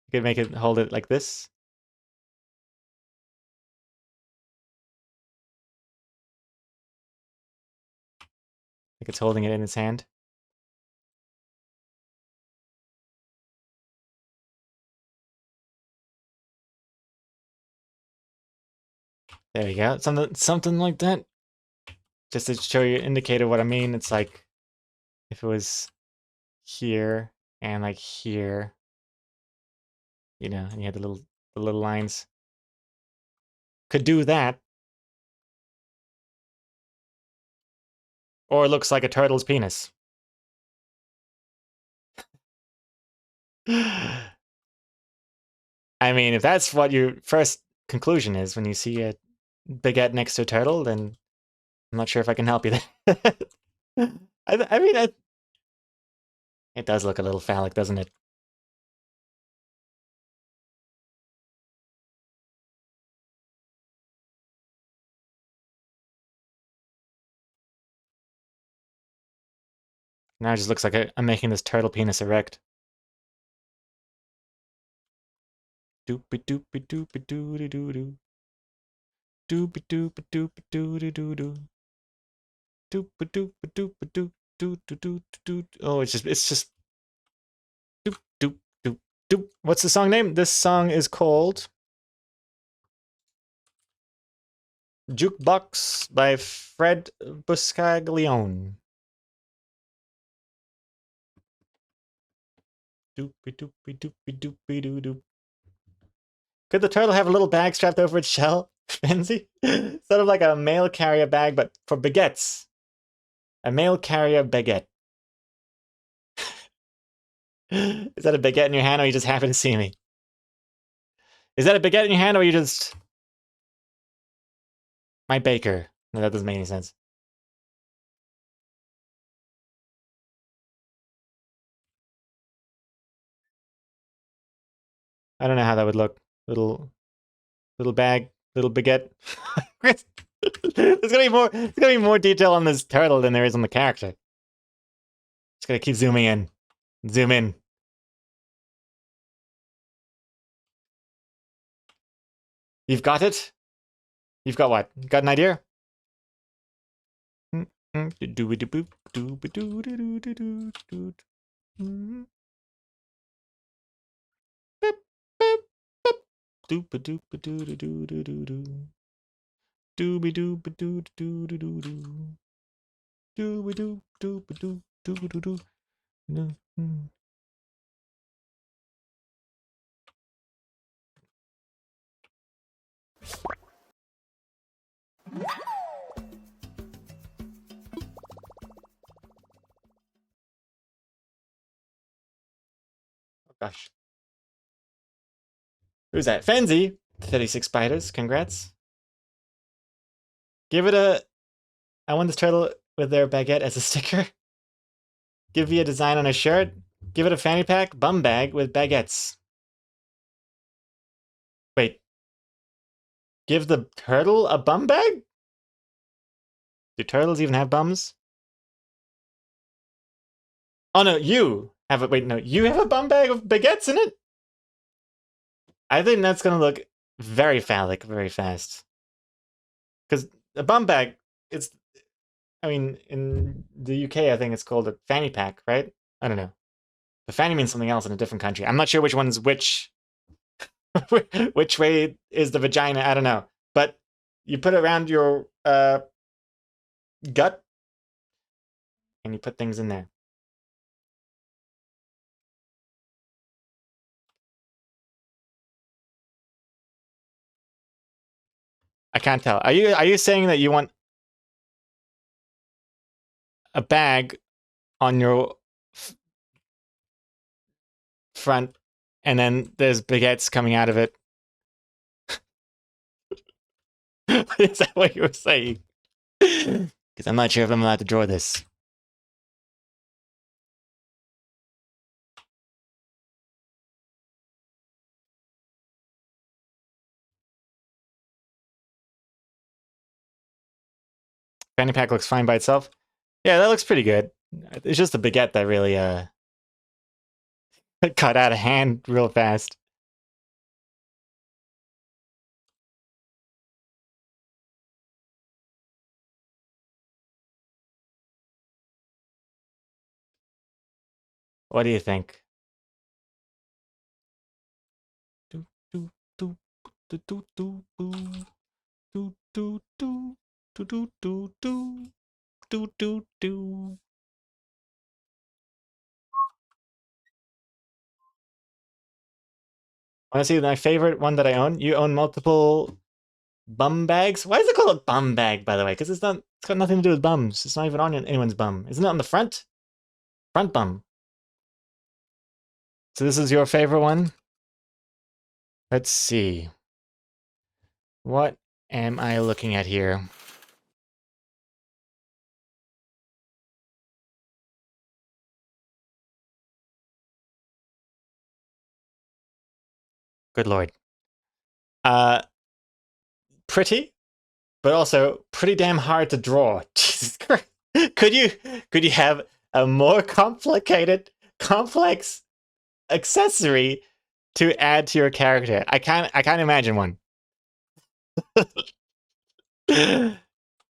You could make it hold it like this. Like it's holding it in its hand. There you go. Something like that. Just to show you, indicate what I mean. It's like if it was here and like here, you know, and you had the little lines. Could do that. Or it looks like a turtle's penis. I mean, if that's what your first conclusion is when you see a baguette next to a turtle, then I'm not sure if I can help you there. I mean, it does look a little phallic, doesn't it? Now it just looks like I'm making this turtle penis erect. Doopy doopy doopy doo doo doo doo. Doopy doopy doopy doo doo doo doo. Doopy doopy doopy doo doo doo doo doo. Oh, it's just doop doop doop doop. What's the song name? This song is called Jukebox by Fred Buscaglione. Doopy doopy doopy doopy doo doo. Could the turtle have a little bag strapped over its shell? Fancy? Sort of like a mail carrier bag, but for baguettes. A mail carrier baguette. Is that a baguette in your hand, or you just happen to see me? Is that a baguette in your hand, or you just... My baker. No, that doesn't make any sense. I don't know how that would look. Little bag, little baguette. There's gonna be more detail on this turtle than there is on the character. Just gotta keep zooming in. Zoom in. You've got it? You've got what? Got an idea? Gosh. Who's that? Fenzi! 36 spiders, congrats. Give it a... I want this turtle with their baguette as a sticker. Give me a design on a shirt. Give it a fanny pack, bum bag with baguettes. Wait. Give the turtle a bum bag? Do turtles even have bums? Oh no, you have a... Wait, no. You have a bum bag with baguettes in it? I think that's gonna look very phallic very fast. Because a bum bag, it's... I mean, in the UK, I think it's called a fanny pack, right? I don't know. The fanny means something else in a different country. I'm not sure which one's which. Which way is the vagina? I don't know. But you put it around your gut, and you put things in there. I can't tell. Are you saying that you want a bag on your front, and then there's baguettes coming out of it? Is that what you were saying? Because I'm not sure if I'm allowed to draw this. Fanny pack looks fine by itself. Yeah, that looks pretty good. It's just the baguette that really cut out of hand real fast. What do you think? Do do do do do do do do do do do do do do do do. Want to see my favorite one that I own? You own multiple bum bags? Why is it called a bum bag, by the way? Because it's got nothing to do with bums. It's not even on anyone's bum. Isn't it on the front? Front bum. So this is your favorite one? Let's see. What am I looking at here? Good lord. Pretty, but also pretty damn hard to draw. Jesus Christ. Could you have a more complex accessory to add to your character. I can't imagine one.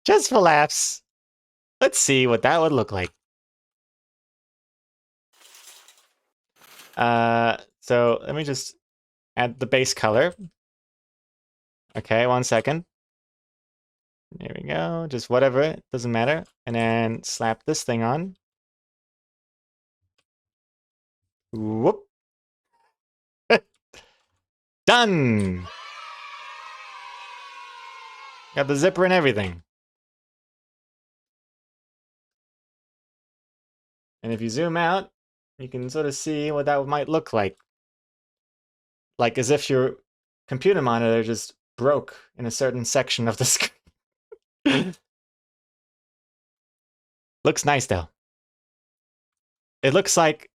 Just for laughs. Let's see what that would look like. So let me just add the base color. Okay, 1 second. There we go. Just whatever, it doesn't matter. And then slap this thing on. Whoop. Done! Got the zipper and everything. And if you zoom out, you can sort of see what that might look like. Like as if your computer monitor just broke in a certain section of the screen. Looks nice though. It looks like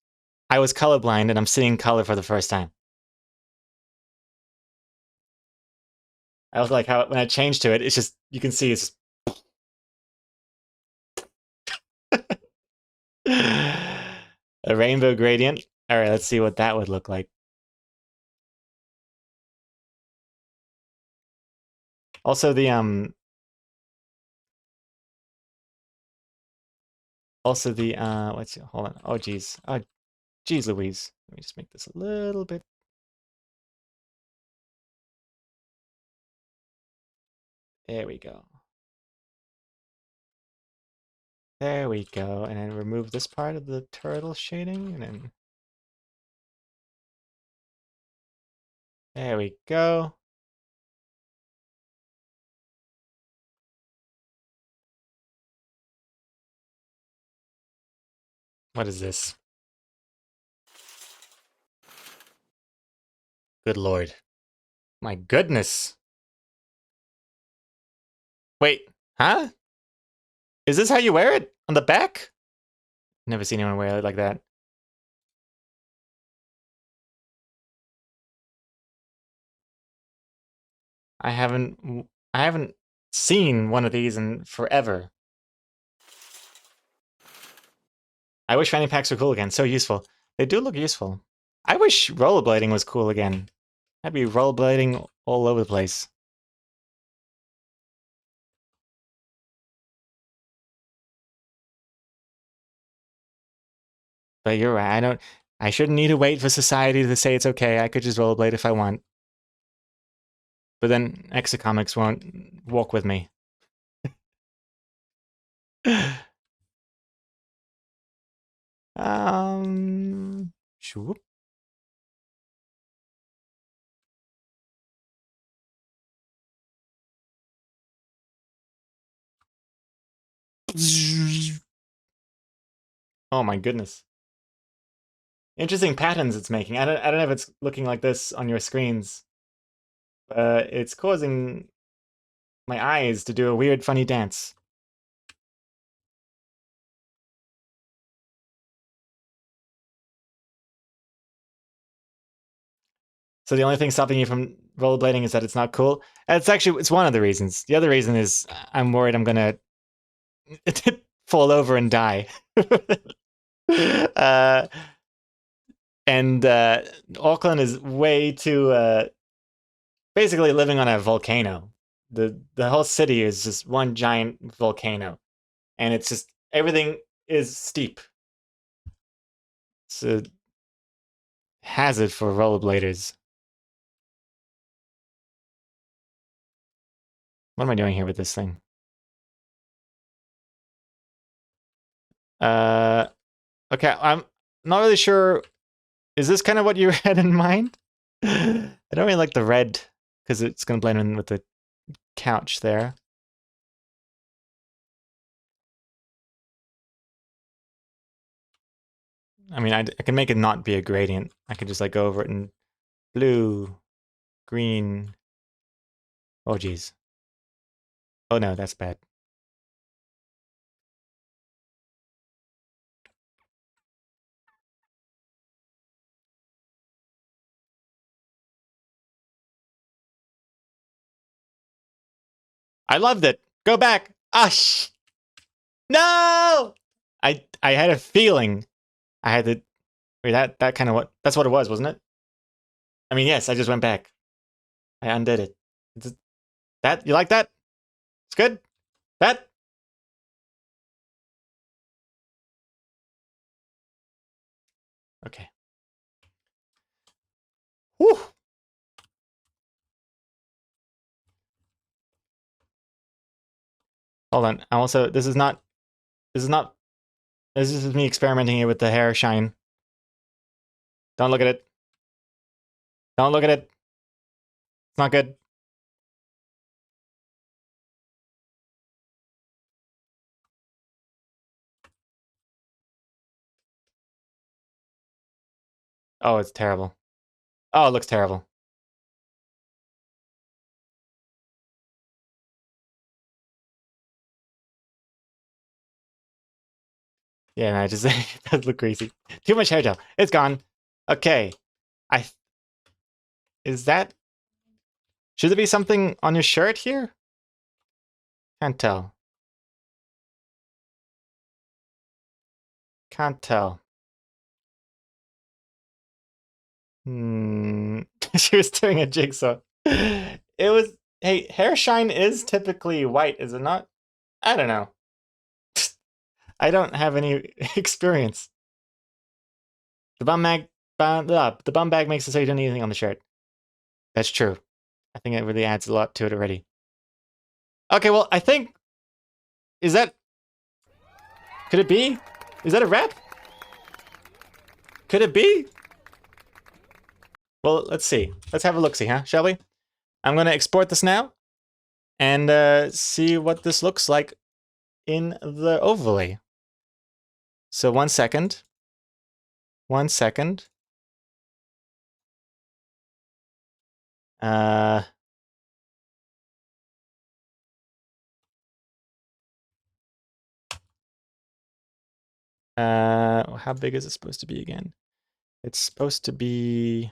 I was colorblind and I'm seeing color for the first time. I was like how when I changed to it, it's just you can see it's a rainbow gradient. All right, let's see what that would look like. Also the what's hold on. Oh geez. Oh geez Louise. Let me just make this a little bit. There we go. There we go. And then remove this part of the turtle shading and then there we go. What is this? Good lord. My goodness. Wait, huh? Is this how you wear it? On the back? Never seen anyone wear it like that. I haven't seen one of these in forever. I wish fanny packs were cool again. So useful. They do look useful. I wish rollerblading was cool again. I'd be rollerblading all over the place. But you're right. I shouldn't need to wait for society to say it's okay. I could just rollerblade if I want. But then Exocomics won't walk with me. Shoop. Oh my goodness. Interesting patterns it's making. I don't know if it's looking like this on your screens. But it's causing my eyes to do a weird funny dance. So the only thing stopping you from rollerblading is that it's not cool. It's one of the reasons. The other reason is I'm worried I'm gonna fall over and die. uh, and Auckland is way too basically living on a volcano. The whole city is just one giant volcano, and it's just everything is steep. It's a hazard for rollerbladers. What am I doing here with this thing? Okay, I'm not really sure. Is this kind of what you had in mind? I don't really like the red because it's going to blend in with the couch there. I mean, I can make it not be a gradient. I can just like go over it in blue, green. Oh, geez. Oh, no, that's bad. I loved it. Go back. Ah, no! I had a feeling I had to. Wait, that kind of that's what it was, wasn't it? I mean, yes, I just went back. I undid it. That you like that? It's good. That. Okay. Whew. Hold on. I also this is not this is not this is me experimenting here with the hair shine. Don't look at it. Don't look at it. It's not good. Oh, it's terrible. Oh, it looks terrible. Yeah, no, just it does look crazy. Too much hair gel. It's gone. Okay. I is that should there be something on your shirt here? Can't tell. Can't tell. Hmm. She was doing a jigsaw. It was hey, hair shine is typically white, is it not? I don't know. I don't have any experience. The the bum bag makes it so you don't need anything on the shirt. That's true. I think it really adds a lot to it already. Okay, well, I think is that could it be? Is that a wrap? Could it be? Well, let's see. Let's have a look-see, huh? Shall we? I'm gonna export this now and see what this looks like in the overlay. So 1 second. 1 second. Uh, how big is it supposed to be again? It's supposed to be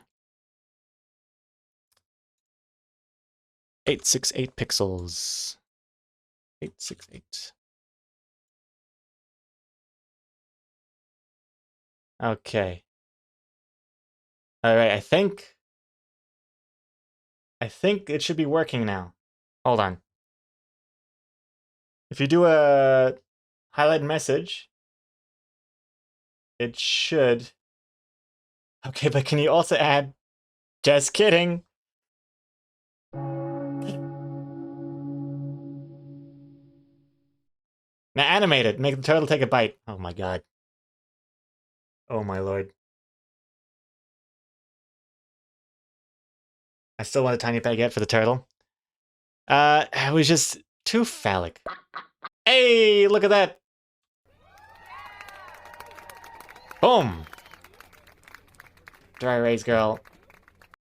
868 pixels. 868. Okay. All right, I think it should be working now. Hold on. If you do a highlight message, it should. Okay, but can you also add just kidding? Now animate it. Make the turtle take a bite. Oh my god. Oh my lord. I still want a tiny baguette for the turtle. It was just too phallic. Hey, look at that. Boom. DryEraseGirl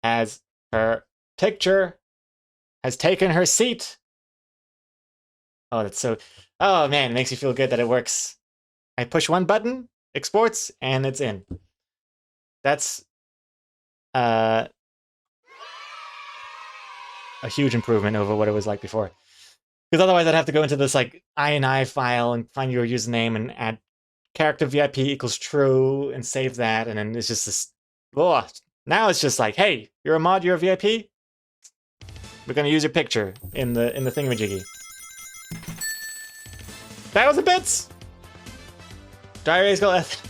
has her picture, has taken her seat. Oh, that's so... Oh man, it makes you feel good that it works. I push one button, exports, and it's in. That's a huge improvement over what it was like before. Because otherwise I'd have to go into this like INI file and find your username and add character VIP equals true and save that, and then it's just this... Oh, now it's just like, hey, you're a mod, you're a VIP? We're gonna use your picture in the thingamajiggy. 1,000 bits! DryEraseGirl.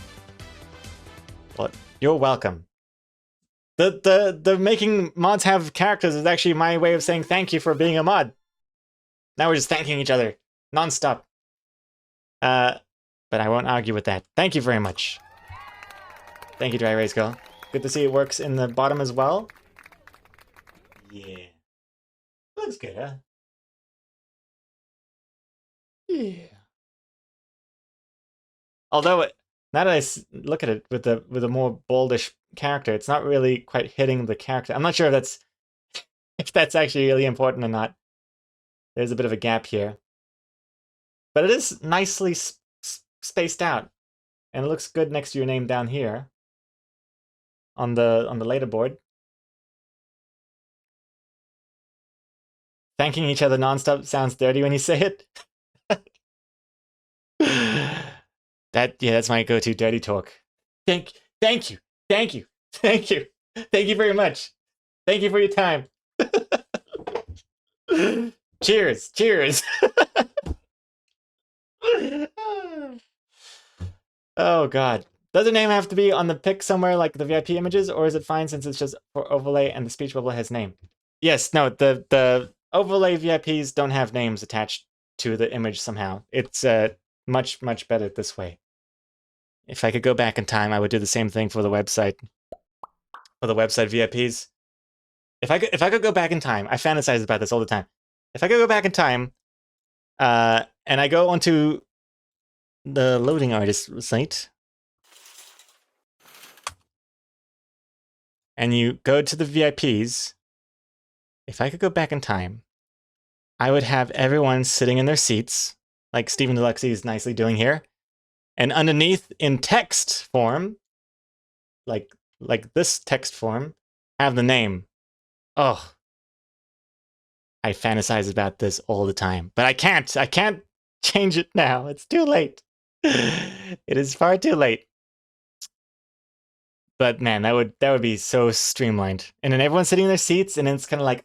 What? You're welcome. The making mods have characters is actually my way of saying thank you for being a mod. Now we're just thanking each other non-stop. But I won't argue with that. Thank you very much. Thank you, DryEraseGirl. Good to see it works in the bottom as well. Yeah. Looks good, huh? Yeah. Although, now that I look at it with a more boldish character, it's not really quite hitting the character. I'm not sure if that's if that's actually really important or not. There's a bit of a gap here, but it is nicely spaced out, and it looks good next to your name down here on the leaderboard. Thanking each other nonstop sounds dirty when you say it. That's my go-to dirty talk. Thank you, thank you, thank you, thank you very much. Thank you for your time. Cheers, cheers. Oh god. Does the name have to be on the pic somewhere like the VIP images, or is it fine since it's just for overlay and the speech bubble has name? Yes, no, the overlay VIPs don't have names attached to the image somehow. It's much better this way. If I could go back in time, I would do the same thing for the website. For the website VIPs. If I could go back in time, I fantasize about this all the time. If I could go back in time, and I go onto the loading artist site, and you go to the VIPs, if I could go back in time, I would have everyone sitting in their seats, like Stephen Deluxe is nicely doing here, and underneath in text form, like this text form, have the name. Oh, I fantasize about this all the time, but I can't change it now. It's too late. It is far too late. But man, that would be so streamlined. And then everyone's sitting in their seats, and then it's kind of like,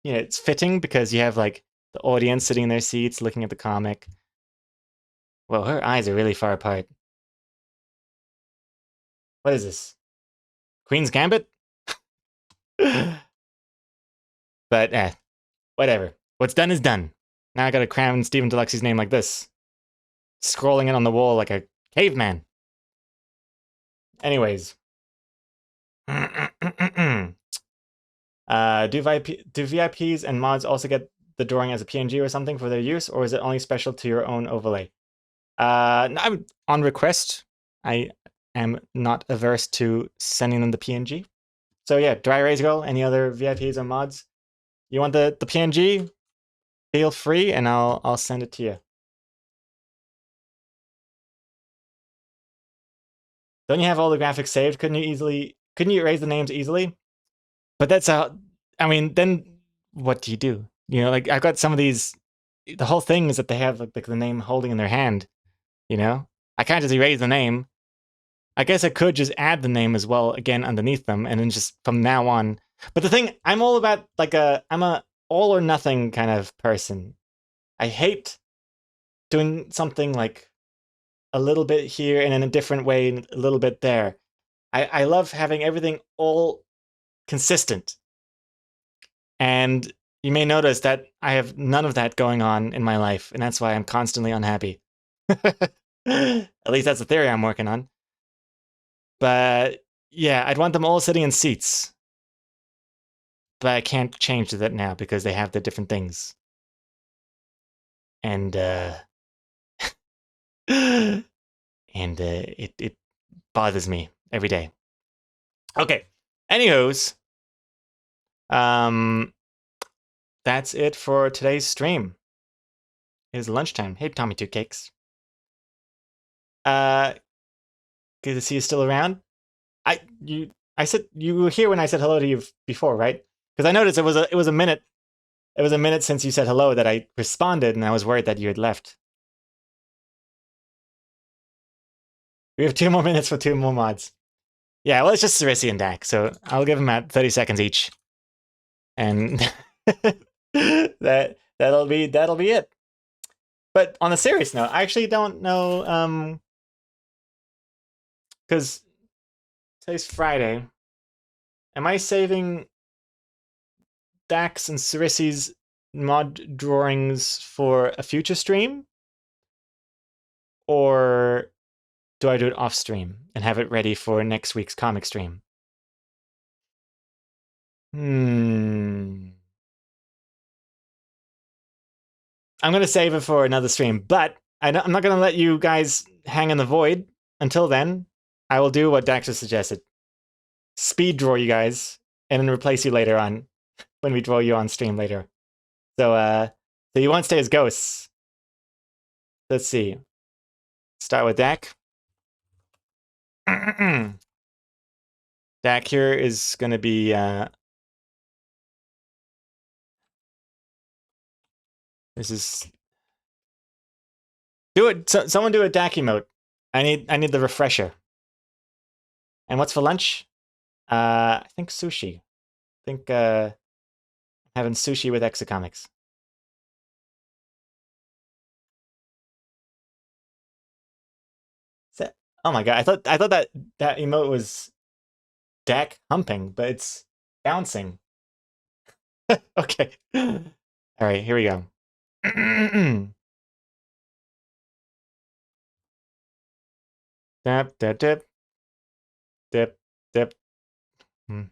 it's fitting because you have like the audience sitting in their seats looking at the comic. Well, her eyes are really far apart. What is this? Queen's Gambit? But whatever. What's done is done. Now I gotta cram Stephen Deluxe's name like this. Scrolling it on the wall like a caveman. Anyways. Do VIPs and mods also get the drawing as a PNG or something for their use, or is it only special to your own overlay? I'm on request. I am not averse to sending them the PNG. So yeah, DryEraseGirl, any other VIPs or mods? You want the PNG? Feel free, and I'll send it to you. Don't you have all the graphics saved? Couldn't you erase the names easily? But that's how, I mean, then what do you do? Like I've got some of these, the whole thing is that they have like the name holding in their hand, I can't just erase the name. I guess I could just add the name as well again underneath them, and then just from now on. But the thing, I'm all about I'm a all or nothing kind of person. I hate doing something like a little bit here and in a different way, and a little bit there. I love having everything all consistent. And you may notice that I have none of that going on in my life, and that's why I'm constantly unhappy. At least that's the theory I'm working on. But yeah, I'd want them all sitting in seats. But I can't change that now because they have the different things. And it bothers me every day. Okay. Anywho's, that's it for today's stream. It is lunchtime. Hey, Tommy Two Cakes. Good to see you still around. I said you were here when I said hello to you before, right? Because I noticed it was a minute. It was a minute since you said hello that I responded, and I was worried that you had left. We have 2 more minutes for 2 more mods. Yeah, well, it's just Cerisi and Dak, so I'll give them at 30 seconds each, and that'll be it. But on a serious note, I actually don't know, because today's Friday. Am I saving Dax and Cerisi's mod drawings for a future stream? Or do I do it off stream and have it ready for next week's comic stream? I'm going to save it for another stream, but I'm not going to let you guys hang in the void. Until then, I will do what Dax has suggested. Speed draw you guys, and then replace you later on when we draw you on stream later. So you won't stay as ghosts. Let's see. Start with Dak. Dak here is going to be this is do it. Someone do a Dak emote. I need the refresher. And what's for lunch? I think sushi. I think having sushi with Exocomics. Oh my god! I thought that emote was Dak humping, but it's bouncing. Okay. All right, here we go. Dip, dip, dip, dip, dip. Hmm.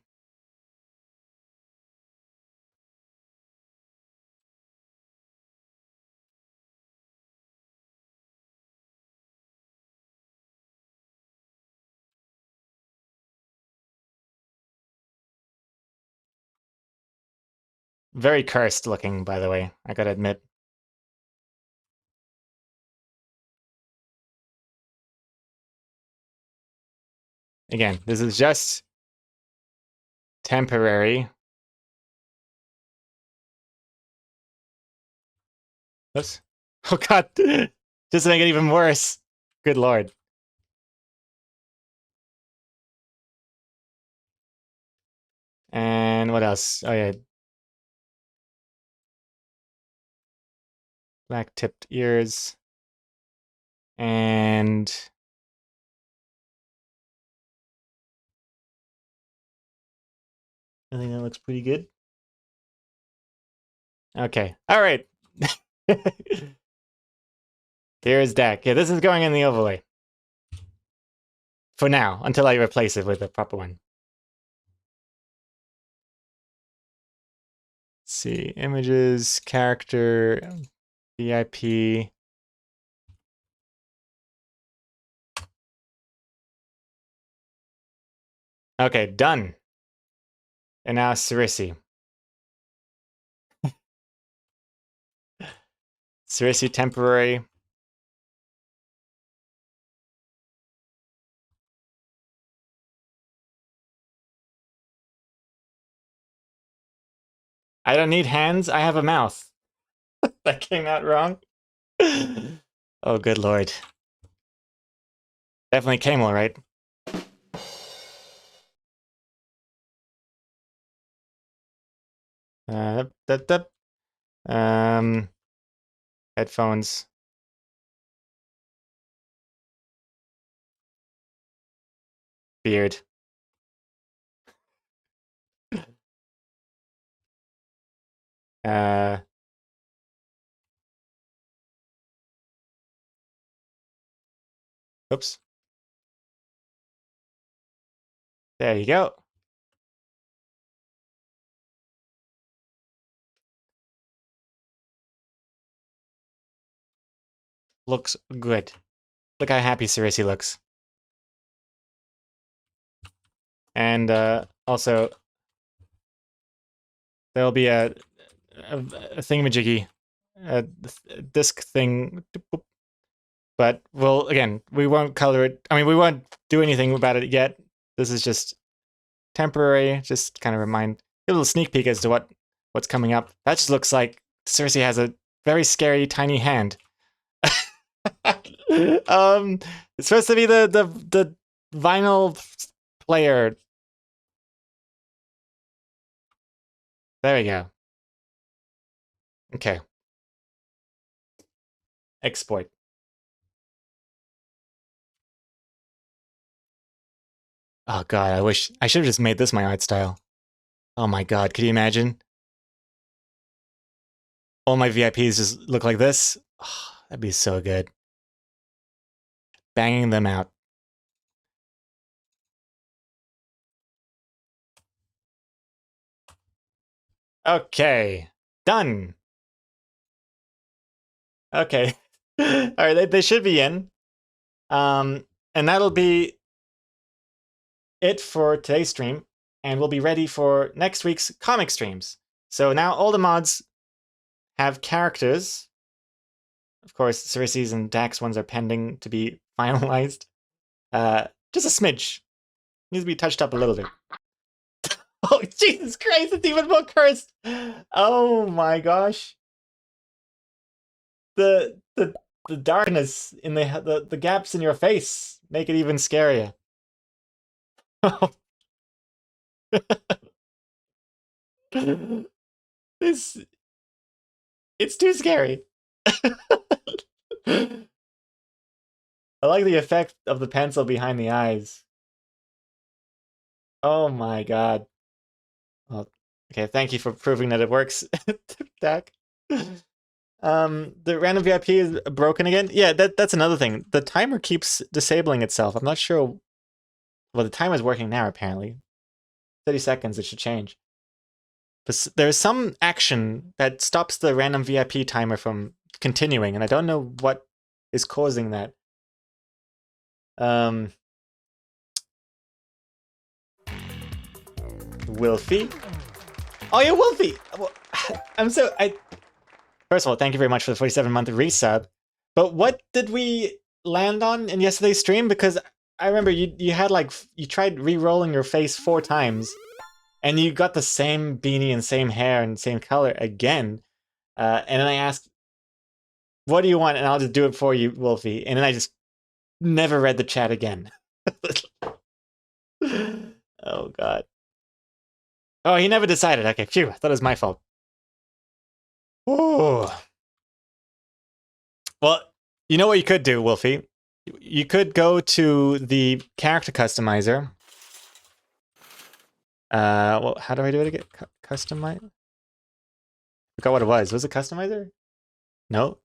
Very cursed looking, by the way. I gotta admit. Again, this is just temporary. Oops. Oh god. Just to make it even worse. Good lord. And what else? Oh yeah. Black tipped ears. And I think that looks pretty good. Okay. All right. Here's Dak. Yeah, this is going in the overlay. For now, until I replace it with a proper one. Let's see. Images, character, VIP. Okay, done. And now Cerisi. Cerisi temporary. I don't need hands, I have a mouth. That came out wrong. Oh, good lord. Definitely came all right. Dup. Headphones. Beard. Oops. There you go. Looks good. Look how happy Cerisi looks. And also, there'll be a thingamajiggy, a disc thing. But we'll, again, we won't color it. I mean, we won't do anything about it yet. This is just temporary, just kind of remind, a little sneak peek as to what's coming up. That just looks like Cersei has a very scary tiny hand. It's supposed to be the vinyl player. There we go. Okay. Export. Oh god, I wish I should have just made this my art style. Oh my god, could you imagine? All my VIPs just look like this. Oh, that'd be so good. Banging them out. Okay, done. Okay, all right, they should be in. And that'll be it for today's stream, and we'll be ready for next week's comic streams. So now all the mods have characters. Of course, Cerisi's and Dak's ones are pending to be finalized. Just a smidge. Needs to be touched up a little bit. Oh, Jesus Christ, it's even more cursed! Oh my gosh. The the darkness in the gaps in your face make it even scarier. This it's too scary. I like the effect of the pencil behind the eyes. Oh my god. Well, okay, thank you for proving that it works, Dak. The random VIP is broken again. Yeah, that's another thing. The timer keeps disabling itself. I'm not sure. Well, the timer's working now, apparently. 30 seconds, it should change. But there's some action that stops the random VIP timer from continuing, and I don't know what is causing that. Wilfie? Oh yeah, Wolfie! I'm so First of all, thank you very much for the 47-month resub. But what did we land on in yesterday's stream? Because I remember you had like you tried re-rolling your face 4 times, and you got the same beanie and same hair and same color again. And then I asked, "What do you want?" And I'll just do it for you, Wolfie. And then I just never read the chat again. Oh god. Oh, he never decided. Okay, phew. I thought it was my fault. Oh. Well, you know what you could do, Wolfie? You could go to the character customizer. Well, how do I do it again? Customize? Forgot what it was. Was it customizer? No.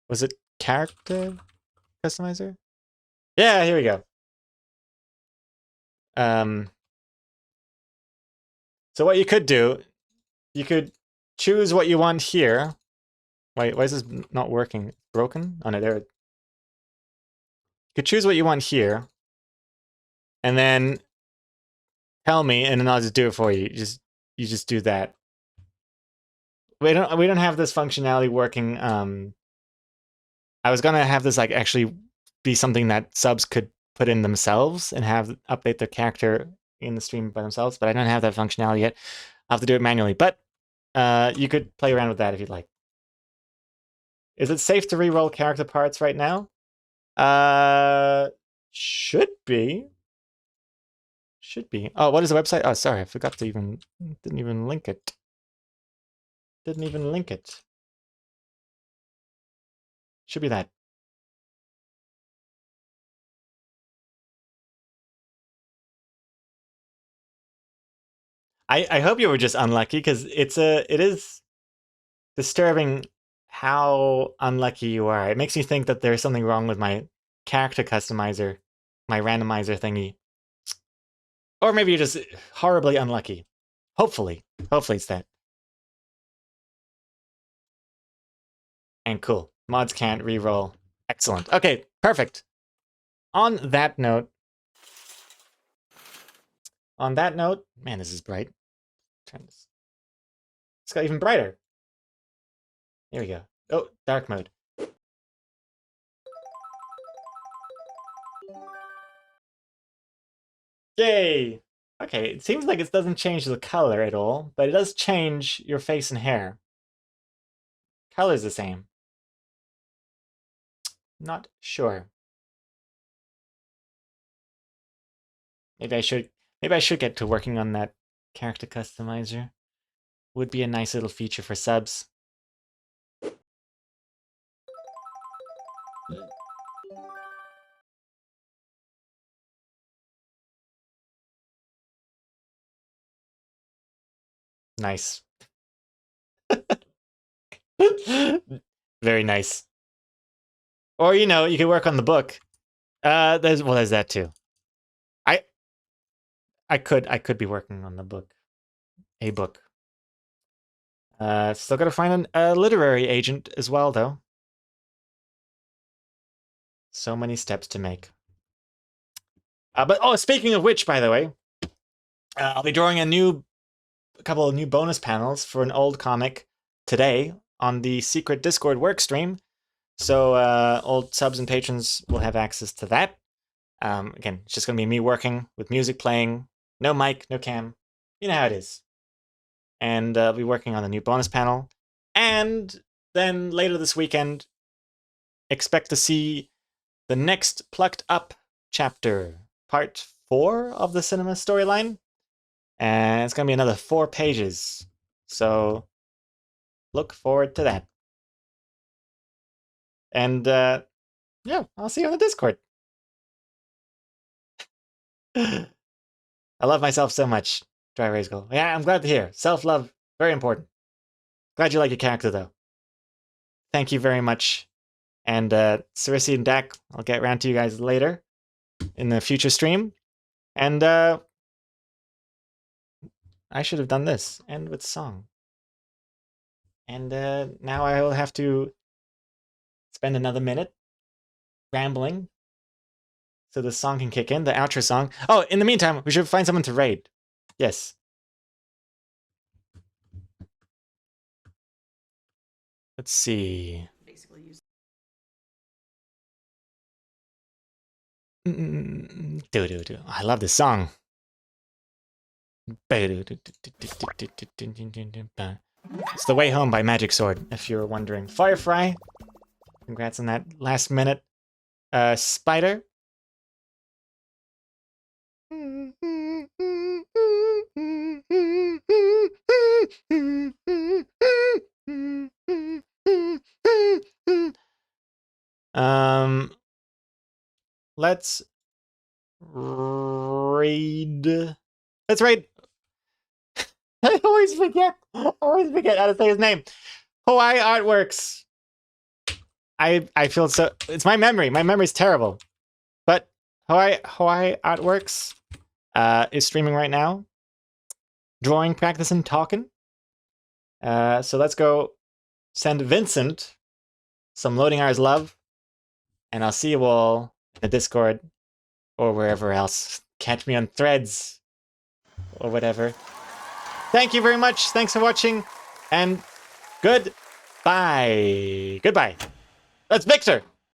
Was it character customizer? Yeah, here we go. So what you could do, you could choose what you want here. Wait, why is this not working? Broken? Oh no, there. You could choose what you want here, and then tell me, and then I'll just do it for you. You just do that. We don't have this functionality working. I was gonna have this like actually be something that subs could put in themselves and have update their character in the stream by themselves, but I don't have that functionality yet. I'll have to do it manually. But you could play around with that if you'd like. Is it safe to re-roll character parts right now? Should be. Should be. Oh, what is the website? Oh, sorry, I forgot to didn't even link it. Didn't even link it. Should be that. I hope you were just unlucky because it is disturbing how unlucky you are. It makes me think that there's something wrong with my character customizer, my randomizer thingy. Or maybe you're just horribly unlucky. Hopefully. Hopefully it's that. And cool. Mods can't reroll. Excellent. Okay, perfect. On that note, man, this is bright. It's got even brighter. Here we go. Oh, dark mode. Yay! Okay, it seems like it doesn't change the color at all, but it does change your face and hair. Color's the same. Not sure. Maybe I should get to working on that character customizer. Would be a nice little feature for subs. Nice. Very nice. Or you know, you could work on the book. There's that too. I could be working on the book. A book. Still gotta find a literary agent as well, though. So many steps to make. But oh, speaking of which, by the way, I'll be drawing a couple of new bonus panels for an old comic today on the secret Discord work stream. So old subs and patrons will have access to that. Again, it's just gonna be me working with music playing, no mic, no cam. You know how it is. And I'll be working on the new bonus panel. And then later this weekend, expect to see the next Plucked Up chapter, part 4 of the cinema storyline. And it's going to be another 4 pages. So look forward to that. And yeah, I'll see you on the Discord. I love myself so much, DryEraseGirl. Yeah, I'm glad to hear. Self-love, very important. Glad you like your character, though. Thank you very much. And Cerisi and Dak, I'll get around to you guys later in the future stream. And I should have done this. End with song. And now I will have to spend another minute rambling so the song can kick in, the outro song. Oh, in the meantime, we should find someone to raid. Yes. Let's see. I love this song. It's The Way Home by Magic Sword, if you're wondering. Firefly, congrats on that last minute. Spider. Let's raid. Let's raid. I always forget how to say his name. Hawaii Artworks. I feel so. It's my memory. My memory's terrible. But Hawaii Artworks is streaming right now. Drawing, practicing, talking. So let's go send Vincent some Loading Hours love. And I'll see you all in the Discord or wherever else. Catch me on Threads or whatever. Thank you very much. Thanks for watching. And goodbye. Goodbye. That's Victor.